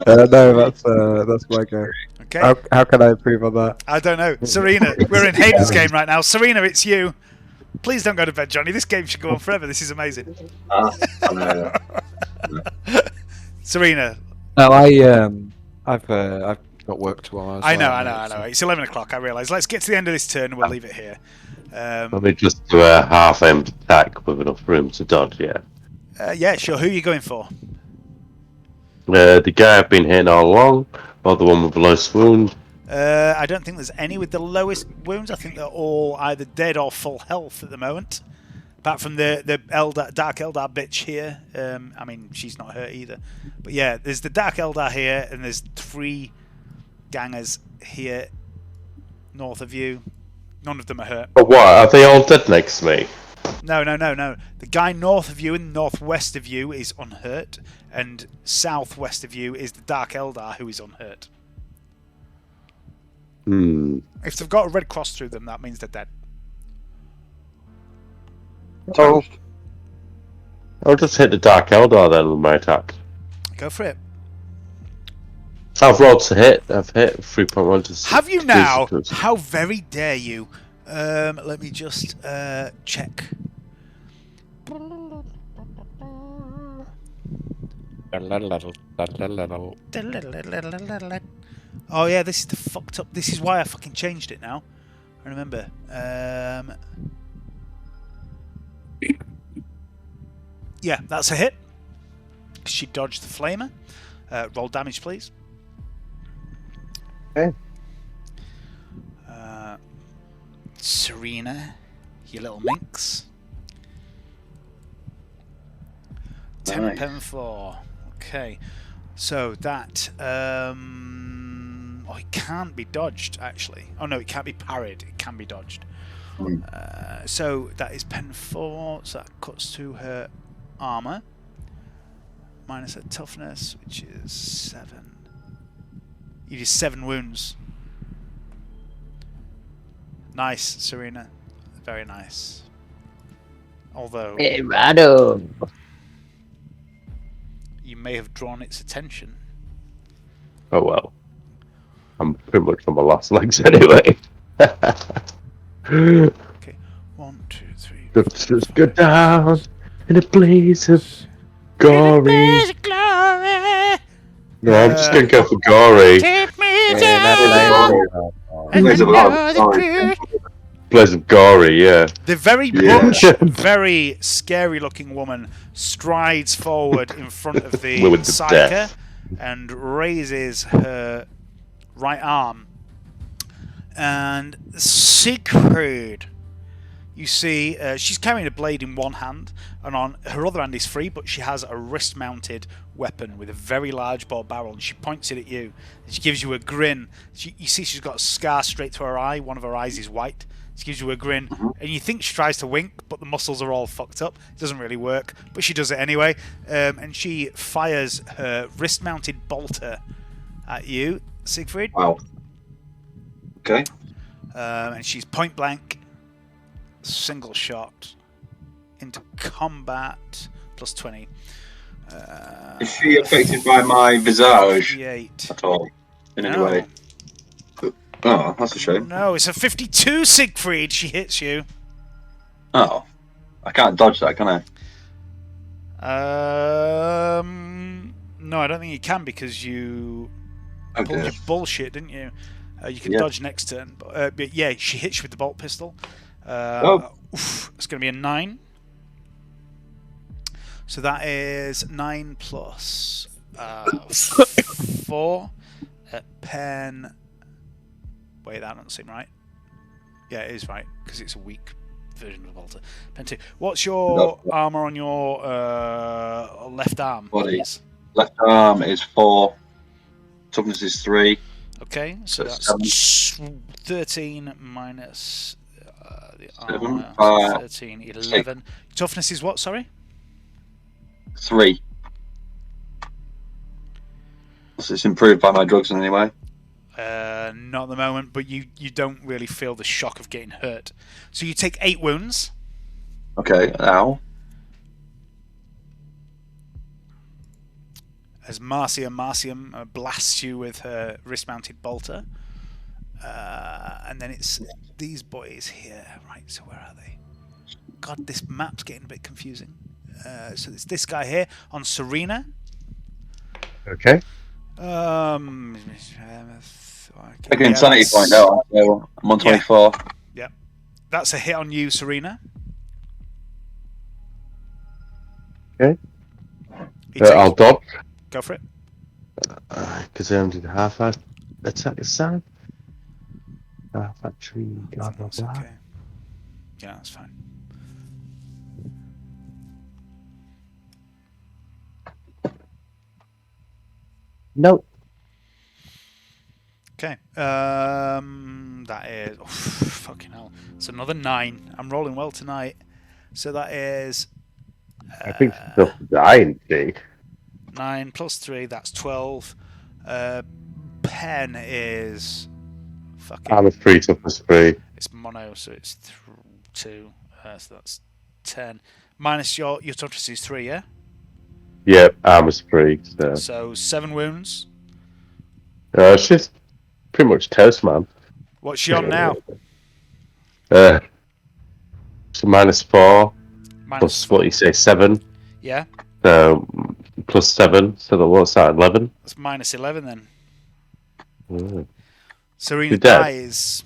No, that's my go. Okay. How can I improve on that? I don't know. Serina, we're in Hayden's game right now. Serina, it's you. Please don't go to bed, Johnny. This game should go on forever. This is amazing. Serina. No, I've got work tomorrow. I know. It's 11 o'clock, I realise. Let's get to the end of this turn and we'll leave it here. Let me just do a half-aimed attack with enough room to dodge, yeah. Yeah, sure. Who are you going for? The guy I've been hitting all along, or the one with the lowest wound. I don't think there's any with the lowest wounds. I think they're all either dead or full health at the moment. Apart from the Dark Eldar bitch here. I mean, she's not hurt either. But yeah, there's the Dark Eldar here, and there's 3 gangers here north of you. None of them are hurt. But what? Are they all dead next to me? No. The guy north of you and northwest of you is unhurt, and southwest of you is the Dark Eldar who is unhurt. If they've got a red cross through them, that means they're dead. So I'll just hit the Dark Eldar then with my attack. Go for it. I've rolled to hit. I've hit 3.1 to 6. Have you now? How very dare you? Let me just check. Oh yeah, this is the fucked up. This is why I fucking changed it now. I remember. Yeah, that's a hit. She dodged the flamer. Roll damage, please. Okay. Serina, you little minx. 10 Nice. pen 4. Okay. So that oh, it can't be dodged actually. Oh no, it can't be parried. It can be dodged. So that is pen 4. So that cuts to her armor minus her toughness, which is 7. You did 7 wounds. Nice, Serina. Very nice. Although you may have drawn its attention. Oh well. I'm pretty much on my last legs anyway. Okay. 1, 2, 3. Let's just go down in a blaze of glory. No, I'm just gonna go for gory. Take me Blaze of gory, yeah. The very butch, very scary-looking woman strides forward in front of the With the psyker death. and raises her right arm. And Siegfried, you see, she's carrying a blade in one hand, and on her other hand is free, but she has a wrist-mounted weapon with a very large bore barrel, and she points it at you. And she gives you a grin. You see she's got a scar straight to her eye. One of her eyes is white. She gives you a grin, and you think she tries to wink, but the muscles are all fucked up. It doesn't really work, but she does it anyway. And she fires her wrist-mounted bolter at you, Siegfried. Wow. Okay. And she's point blank, single shot into combat, plus 20. Is she affected by my visage 58. at all? In any No. way? Oh, that's a shame. No, it's a 52, Siegfried. She hits you. Oh. I can't dodge that, can I? No, I don't think you can because you Oh, pulled dear. your bullshit, didn't you? You can Yeah. dodge next turn. But yeah, she hits you with the bolt pistol. It's going to be a 9. So that is 9 plus 4 at pen. Wait, that doesn't seem right. Yeah, it is right because it's a weak version of the bolter. Pen 2. What's your armor on your left arm? Body. Please? Left arm is 4. Toughness is 3. Okay, so So that's 13 minus the 7, armor. 5, 13, 11. Toughness is what? Sorry. 3. So it's improved by my drugs in any way? Not at the moment, but you don't really feel the shock of getting hurt. So you take 8 wounds. Okay, ow. As Marcium blasts you with her wrist-mounted bolter. And then it's these boys here. Right, so where are they? God, this map's getting a bit confusing. So it's this guy here on Serina. Okay. Take an insanity point now, so I'm on 24. That's a hit on you, Serina. Okay. He takes- I'll dodge. Go for it. Because I only did half attack this time. Factory, blah blah That's blah. okay. Yeah, that's fine. Nope. Okay. That is fucking hell. It's another 9. I'm rolling well tonight. So that is I think the dying thing. 9 plus 3. That's 12. Pen is fucking. I'm a 3 plus 3. It's mono, so it's 2. So that's 10. Minus your toughness is 3, yeah. Yep, armor's 3. So 7 wounds. She's pretty much toast, man. What's she on now? So -4 Minus plus 4. what you say 7. Yeah. So plus 7. So what's that? 11. That's minus 11 then. Mm. Serina You're dead. dies.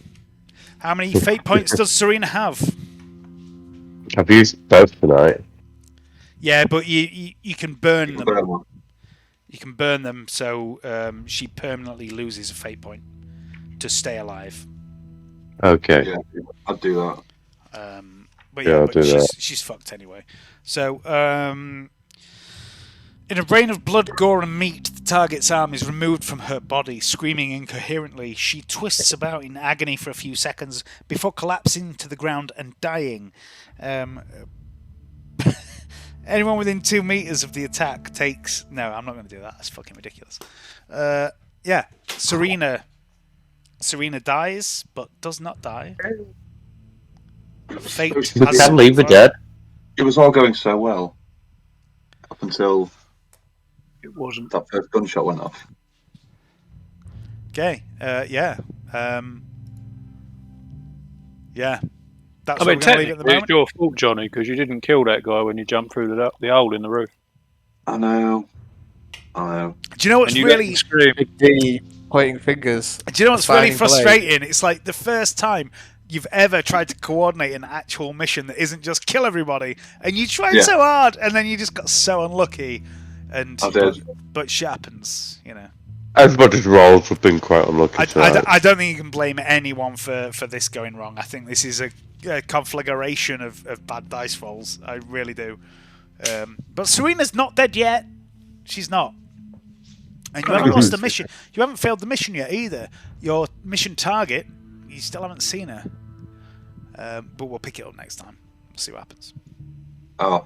How many fate points does Serina have? I've used both tonight. Yeah, but you can burn them. Burn one. You can burn them, so she permanently loses a fate point to stay alive. Okay. Yeah, I'd do that. But Yeah, yeah, I'll but do that. she's fucked anyway. So, in a rain of blood, gore, and meat, the target's arm is removed from her body. Screaming incoherently, she twists about in agony for a few seconds before collapsing to the ground and dying. Anyone within 2 meters of the attack takes... No, I'm not going to do that. That's fucking ridiculous. Yeah, Serina dies, but does not die. Fate You You has can leave her dead. It was all going so well up until It wasn't. that first gunshot went off. Okay, yeah. Yeah. That's I what mean, we're going to leave it at the technically, moment. it's your fault, Johnny, because you didn't kill that guy when you jumped through the hole in the roof. I know. Do you know what's And you really... let him scream. Big D pointing fingers. Do you know what's really Assigning blame. frustrating? It's like the first time you've ever tried to coordinate an actual mission that isn't just kill everybody, and you tried Yeah. so hard, and then you just got so unlucky. And I did. but shit happens, you know. Everybody's rolls have been quite unlucky tonight. I don't think you can blame anyone for this going wrong. I think this is a conflagration of bad dice rolls. I really do. But Serina's not dead yet. She's not. And you haven't lost the mission. You haven't failed the mission yet either. Your mission target, you still haven't seen her. But we'll pick it up next time. We'll see what happens. Oh.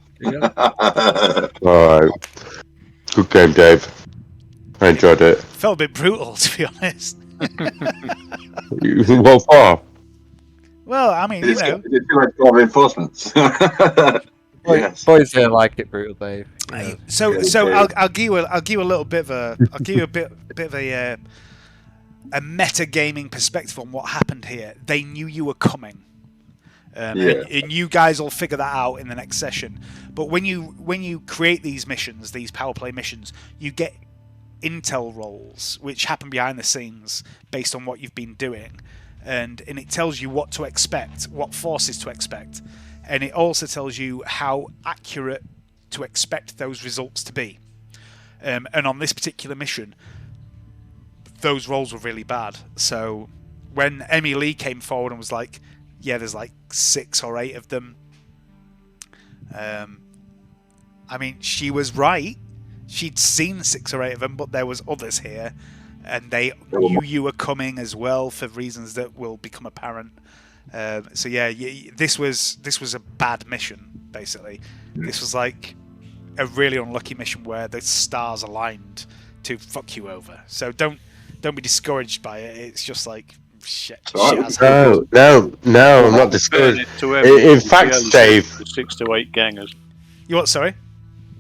Alright. Good game, Dave. I enjoyed it. Felt a bit brutal, to be honest. What for? Well, I mean, you know. It's like reinforcements. Yes. Boys here like it brutal, Dave. You know. So I'll give you a little bit of a bit of a metagaming perspective on what happened here. They knew you were coming, and you guys will figure that out in the next session. But when you create these missions, these power play missions, you get intel rolls which happen behind the scenes based on what you've been doing, and it tells you what to expect, what forces to expect. And it also tells you how accurate to expect those results to be. And on this particular mission, those rolls were really bad. So when Emi Lee came forward and was like, yeah, there's like 6 or 8 of them. I mean, she was right. She'd seen 6 or 8 of them, but there was others here. And they knew you were coming as well for reasons that will become apparent. So yeah, this was a bad mission, basically. This was like a really unlucky mission where the stars aligned to fuck you over. So don't be discouraged by it. It's just like shit. No, I'm not discouraged. In fact, Dave, 6 to 8 gangers. You what? Sorry.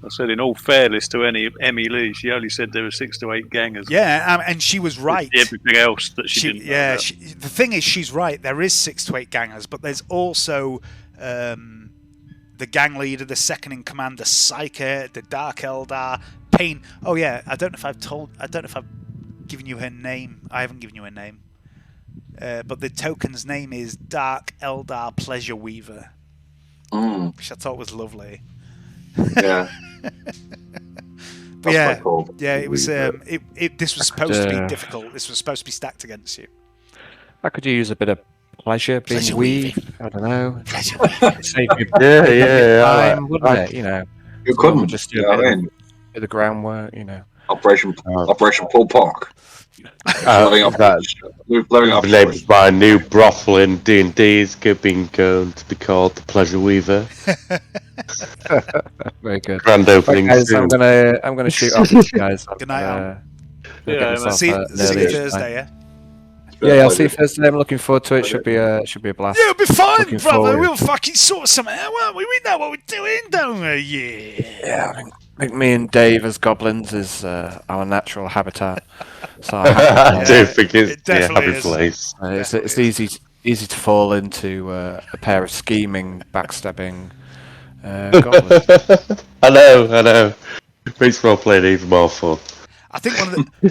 I said, in all fairness to Emi Lee, she only said there were 6 to 8 gangers. Yeah, and she was right. Everything else that she didn't. Yeah, the thing is, she's right. There is 6 to 8 gangers, but there's also the gang leader, the second in command, the Psyker, the Dark Eldar, Pain. Oh yeah, I don't know if I've given you her name. I haven't given you her name. but the token's name is Dark Eldar Pleasure Weaver, which I thought was lovely. Yeah. But That's quite cool. yeah, it was. This was supposed to be difficult. This was supposed to be stacked against you. I could use a bit of pleasure being Pleasure weaved. weaving. I don't know. Pleasure weaving. Save you Yeah. time, wouldn't it? You know, You couldn't. just do You a know bit what I of mean? the groundwork. You know. Operation Pull Park. Living up The name of my new brothel in D&D is going to be called the Pleasure Weaver. Very good. Grand Right, opening guys, soon. I'm gonna shoot off, with you guys. Good night, Al. Yeah, See you Thursday, yeah? Yeah, I'll see you Thursday. I'm looking forward to it. Should be a blast. You'll be fine, Looking brother. forward. We'll fucking sort something out, won't we? We know what we're doing, don't we? Yeah. Yeah, I think me and Dave as goblins is our natural habitat. So I I do think it it's definitely happy is. place. it's easy to fall into a pair of scheming, backstabbing goblins. I know. Makes role playing even more fun. I think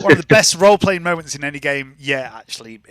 one of the best role playing moments in any game, actually, in